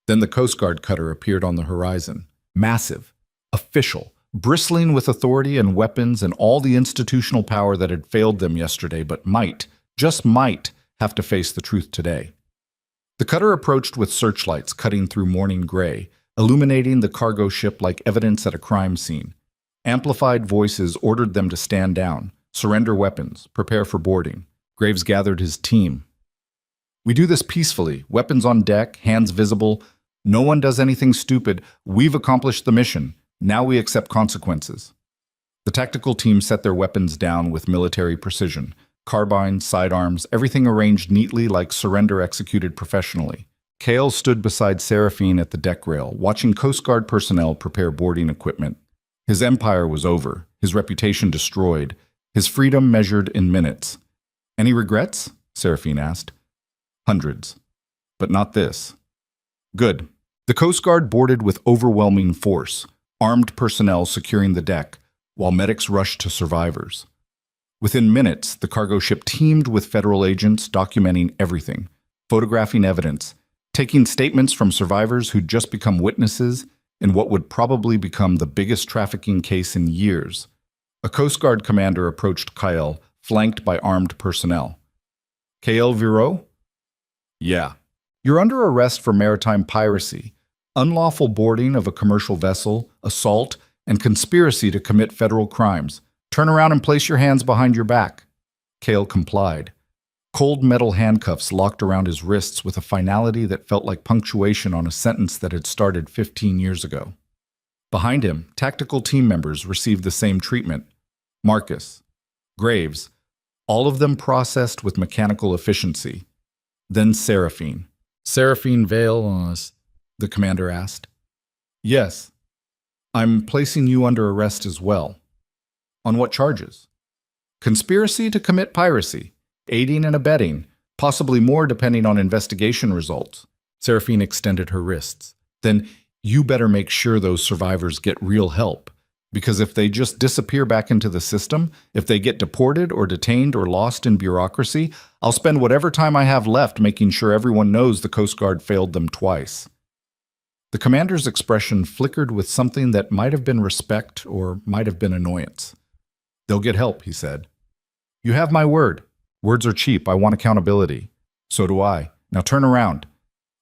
Then the Coast Guard cutter appeared on the horizon, massive, official, bristling with authority and weapons and all the institutional power that had failed them yesterday but might, just might, have to face the truth today. The cutter approached with searchlights cutting through morning gray, illuminating the cargo ship like evidence at a crime scene. Amplified voices ordered them to stand down, surrender weapons, prepare for boarding. Graves gathered his team. We do this peacefully, weapons on deck, hands visible. No one does anything stupid. We've accomplished the mission. Now we accept consequences. The tactical team set their weapons down with military precision. Carbines, sidearms, everything arranged neatly like surrender executed professionally. Kale stood beside Seraphine at the deck rail, watching Coast Guard personnel prepare boarding equipment. His empire was over, his reputation destroyed, his freedom measured in minutes. Any regrets? Seraphine asked. Hundreds. But not this. Good. The Coast Guard boarded with overwhelming force, armed personnel securing the deck, while medics rushed to survivors. Within minutes, the cargo ship teamed with federal agents documenting everything, photographing evidence, taking statements from survivors who'd just become witnesses in what would probably become the biggest trafficking case in years. A Coast Guard commander approached Kyle, flanked by armed personnel. Kale Viro? Yeah. You're under arrest for maritime piracy, unlawful boarding of a commercial vessel, assault, and conspiracy to commit federal crimes. Turn around and place your hands behind your back. Kale complied. Cold metal handcuffs locked around his wrists with a finality that felt like punctuation on a sentence that had started 15 years ago. Behind him, tactical team members received the same treatment. Marcus, Graves, all of them processed with mechanical efficiency. Then Seraphine. Seraphine Vale on us, the commander asked. Yes. I'm placing you under arrest as well. On what charges? Conspiracy to commit piracy, aiding and abetting, possibly more depending on investigation results. Seraphine extended her wrists. Then you better make sure those survivors get real help, because if they just disappear back into the system, if they get deported or detained or lost in bureaucracy, I'll spend whatever time I have left making sure everyone knows the Coast Guard failed them twice. The commander's expression flickered with something that might have been respect or might have been annoyance. They'll get help, he said. You have my word. Words are cheap. I want accountability. So do I. Now turn around.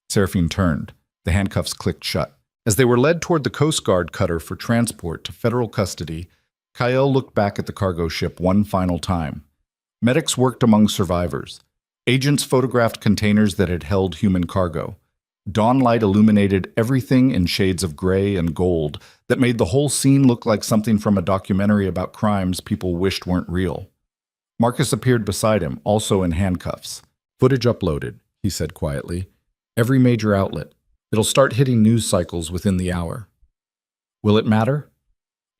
Seraphine turned. The handcuffs clicked shut. As they were led toward the Coast Guard cutter for transport to federal custody, Kyle looked back at the cargo ship one final time. Medics worked among survivors. Agents photographed containers that had held human cargo. Dawn light illuminated everything in shades of gray and gold that made the whole scene look like something from a documentary about crimes people wished weren't real. Marcus appeared beside him, also in handcuffs. Footage uploaded, he said quietly. Every major outlet. It'll start hitting news cycles within the hour. Will it matter?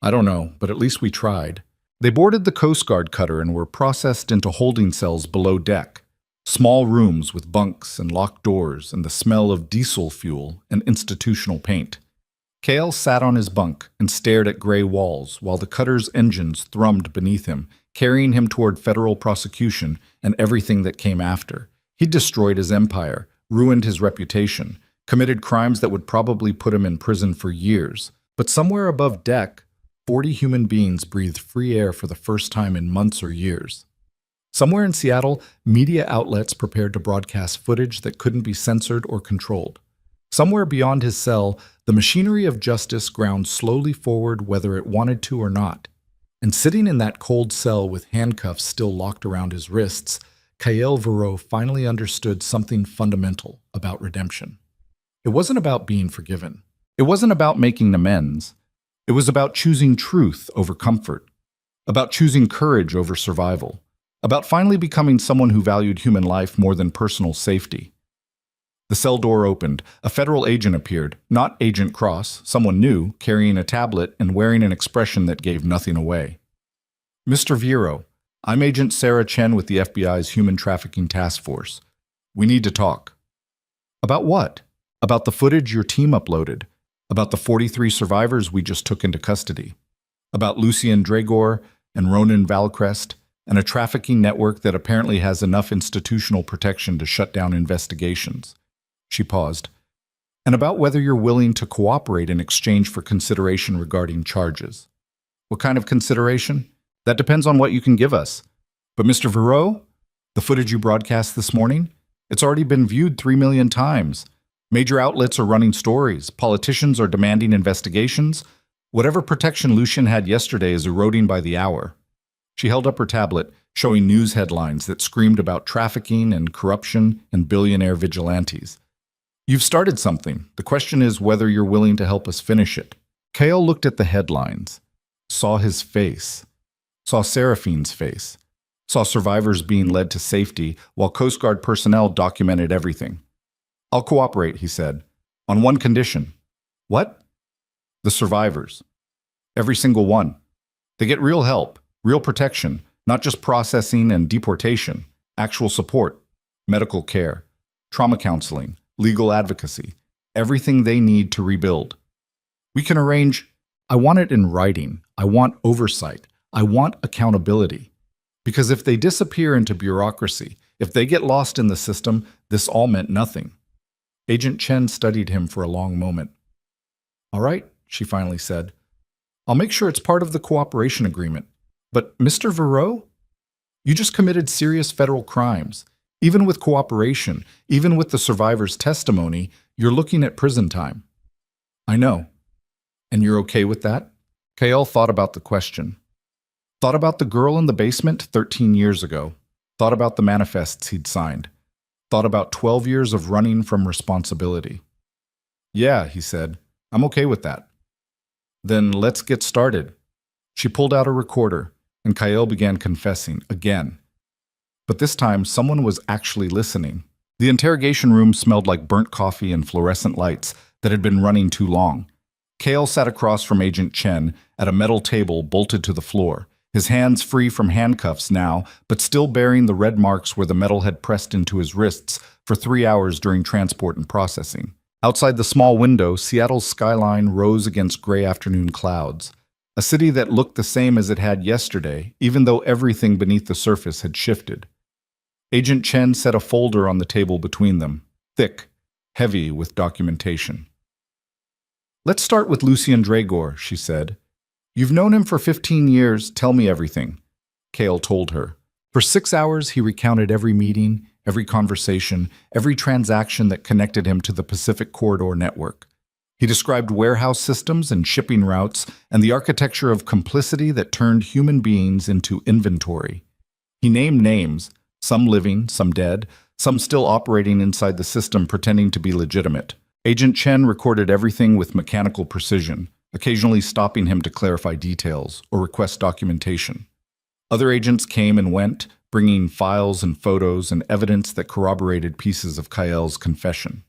I don't know, but at least we tried. They boarded the Coast Guard cutter and were processed into holding cells below deck. Small rooms with bunks and locked doors and the smell of diesel fuel and institutional paint. Kale sat on his bunk and stared at gray walls while the cutter's engines thrummed beneath him, carrying him toward federal prosecution and everything that came after. He destroyed his empire, ruined his reputation, committed crimes that would probably put him in prison for years. But somewhere above deck, 40 human beings breathed free air for the first time in months or years. Somewhere in Seattle, media outlets prepared to broadcast footage that couldn't be censored or controlled. Somewhere beyond his cell, the machinery of justice ground slowly forward whether it wanted to or not. And sitting in that cold cell with handcuffs still locked around his wrists, Kael Verreau finally understood something fundamental about redemption. It wasn't about being forgiven. It wasn't about making amends. It was about choosing truth over comfort, about choosing courage over survival, about finally becoming someone who valued human life more than personal safety. The cell door opened. A federal agent appeared, not Agent Cross, someone new, carrying a tablet and wearing an expression that gave nothing away. Mr. Verreau, I'm Agent Sarah Chen with the FBI's Human Trafficking Task Force. We need to talk. About what? About the footage your team uploaded. About the 43 survivors we just took into custody. About Lucien Dragor and Ronan Valcrest, and a trafficking network that apparently has enough institutional protection to shut down investigations. She paused. And about whether you're willing to cooperate in exchange for consideration regarding charges. What kind of consideration? That depends on what you can give us. But Mr. Verreau, the footage you broadcast this morning, it's already been viewed 3 million times. Major outlets are running stories. Politicians are demanding investigations. Whatever protection Lucien had yesterday is eroding by the hour. She held up her tablet, showing news headlines that screamed about trafficking and corruption and billionaire vigilantes. You've started something. The question is whether you're willing to help us finish it. Kael looked at the headlines, saw his face, saw Seraphine's face, saw survivors being led to safety while Coast Guard personnel documented everything. I'll cooperate, he said, on one condition. What? The survivors. Every single one. They get real help, real protection, not just processing and deportation, actual support, medical care, trauma counseling, legal advocacy, everything they need to rebuild. We can arrange. I want it in writing. I want oversight. I want accountability. Because if they disappear into bureaucracy, if they get lost in the system, this all meant nothing. Agent Chen studied him for a long moment. All right, she finally said. I'll make sure it's part of the cooperation agreement. But Mr. Verreau, you just committed serious federal crimes. Even with cooperation, even with the survivor's testimony, you're looking at prison time. I know. And you're okay with that? Kael thought about the question. Thought about the girl in the basement 13 years ago. Thought about the manifests he'd signed. Thought about 12 years of running from responsibility. Yeah, he said. I'm okay with that. Then let's get started. She pulled out a recorder, and Kael began confessing again. But this time, someone was actually listening. The interrogation room smelled like burnt coffee and fluorescent lights that had been running too long. Kael sat across from Agent Chen at a metal table bolted to the floor, his hands free from handcuffs now, but still bearing the red marks where the metal had pressed into his wrists for 3 hours during transport and processing. Outside the small window, Seattle's skyline rose against gray afternoon clouds. A city that looked the same as it had yesterday, even though everything beneath the surface had shifted. Agent Chen set a folder on the table between them, thick, heavy with documentation. Let's start with Lucien Dragor, she said. You've known him for 15 years, tell me everything. Kael told her. For 6 hours, he recounted every meeting, every conversation, every transaction that connected him to the Pacific Corridor network. He described warehouse systems and shipping routes and the architecture of complicity that turned human beings into inventory. He named names, some living, some dead, some still operating inside the system pretending to be legitimate. Agent Chen recorded everything with mechanical precision, occasionally stopping him to clarify details or request documentation. Other agents came and went, bringing files and photos and evidence that corroborated pieces of Kael's confession.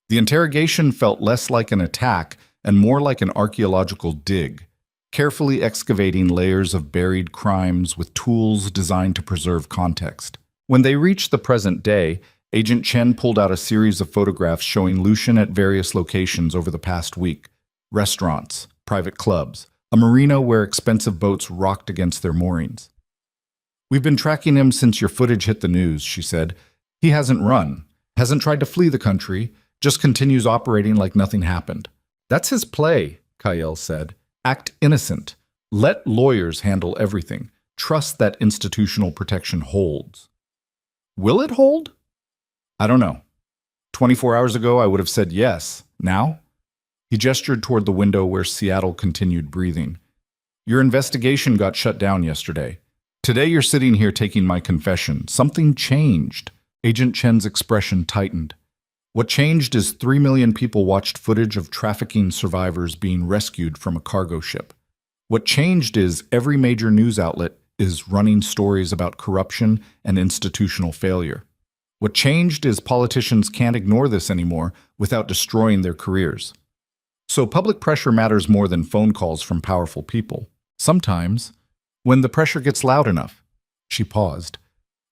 The interrogation felt less like an attack and more like an archaeological dig, carefully excavating layers of buried crimes with tools designed to preserve context. When they reached the present day, Agent Chen pulled out a series of photographs showing Lucian at various locations over the past week: restaurants, private clubs, a marina where expensive boats rocked against their moorings. "We've been tracking him since your footage hit the news," she said. "He hasn't run, hasn't tried to flee the country, just continues operating like nothing happened." "That's his play," Kael said. "Act innocent. Let lawyers handle everything. Trust that institutional protection holds." Will it hold? I don't know. 24 hours ago, I would have said yes. Now? He gestured toward the window where Seattle continued breathing. "Your investigation got shut down yesterday. Today you're sitting here taking my confession. Something changed." Agent Chen's expression tightened. "What changed is 3 million people watched footage of trafficking survivors being rescued from a cargo ship. What changed is every major news outlet is running stories about corruption and institutional failure. What changed is politicians can't ignore this anymore without destroying their careers. So public pressure matters more than phone calls from powerful people. Sometimes, when the pressure gets loud enough." She paused.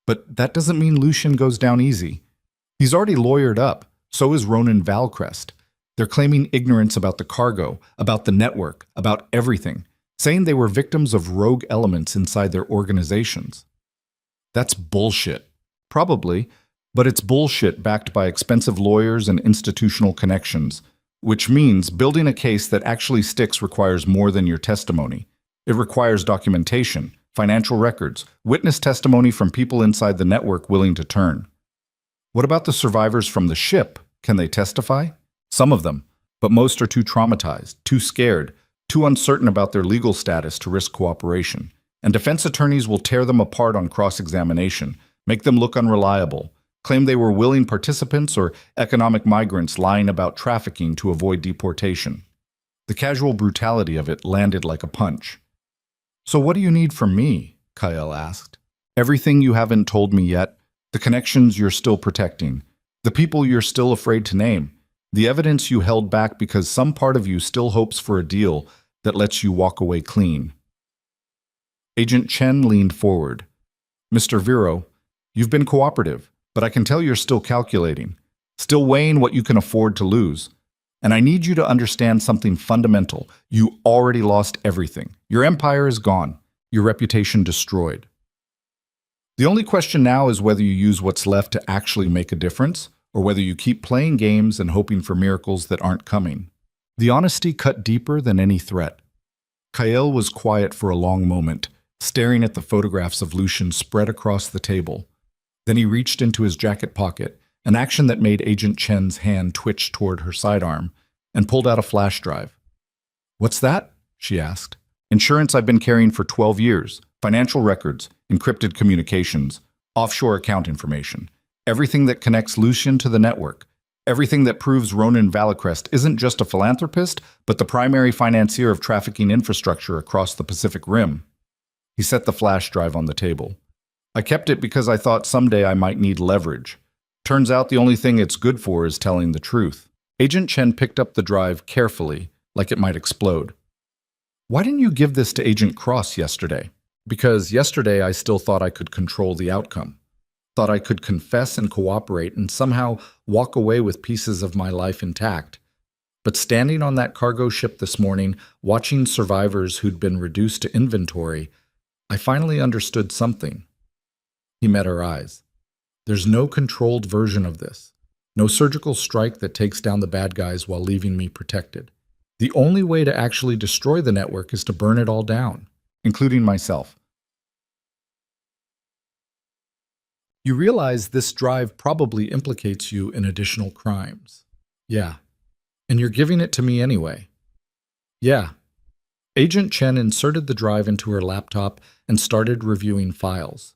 "But that doesn't mean Lucian goes down easy. He's already lawyered up. So is Ronan Valcrest. They're claiming ignorance about the cargo, about the network, about everything, saying they were victims of rogue elements inside their organizations." "That's bullshit." "Probably, but it's bullshit backed by expensive lawyers and institutional connections, which means building a case that actually sticks requires more than your testimony. It requires documentation, financial records, witness testimony from people inside the network willing to turn." "What about the survivors from the ship? Can they testify?" "Some of them, but most are too traumatized, too scared, too uncertain about their legal status to risk cooperation. And defense attorneys will tear them apart on cross-examination, make them look unreliable, claim they were willing participants or economic migrants lying about trafficking to avoid deportation." The casual brutality of it landed like a punch. "So what do you need from me?" Kael asked. "Everything you haven't told me yet, the connections you're still protecting, the people you're still afraid to name, the evidence you held back because some part of you still hopes for a deal that lets you walk away clean." Agent Chen leaned forward. "Mr. Vero, you've been cooperative, but I can tell you're still calculating, still weighing what you can afford to lose. And I need you to understand something fundamental. You already lost everything. Your empire is gone, your reputation destroyed. The only question now is whether you use what's left to actually make a difference, or whether you keep playing games and hoping for miracles that aren't coming." The honesty cut deeper than any threat. Kael was quiet for a long moment, staring at the photographs of Lucian spread across the table. Then he reached into his jacket pocket, an action that made Agent Chen's hand twitch toward her sidearm, and pulled out a flash drive. "What's that?" she asked. "Insurance I've been carrying for 12 years, financial records, encrypted communications, offshore account information, everything that connects Lucian to the network, everything that proves Ronan Valcrest isn't just a philanthropist, but the primary financier of trafficking infrastructure across the Pacific Rim." He set the flash drive on the table. "I kept it because I thought someday I might need leverage. Turns out the only thing it's good for is telling the truth." Agent Chen picked up the drive carefully, like it might explode. "Why didn't you give this to Agent Cross yesterday?" "Because yesterday I still thought I could control the outcome. Thought I could confess and cooperate and somehow walk away with pieces of my life intact. But standing on that cargo ship this morning, watching survivors who'd been reduced to inventory, I finally understood something." He met her eyes. "There's no controlled version of this. No surgical strike that takes down the bad guys while leaving me protected. The only way to actually destroy the network is to burn it all down, including myself." "You realize this drive probably implicates you in additional crimes." "Yeah. And you're giving it to me anyway." "Yeah." Agent Chen inserted the drive into her laptop and started reviewing files.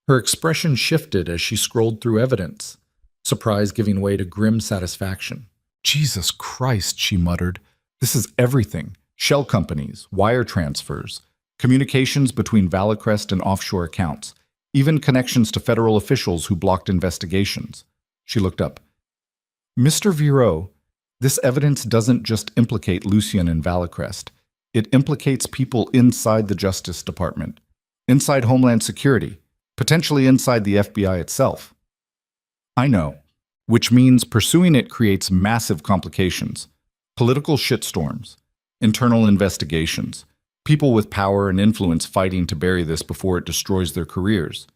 Her expression shifted as she scrolled through evidence, surprise giving way to grim satisfaction. Jesus Christ, she muttered. This is everything. Shell companies, wire transfers, communications between Valacrest and offshore accounts, even connections to federal officials who blocked investigations. She looked up. Mr. Viro, this evidence doesn't just implicate Lucien and Valacrest. It implicates people inside the Justice Department, inside Homeland Security, potentially inside the FBI itself. I know, which means pursuing it creates massive complications, political shitstorms, internal investigations, people with power and influence fighting to bury this before it destroys their careers.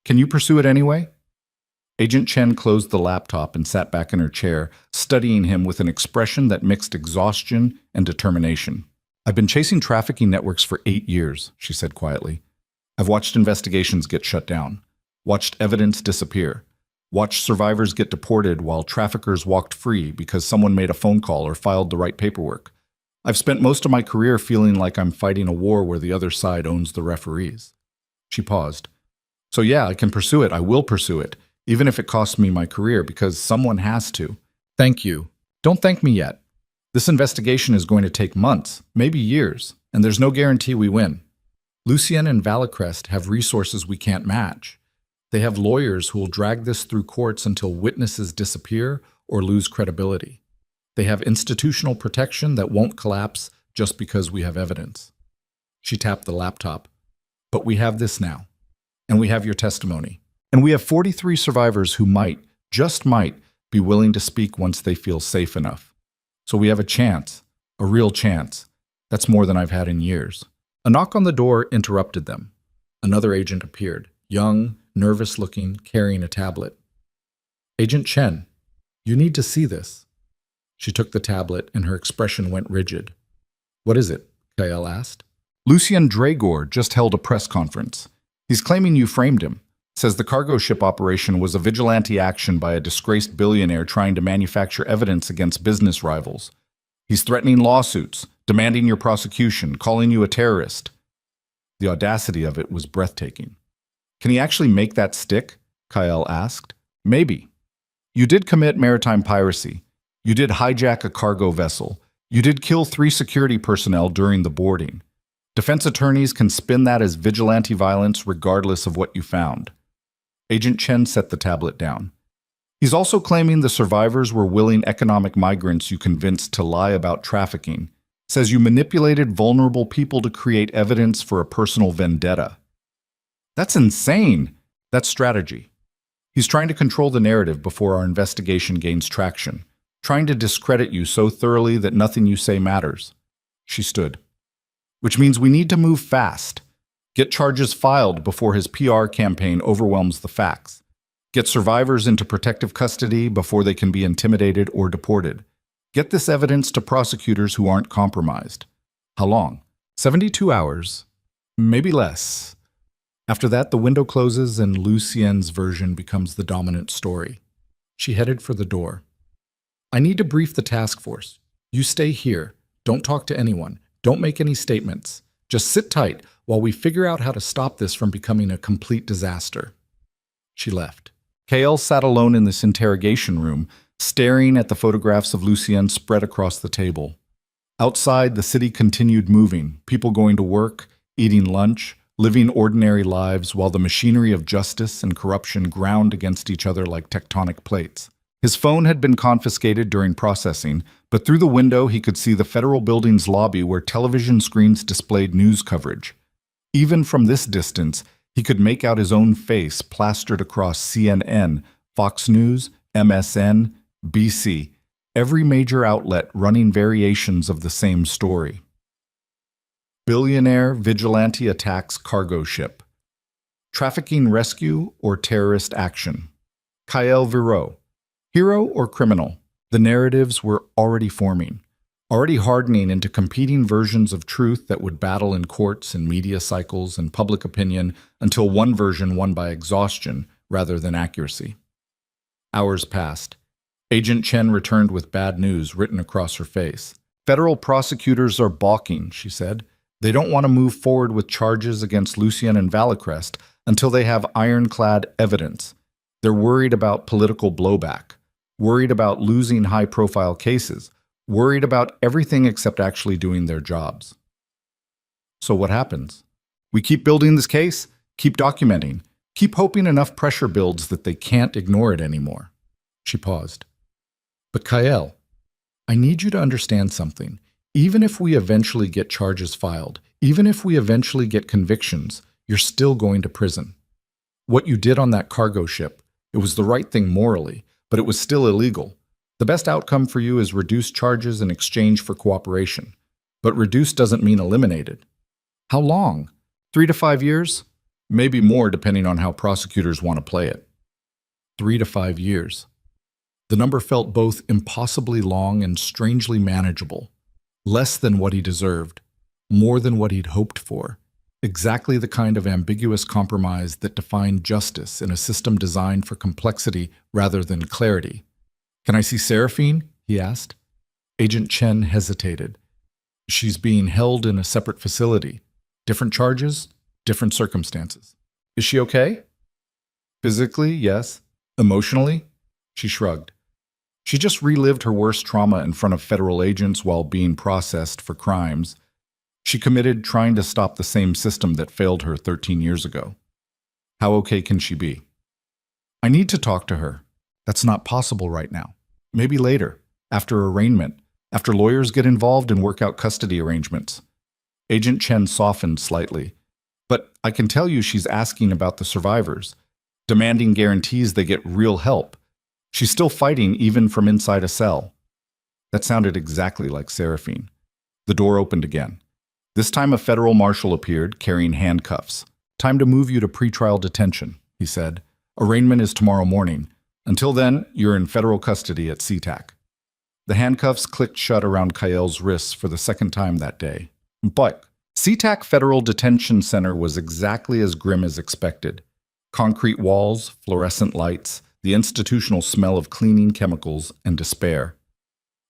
Can you pursue it anyway? Agent Chen closed the laptop and sat back in her chair, studying him with an expression that mixed exhaustion and determination. I've been chasing trafficking networks for 8 years, she said quietly. I've watched investigations get shut down, watched evidence disappear, watched survivors get deported while traffickers walked free because someone made a phone call or filed the right paperwork. I've spent most of my career feeling like I'm fighting a war where the other side owns the referees. She paused. So yeah, I can pursue it. I will pursue it, even if it costs me my career, because someone has to. Thank you. Don't thank me yet. This investigation is going to take months, maybe years, and there's no guarantee we win. Lucien and Valacrest have resources we can't match. They have lawyers who will drag this through courts until witnesses disappear or lose credibility. They have institutional protection that won't collapse just because we have evidence. She tapped the laptop. But we have this now. And we have your testimony. And we have 43 survivors who might, just might, be willing to speak once they feel safe enough. So we have a chance, a real chance. That's more than I've had in years. A knock on the door interrupted them. Another agent appeared, young, nervous-looking, carrying a tablet. Agent Chen, you need to see this. She took the tablet and her expression went rigid. What is it? Kael asked. Lucien Dragor just held a press conference. He's claiming you framed him. Says the cargo ship operation was a vigilante action by a disgraced billionaire trying to manufacture evidence against business rivals. He's threatening lawsuits, demanding your prosecution, calling you a terrorist. The audacity of it was breathtaking. Can he actually make that stick? Kael asked. Maybe. You did commit maritime piracy. You did hijack a cargo vessel. You did kill 3 security personnel during the boarding. Defense attorneys can spin that as vigilante violence regardless of what you found. Agent Chen set the tablet down. He's also claiming the survivors were willing economic migrants you convinced to lie about trafficking. Says you manipulated vulnerable people to create evidence for a personal vendetta. That's insane. That's strategy. He's trying to control the narrative before our investigation gains traction, trying to discredit you so thoroughly that nothing you say matters. She stood. Which means we need to move fast. Get charges filed before his PR campaign overwhelms the facts. Get survivors into protective custody before they can be intimidated or deported. Get this evidence to prosecutors who aren't compromised. How long? 72 hours. Maybe less. After that, the window closes and Lucien's version becomes the dominant story. She headed for the door. I need to brief the task force. You stay here. Don't talk to anyone. Don't make any statements. Just sit tight while we figure out how to stop this from becoming a complete disaster. She left. Kael sat alone in this interrogation room, staring at the photographs of Lucien spread across the table. Outside, the city continued moving, people going to work, eating lunch, living ordinary lives while the machinery of justice and corruption ground against each other like tectonic plates. His phone had been confiscated during processing, but through the window he could see the federal building's lobby where television screens displayed news coverage. Even from this distance, he could make out his own face plastered across CNN, Fox News, MSN, BC, every major outlet running variations of the same story. Billionaire vigilante attacks cargo ship. Trafficking rescue or terrorist action. Kael Viro. Hero or criminal? The narratives were already forming, already hardening into competing versions of truth that would battle in courts and media cycles and public opinion until one version won by exhaustion rather than accuracy. Hours passed. Agent Chen returned with bad news written across her face. Federal prosecutors are balking, she said. They don't want to move forward with charges against Lucien and Valacrest until they have ironclad evidence. They're worried about political blowback. worried about losing high-profile cases, worried about everything except actually doing their jobs. So what happens? We keep building this case, keep documenting, keep hoping enough pressure builds that they can't ignore it anymore. She paused. But Kael, I need you to understand something. Even if we eventually get charges filed, even if we eventually get convictions, you're still going to prison. What you did on that cargo ship, it was the right thing morally, but it was still illegal. The best outcome for you is reduced charges in exchange for cooperation. But reduced doesn't mean eliminated. How long? 3 to 5 years? Maybe more depending on how prosecutors want to play it. 3 to 5 years. The number felt both impossibly long and strangely manageable. Less than what he deserved, more than what he'd hoped for. Exactly the kind of ambiguous compromise that defined justice in a system designed for complexity rather than clarity. Can I see Seraphine? He asked. Agent Chen hesitated. She's being held in a separate facility. Different charges, different circumstances. Is she okay? Physically, yes. Emotionally? She shrugged. She just relived her worst trauma in front of federal agents while being processed for crimes she committed trying to stop the same system that failed her 13 years ago. How okay can she be? I need to talk to her. That's not possible right now. Maybe later, after arraignment, after lawyers get involved and work out custody arrangements. Agent Chen softened slightly. But I can tell you she's asking about the survivors, demanding guarantees they get real help. She's still fighting even from inside a cell. That sounded exactly like Seraphine. The door opened again. This time a federal marshal appeared, carrying handcuffs. Time to move you to pretrial detention, he said. Arraignment is tomorrow morning. Until then, you're in federal custody at SeaTac. The handcuffs clicked shut around Kael's wrists for the second time that day. But SeaTac Federal Detention Center was exactly as grim as expected. Concrete walls, fluorescent lights, the institutional smell of cleaning chemicals, and despair.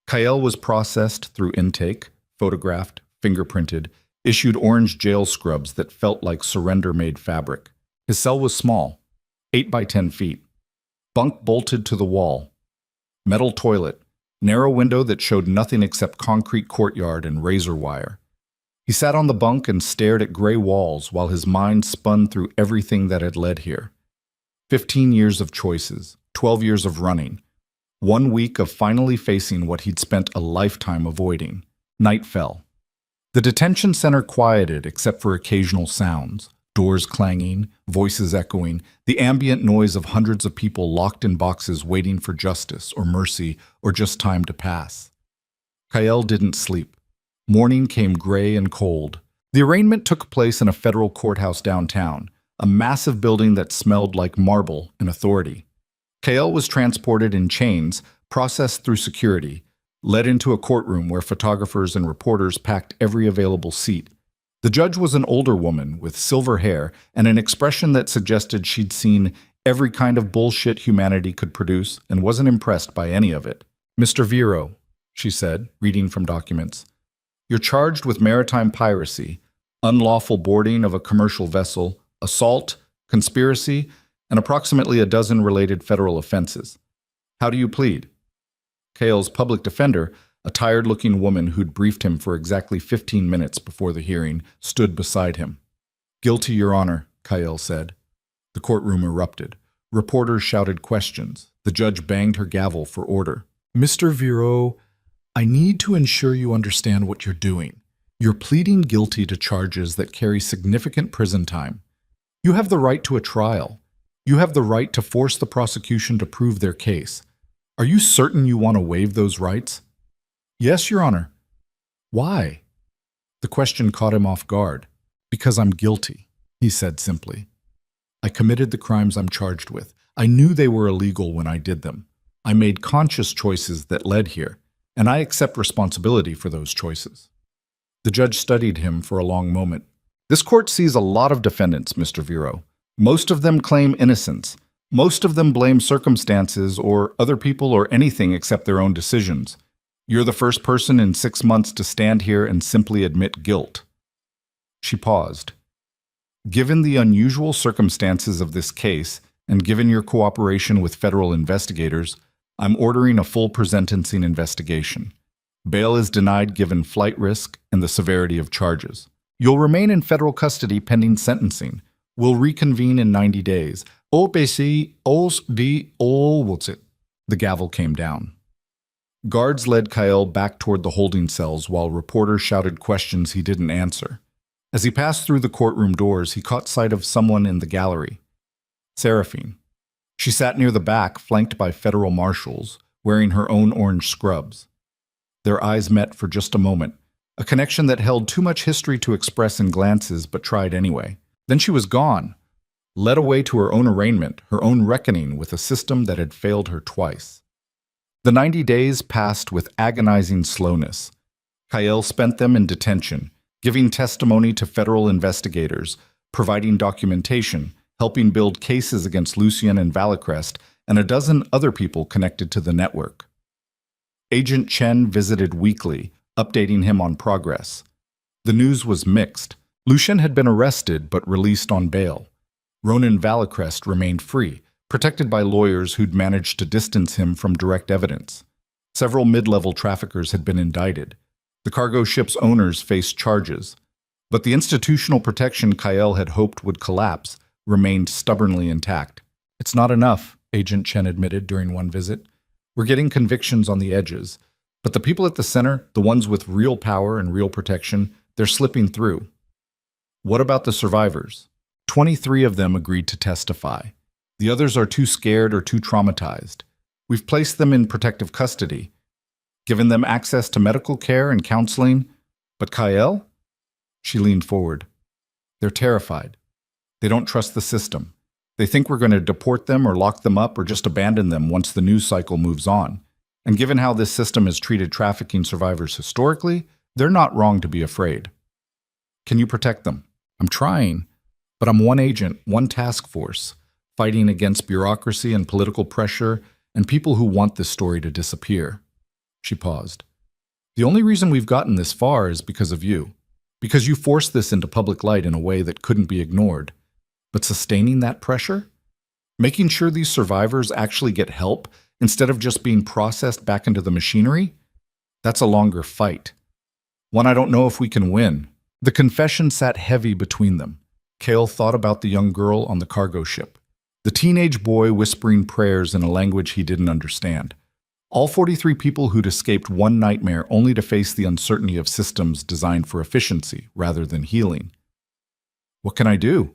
Kael was processed through intake, photographed, fingerprinted, issued orange jail scrubs that felt like surrender-made fabric. His cell was small, 8 by 10 feet. Bunk bolted to the wall. Metal toilet, narrow window that showed nothing except concrete courtyard and razor wire. He sat on the bunk and stared at gray walls while his mind spun through everything that had led here. 15 years of choices, 12 years of running, 1 week of finally facing what he'd spent a lifetime avoiding. Night fell. The detention center quieted except for occasional sounds, doors clanging, voices echoing, the ambient noise of hundreds of people locked in boxes waiting for justice or mercy or just time to pass. Kael didn't sleep. Morning came gray and cold. The arraignment took place in a federal courthouse downtown, a massive building that smelled like marble and authority. Kael was transported in chains, processed through security, led into a courtroom where photographers and reporters packed every available seat. The judge was an older woman with silver hair and an expression that suggested she'd seen every kind of bullshit humanity could produce and wasn't impressed by any of it. Mr. Vero, she said, reading from documents, you're charged with maritime piracy, unlawful boarding of a commercial vessel, assault, conspiracy, and approximately a dozen related federal offenses. How do you plead? Kael's public defender, a tired-looking woman who'd briefed him for exactly 15 minutes before the hearing, stood beside him. Guilty, Your Honor, Kael said. The courtroom erupted. Reporters shouted questions. The judge banged her gavel for order. Mr. Vero, I need to ensure you understand what you're doing. You're pleading guilty to charges that carry significant prison time. You have the right to a trial. You have the right to force the prosecution to prove their case. Are you certain you want to waive those rights? Yes, Your Honor. Why? The question caught him off guard. Because I'm guilty, he said simply. I committed the crimes I'm charged with. I knew they were illegal when I did them. I made conscious choices that led here, and I accept responsibility for those choices. The judge studied him for a long moment. This court sees a lot of defendants, Mr. Vero. Most of them claim innocence. Most of them blame circumstances or other people or anything except their own decisions. You're the first person in 6 months to stand here and simply admit guilt. She paused. Given the unusual circumstances of this case, and given your cooperation with federal investigators, I'm ordering a full presentencing investigation. Bail is denied given flight risk and the severity of charges. You'll remain in federal custody pending sentencing. We'll reconvene in 90 days. OPC, OSD, OWOTSIT. The gavel came down. Guards led Kyle back toward the holding cells while reporters shouted questions he didn't answer. As he passed through the courtroom doors, he caught sight of someone in the gallery. Seraphine. She sat near the back, flanked by federal marshals, wearing her own orange scrubs. Their eyes met for just a moment, a connection that held too much history to express in glances but tried anyway. Then she was gone, led away to her own arraignment, her own reckoning with a system that had failed her twice. The 90 days passed with agonizing slowness. Kyle spent them in detention, giving testimony to federal investigators, providing documentation, helping build cases against Lucien and Valicrest, and a dozen other people connected to the network. Agent Chen visited weekly, updating him on progress. The news was mixed. Lucien had been arrested but released on bail. Ronan Valicrest remained free, protected by lawyers who'd managed to distance him from direct evidence. Several mid-level traffickers had been indicted. The cargo ship's owners faced charges. But the institutional protection Kyle had hoped would collapse remained stubbornly intact. It's not enough, Agent Chen admitted during one visit. We're getting convictions on the edges. But the people at the center, the ones with real power and real protection, they're slipping through. What about the survivors? 23 of them agreed to testify. The others are too scared or too traumatized. We've placed them in protective custody, given them access to medical care and counseling. But Kyle? She leaned forward. They're terrified. They don't trust the system. They think we're going to deport them or lock them up or just abandon them once the news cycle moves on. And given how this system has treated trafficking survivors historically, they're not wrong to be afraid. Can you protect them? I'm trying, but I'm one agent, one task force, fighting against bureaucracy and political pressure and people who want this story to disappear. She paused. The only reason we've gotten this far is because of you. Because you forced this into public light in a way that couldn't be ignored. But sustaining that pressure? Making sure these survivors actually get help instead of just being processed back into the machinery? That's a longer fight. One I don't know if we can win. The confession sat heavy between them. Cale thought about the young girl on the cargo ship. The teenage boy whispering prayers in a language he didn't understand. All 43 people who'd escaped one nightmare only to face the uncertainty of systems designed for efficiency rather than healing. What can I do?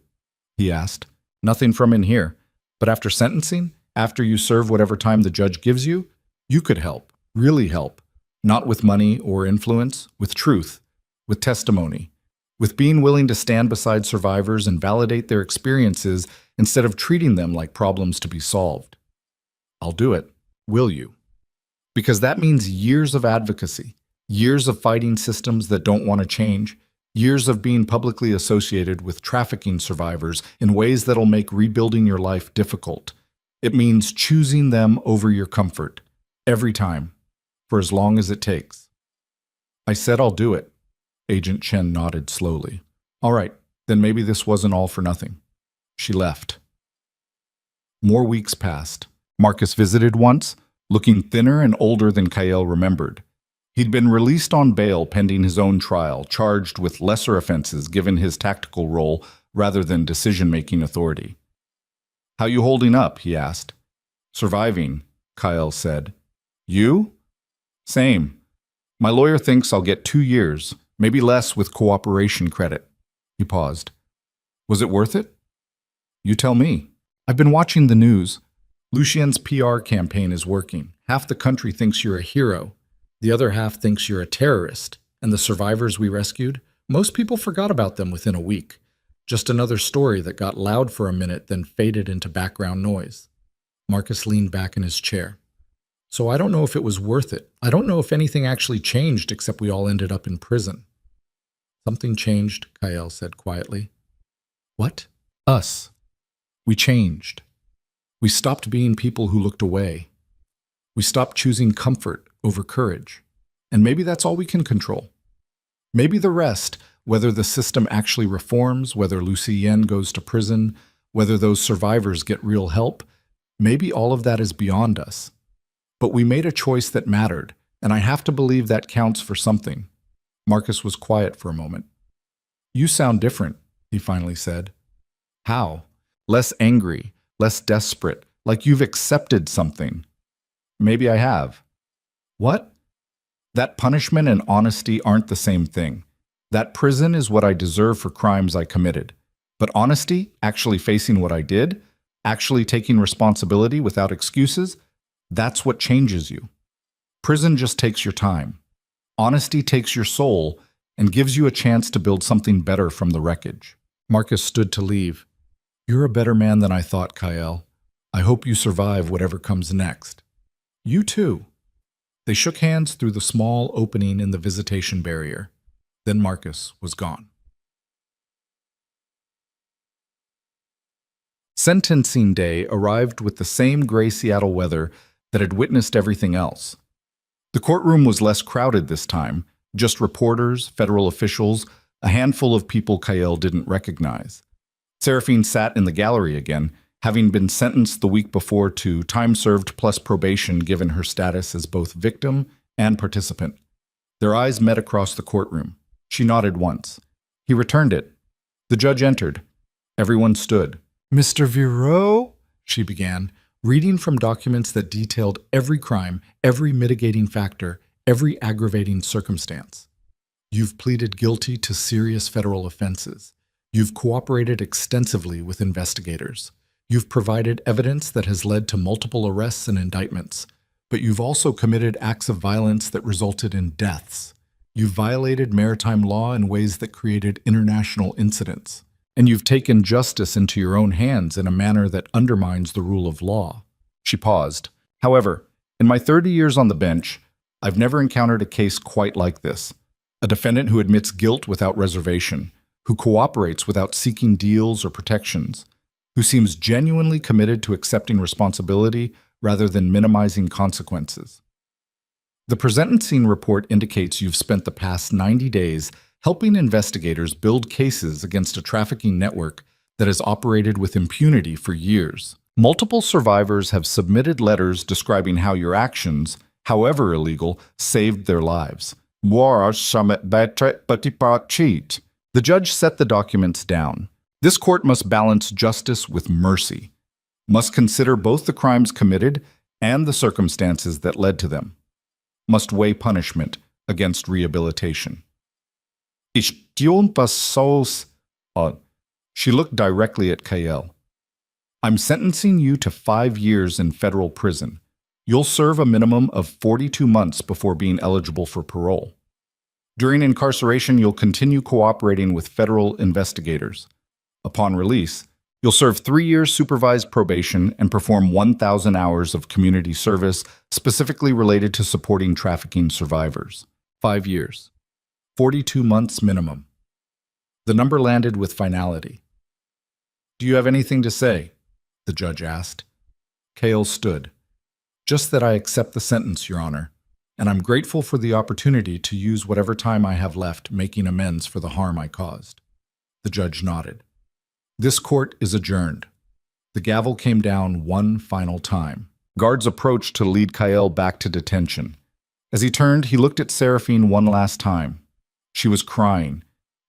He asked. Nothing from in here. But after sentencing, after you serve whatever time the judge gives you, you could help, really help. Not with money or influence, with truth, with testimony, with being willing to stand beside survivors and validate their experiences instead of treating them like problems to be solved. I'll do it. Will you? Because that means years of advocacy, years of fighting systems that don't want to change, years of being publicly associated with trafficking survivors in ways that'll make rebuilding your life difficult. It means choosing them over your comfort, every time, for as long as it takes. I said I'll do it. Agent Chen nodded slowly. All right, then maybe this wasn't all for nothing. She left. More weeks passed. Marcus visited once, looking thinner and older than Kyle remembered. He'd been released on bail pending his own trial, charged with lesser offenses given his tactical role rather than decision-making authority. How you holding up? He asked. Surviving, Kyle said. You? Same. My lawyer thinks I'll get 2 years, maybe less with cooperation credit. He paused. Was it worth it? You tell me. I've been watching the news. Lucien's PR campaign is working. Half the country thinks you're a hero. The other half thinks you're a terrorist. And the survivors we rescued? Most people forgot about them within a week. Just another story that got loud for a minute, then faded into background noise. Marcus leaned back in his chair. So I don't know if it was worth it. I don't know if anything actually changed except we all ended up in prison. Something changed, Kyle said quietly. What? Us. We changed. We stopped being people who looked away. We stopped choosing comfort over courage. And maybe that's all we can control. Maybe the rest, whether the system actually reforms, whether Lucien goes to prison, whether those survivors get real help, maybe all of that is beyond us. But we made a choice that mattered, and I have to believe that counts for something. Marcus was quiet for a moment. You sound different, he finally said. How? Less angry, less desperate, like you've accepted something. Maybe I have. What? That punishment and honesty aren't the same thing. That prison is what I deserve for crimes I committed. But honesty, actually facing what I did, actually taking responsibility without excuses, that's what changes you. Prison just takes your time. Honesty takes your soul and gives you a chance to build something better from the wreckage. Marcus stood to leave. You're a better man than I thought, Kyle. I hope you survive whatever comes next. You too. They shook hands through the small opening in the visitation barrier. Then Marcus was gone. Sentencing day arrived with the same gray Seattle weather that had witnessed everything else. The courtroom was less crowded this time, just reporters, federal officials, a handful of people Kyle didn't recognize. Seraphine sat in the gallery again, having been sentenced the week before to time served plus probation given her status as both victim and participant. Their eyes met across the courtroom. She nodded once. He returned it. The judge entered. Everyone stood. Mr. Viro, she began, reading from documents that detailed every crime, every mitigating factor, every aggravating circumstance. You've pleaded guilty to serious federal offenses. You've cooperated extensively with investigators. You've provided evidence that has led to multiple arrests and indictments. But you've also committed acts of violence that resulted in deaths. You've violated maritime law in ways that created international incidents. And you've taken justice into your own hands in a manner that undermines the rule of law. She paused. However, in my 30 years on the bench, I've never encountered a case quite like this. A defendant who admits guilt without reservation, who cooperates without seeking deals or protections, who seems genuinely committed to accepting responsibility rather than minimizing consequences. The presentencing report indicates you've spent the past 90 days helping investigators build cases against a trafficking network that has operated with impunity for years. Multiple survivors have submitted letters describing how your actions, however illegal, saved their lives. The judge set the documents down. This court must balance justice with mercy, must consider both the crimes committed and the circumstances that led to them, must weigh punishment against rehabilitation. She looked directly at Kyle. I'm sentencing you to 5 years in federal prison. You'll serve a minimum of 42 months before being eligible for parole. During incarceration, you'll continue cooperating with federal investigators. Upon release, you'll serve 3 years supervised probation and perform 1,000 hours of community service specifically related to supporting trafficking survivors. 5 years. 42 months minimum. The number landed with finality. Do you have anything to say? The judge asked. Kale stood. Just that I accept the sentence, Your Honor, and I'm grateful for the opportunity to use whatever time I have left making amends for the harm I caused. The judge nodded. This court is adjourned. The gavel came down one final time. Guards approached to lead Kyle back to detention. As he turned, he looked at Seraphine one last time. She was crying,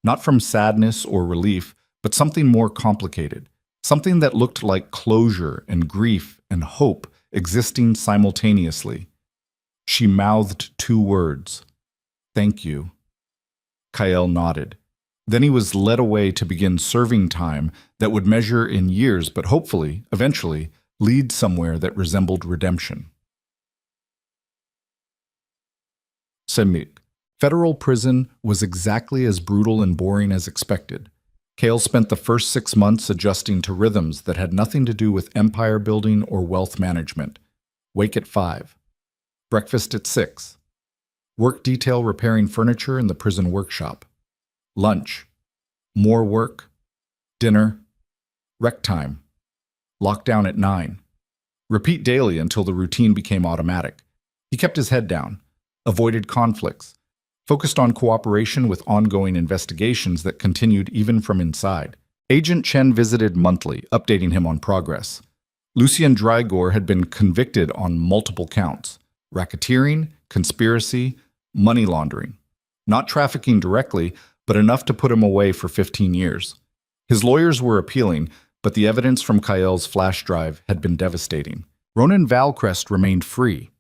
not from sadness or relief, but something more complicated, something that looked like closure and grief and hope existing simultaneously. She mouthed 2 words. Thank you. Kyle nodded. Then he was led away to begin serving time that would measure in years, but hopefully, eventually, lead somewhere that resembled redemption. Semik. Federal prison was exactly as brutal and boring as expected. Kale spent the first 6 months adjusting to rhythms that had nothing to do with empire building or wealth management. Wake at 5. Breakfast at 6. Work detail repairing furniture in the prison workshop. Lunch. More work. Dinner. Rec time. Lockdown at 9. Repeat daily until the routine became automatic. He kept his head down, avoided conflicts, focused on cooperation with ongoing investigations that continued even from inside. Agent Chen visited monthly, updating him on progress. Lucien Drygor had been convicted on multiple counts. racketeering, conspiracy, money laundering. Not trafficking directly, but enough to put him away for 15 years. His lawyers were appealing, but the evidence from Kael's flash drive had been devastating. Ronan Valcrest remained free.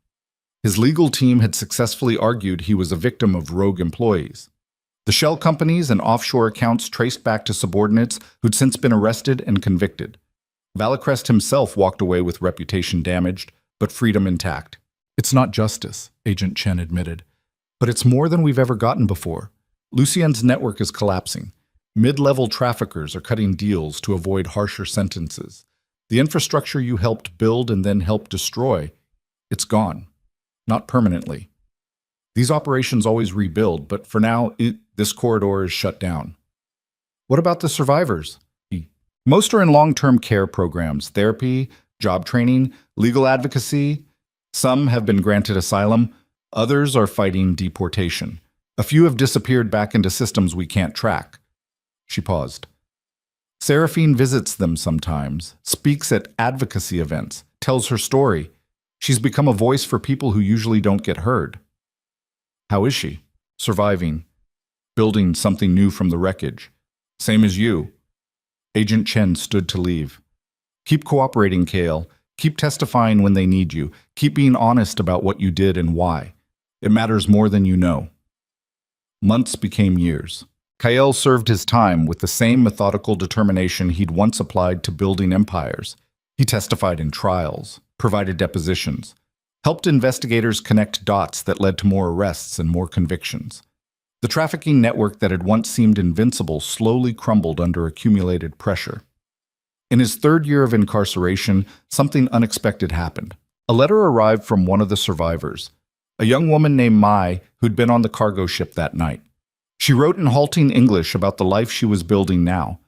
His legal team had successfully argued he was a victim of rogue employees. The shell companies and offshore accounts traced back to subordinates who'd since been arrested and convicted. Valcrest himself walked away with reputation damaged, but freedom intact. It's not justice, Agent Chen admitted, but it's more than we've ever gotten before. Lucien's network is collapsing. Mid-level traffickers are cutting deals to avoid harsher sentences. The infrastructure you helped build and then helped destroy, it's gone. Not permanently. These operations always rebuild, but for now, this corridor is shut down. What about the survivors? Most are in long-term care programs, therapy, job training, legal advocacy. Some have been granted asylum. Others are fighting deportation. A few have disappeared back into systems we can't track. She paused. Seraphine visits them sometimes, speaks at advocacy events, tells her story. She's become a voice for people who usually don't get heard. How is she? Surviving. Building something new from the wreckage. Same as you. Agent Chen stood to leave. Keep cooperating, Kael. Keep testifying when they need you. Keep being honest about what you did and why. It matters more than you know. Months became years. Kael served his time with the same methodical determination he'd once applied to building empires. He testified in trials, provided depositions, helped investigators connect dots that led to more arrests and more convictions. The trafficking network that had once seemed invincible slowly crumbled under accumulated pressure. In his third year of incarceration, something unexpected happened. A letter arrived from one of the survivors, a young woman named Mai who'd been on the cargo ship that night. She wrote in halting English about the life she was building now,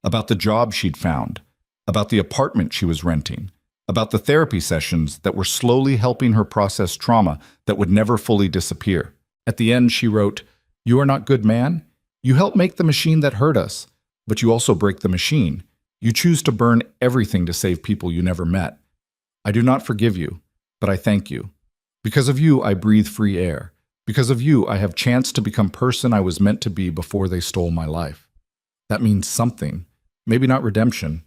about the job she'd found, about the apartment she was renting, about the therapy sessions that were slowly helping her process trauma that would never fully disappear. At the end, she wrote, "You are not good man. You help make the machine that hurt us, but you also break the machine. You choose to burn everything to save people you never met. I do not forgive you, but I thank you. Because of you, I breathe free air. Because of you, I have chance to become person I was meant to be before they stole my life." That means something. Maybe not redemption,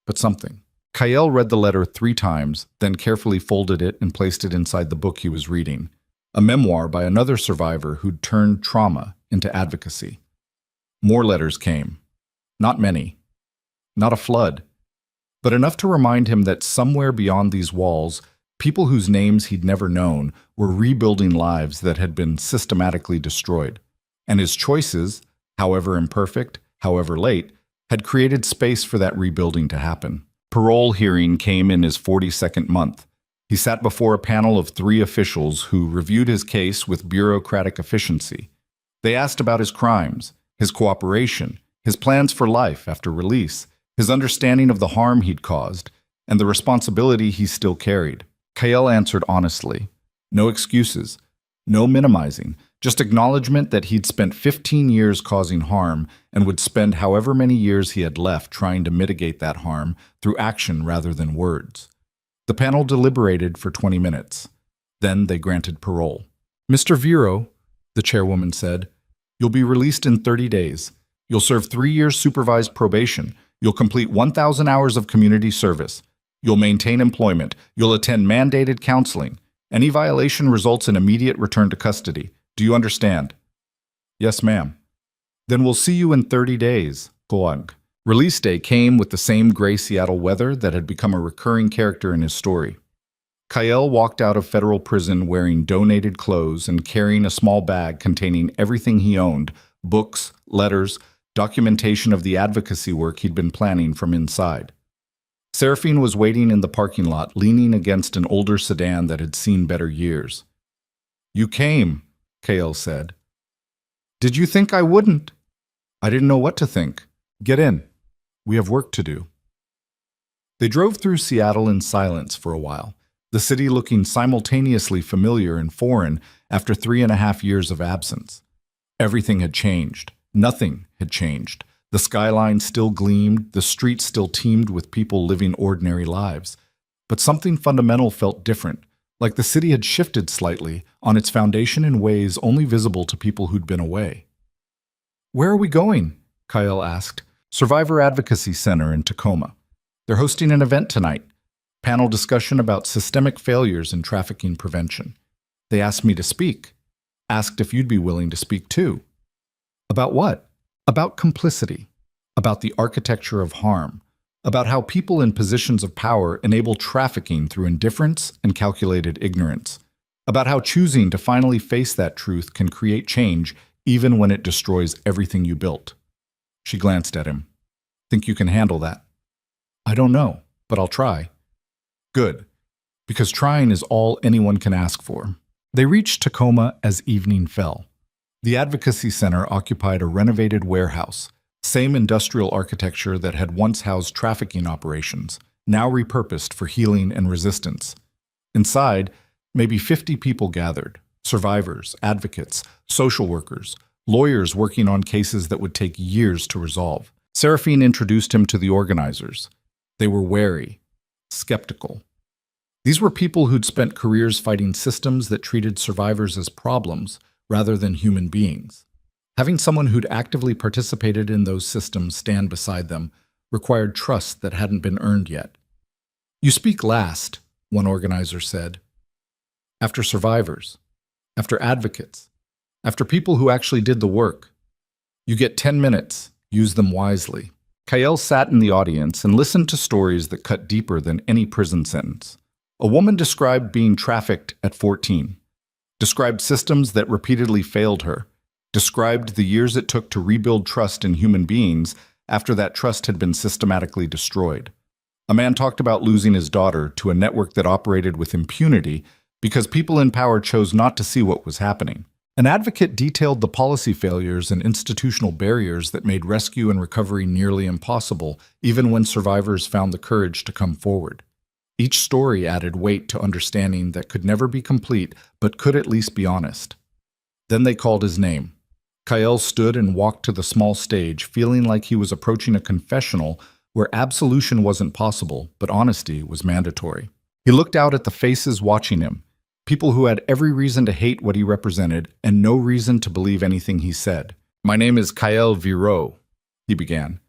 but something. Kael read the letter 3 times, then carefully folded it and placed it inside the book he was reading, a memoir by another survivor who'd turned trauma into advocacy. More letters came. Not many. Not a flood. But enough to remind him that somewhere beyond these walls, people whose names he'd never known were rebuilding lives that had been systematically destroyed. And his choices, however imperfect, however late, had created space for that rebuilding to happen. Parole hearing came in his 42nd month. He sat before a panel of 3 officials who reviewed his case with bureaucratic efficiency. They asked about his crimes, his cooperation, his plans for life after release, his understanding of the harm he'd caused, and the responsibility he still carried. Kael answered honestly. No excuses, no minimizing, just acknowledgement that he'd spent 15 years causing harm and would spend however many years he had left trying to mitigate that harm through action rather than words. The panel deliberated for 20 minutes. Then they granted parole. "Mr. Vero," the chairwoman said, "you'll be released in 30 days. You'll serve 3 years supervised probation. You'll complete 1,000 hours of community service. You'll maintain employment. You'll attend mandated counseling. Any violation results in immediate return to custody. Do you understand?" "Yes, ma'am." "Then we'll see you in 30 days, Koang." Release day came with the same gray Seattle weather that had become a recurring character in his story. Kael walked out of federal prison wearing donated clothes and carrying a small bag containing everything he owned, books, letters, documentation of the advocacy work he'd been planning from inside. Seraphine was waiting in the parking lot, leaning against an older sedan that had seen better years. "You came," Kael said. "Did you think I wouldn't?" "I didn't know what to think. Get in. We have work to do." They drove through Seattle in silence for a while, the city looking simultaneously familiar and foreign after 3.5 years of absence. Everything had changed. Nothing had changed. The skyline still gleamed, the streets still teemed with people living ordinary lives. But something fundamental felt different, like the city had shifted slightly on its foundation in ways only visible to people who'd been away. "Where are we going?" Kyle asked. "Survivor Advocacy Center in Tacoma. They're hosting an event tonight. Panel discussion about systemic failures in trafficking prevention. They asked me to speak. Asked if you'd be willing to speak too." "About what?" "About complicity. About the architecture of harm. About how people in positions of power enable trafficking through indifference and calculated ignorance. About how choosing to finally face that truth can create change even when it destroys everything you built." She glanced at him. "Think you can handle that?" "I don't know, but I'll try." "Good, because trying is all anyone can ask for." They reached Tacoma as evening fell. The Advocacy Center occupied a renovated warehouse, same industrial architecture that had once housed trafficking operations, now repurposed for healing and resistance. Inside, maybe 50 people gathered: survivors, advocates, social workers, lawyers working on cases that would take years to resolve. Seraphine introduced him to the organizers. They were wary, skeptical. These were people who'd spent careers fighting systems that treated survivors as problems rather than human beings. Having someone who'd actively participated in those systems stand beside them required trust that hadn't been earned yet. "You speak last," one organizer said. "After survivors, after advocates, after people who actually did the work. You get 10 minutes, use them wisely." Kyle sat in the audience and listened to stories that cut deeper than any prison sentence. A woman described being trafficked at 14, described systems that repeatedly failed her, described the years it took to rebuild trust in human beings after that trust had been systematically destroyed. A man talked about losing his daughter to a network that operated with impunity because people in power chose not to see what was happening. An advocate detailed the policy failures and institutional barriers that made rescue and recovery nearly impossible, even when survivors found the courage to come forward. Each story added weight to understanding that could never be complete, but could at least be honest. Then they called his name. Kyle stood and walked to the small stage, feeling like he was approaching a confessional where absolution wasn't possible, but honesty was mandatory. He looked out at the faces watching him, people who had every reason to hate what he represented and no reason to believe anything he said. "My name is Kyle Viro," he began.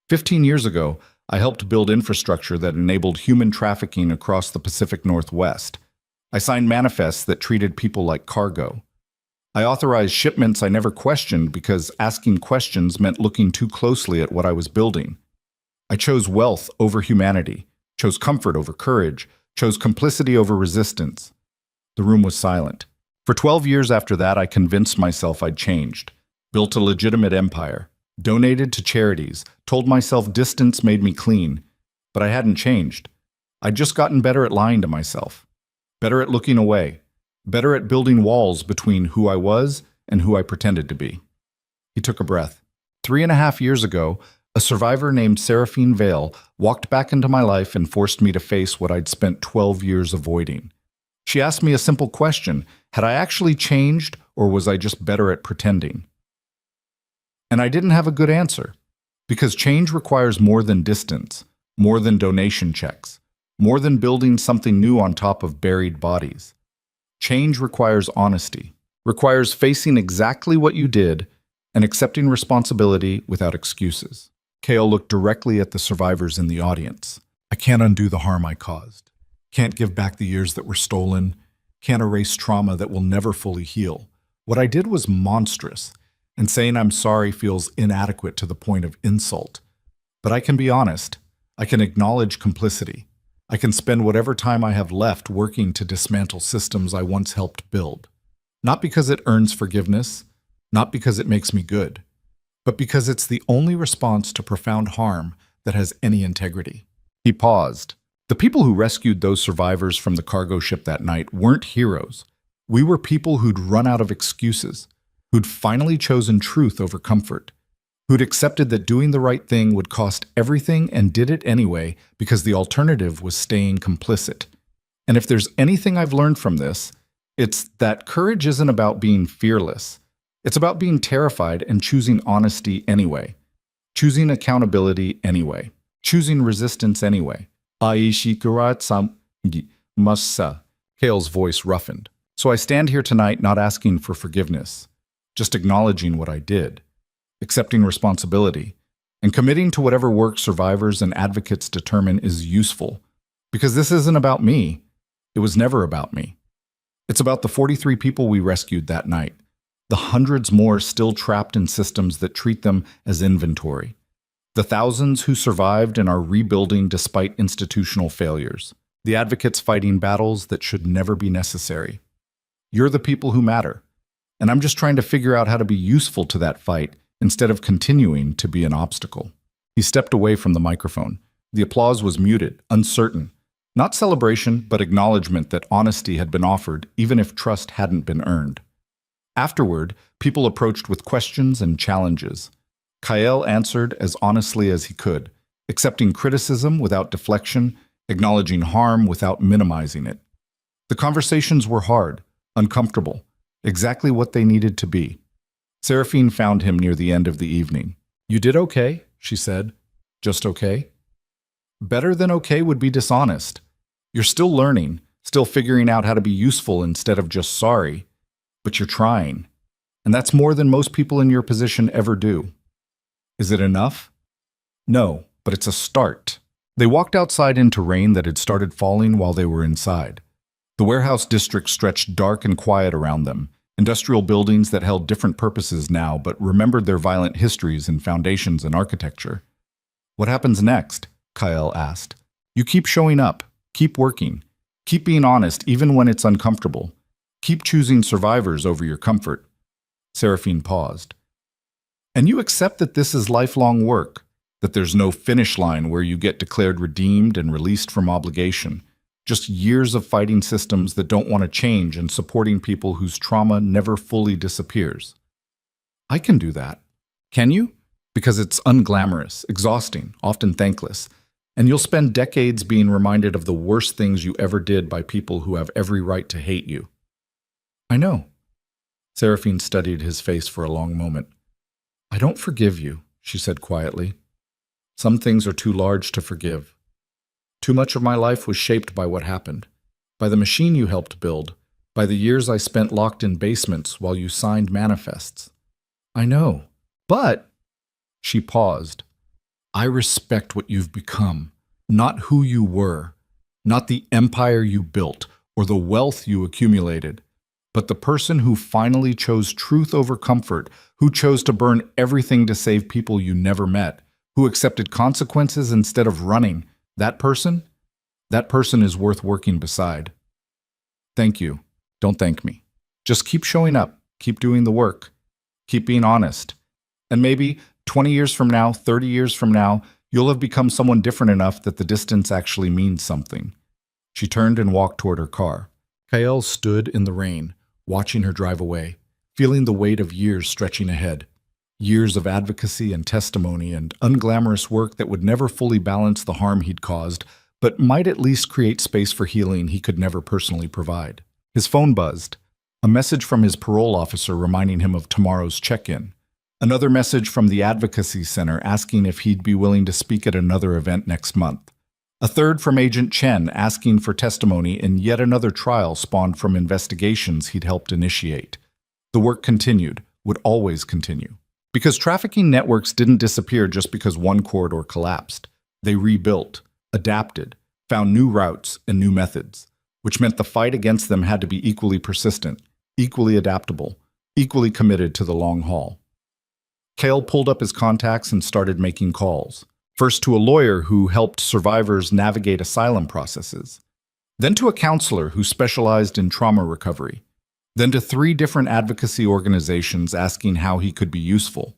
15 years ago, I helped build infrastructure that enabled human trafficking across the Pacific Northwest. I signed manifests that treated people like cargo. I authorized shipments I never questioned because asking questions meant looking too closely at what I was building. I chose wealth over humanity, chose comfort over courage, chose complicity over resistance. The room was silent. For 12 years after that, I convinced myself I'd changed, built a legitimate empire, donated to charities, told myself distance made me clean, but I hadn't changed. I'd just gotten better at lying to myself, better at looking away, better at building walls between who I was and who I pretended to be. He took a breath. 3.5 years ago, a survivor named Seraphine Vale walked back into my life and forced me to face what I'd spent 12 years avoiding. She asked me a simple question: had I actually changed, or was I just better at pretending? And I didn't have a good answer, because change requires more than distance, more than donation checks, more than building something new on top of buried bodies. Change requires honesty, requires facing exactly what you did and accepting responsibility without excuses. Kale looked directly at the survivors in the audience. "I can't undo the harm I caused. Can't give back the years that were stolen. Can't erase trauma that will never fully heal. What I did was monstrous, and saying I'm sorry feels inadequate to the point of insult. But I can be honest. I can acknowledge complicity. I can spend whatever time I have left working to dismantle systems I once helped build. Not because it earns forgiveness, not because it makes me good, but because it's the only response to profound harm that has any integrity." He paused. The people who rescued those survivors from the cargo ship that night weren't heroes. We were people who'd run out of excuses, who'd finally chosen truth over comfort, who'd accepted that doing the right thing would cost everything and did it anyway because the alternative was staying complicit. And if there's anything I've learned from this, it's that courage isn't about being fearless. It's about being terrified and choosing honesty anyway, choosing accountability anyway, choosing resistance anyway. Aishikurat sam masa Kale's voice roughened. So I stand here tonight not asking for forgiveness, just acknowledging what I did, accepting responsibility, and committing to whatever work survivors and advocates determine is useful. Because this isn't about me. It was never about me. It's about the 43 people we rescued that night, the hundreds more still trapped in systems that treat them as inventory, the thousands who survived and are rebuilding despite institutional failures, the advocates fighting battles that should never be necessary. You're the people who matter, and I'm just trying to figure out how to be useful to that fight instead of continuing to be an obstacle. He stepped away from the microphone. The applause was muted, uncertain. Not celebration, but acknowledgement that honesty had been offered, even if trust hadn't been earned. Afterward, people approached with questions and challenges. Kyle answered as honestly as he could, accepting criticism without deflection, acknowledging harm without minimizing it. The conversations were hard, uncomfortable, exactly what they needed to be. Seraphine found him near the end of the evening. "You did okay," she said. "Just okay?" "Better than okay would be dishonest. You're still learning, still figuring out how to be useful instead of just sorry, but you're trying. And that's more than most people in your position ever do." "Is it enough?" "No, but it's a start." They walked outside into rain that had started falling while they were inside. The warehouse district stretched dark and quiet around them, industrial buildings that held different purposes now but remembered their violent histories and foundations and architecture. "What happens next?" Kyle asked. "You keep showing up, keep working, keep being honest even when it's uncomfortable. Keep choosing survivors over your comfort." Seraphine paused. "And you accept that this is lifelong work, that there's no finish line where you get declared redeemed and released from obligation, just years of fighting systems that don't want to change and supporting people whose trauma never fully disappears." "I can do that." "Can you?" "Because it's unglamorous, exhausting, often thankless, and you'll spend decades being reminded of the worst things you ever did by people who have every right to hate you." "I know." Seraphine studied his face for a long moment. "I don't forgive you," she said quietly. "Some things are too large to forgive. Too much of my life was shaped by what happened, by the machine you helped build, by the years I spent locked in basements while you signed manifests." "I know, but—" She paused. "I respect what you've become, not who you were, not the empire you built or the wealth you accumulated, but the person who finally chose truth over comfort, who chose to burn everything to save people you never met, who accepted consequences instead of running. That person is worth working beside." "Thank you. Don't thank me. Just keep showing up, keep doing the work, keep being honest. And maybe 20 years from now, 30 years from now, you'll have become someone different enough that the distance actually means something." She turned and walked toward her car. Kyle stood in the rain, watching her drive away, feeling the weight of years stretching ahead. Years of advocacy and testimony and unglamorous work that would never fully balance the harm he'd caused, but might at least create space for healing he could never personally provide. His phone buzzed. A message from his parole officer reminding him of tomorrow's check-in. Another message from the Advocacy Center asking if he'd be willing to speak at another event next month. A third from Agent Chen asking for testimony in yet another trial spawned from investigations he'd helped initiate. The work continued, would always continue. Because trafficking networks didn't disappear just because one corridor collapsed. They rebuilt, adapted, found new routes and new methods, which meant the fight against them had to be equally persistent, equally adaptable, equally committed to the long haul. Kale pulled up his contacts and started making calls. First to a lawyer who helped survivors navigate asylum processes, then to a counselor who specialized in trauma recovery, then to 3 different advocacy organizations asking how he could be useful.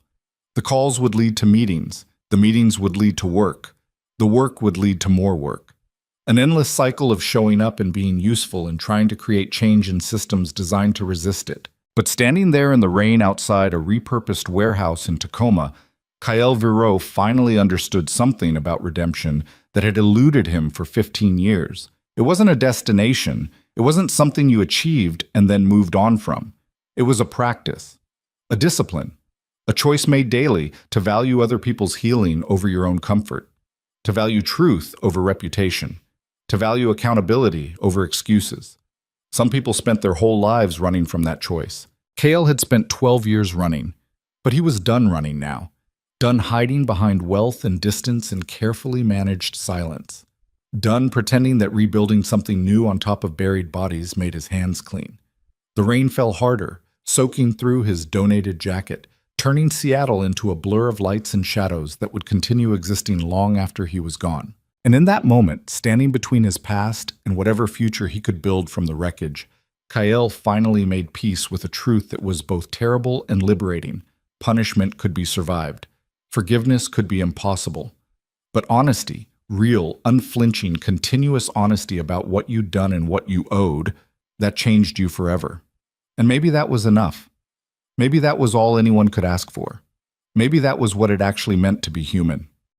The calls would lead to meetings, the meetings would lead to work, the work would lead to more work. An endless cycle of showing up and being useful and trying to create change in systems designed to resist it. But standing there in the rain outside a repurposed warehouse in Tacoma, Kyle Viro finally understood something about redemption that had eluded him for 15 years. It wasn't a destination. It wasn't something you achieved and then moved on from. It was a practice, a discipline, a choice made daily to value other people's healing over your own comfort, to value truth over reputation, to value accountability over excuses. Some people spent their whole lives running from that choice. Kael had spent 12 years running, but he was done running now, done hiding behind wealth and distance in carefully managed silence, done pretending that rebuilding something new on top of buried bodies made his hands clean. The rain fell harder, soaking through his donated jacket, turning Seattle into a blur of lights and shadows that would continue existing long after he was gone. And in that moment, standing between his past and whatever future he could build from the wreckage, Kael finally made peace with a truth that was both terrible and liberating. Punishment could be survived. Forgiveness could be impossible. But honesty, real, unflinching, continuous honesty about what you'd done and what you owed, that changed you forever. And maybe that was enough. Maybe that was all anyone could ask for. Maybe that was what it actually meant to be human.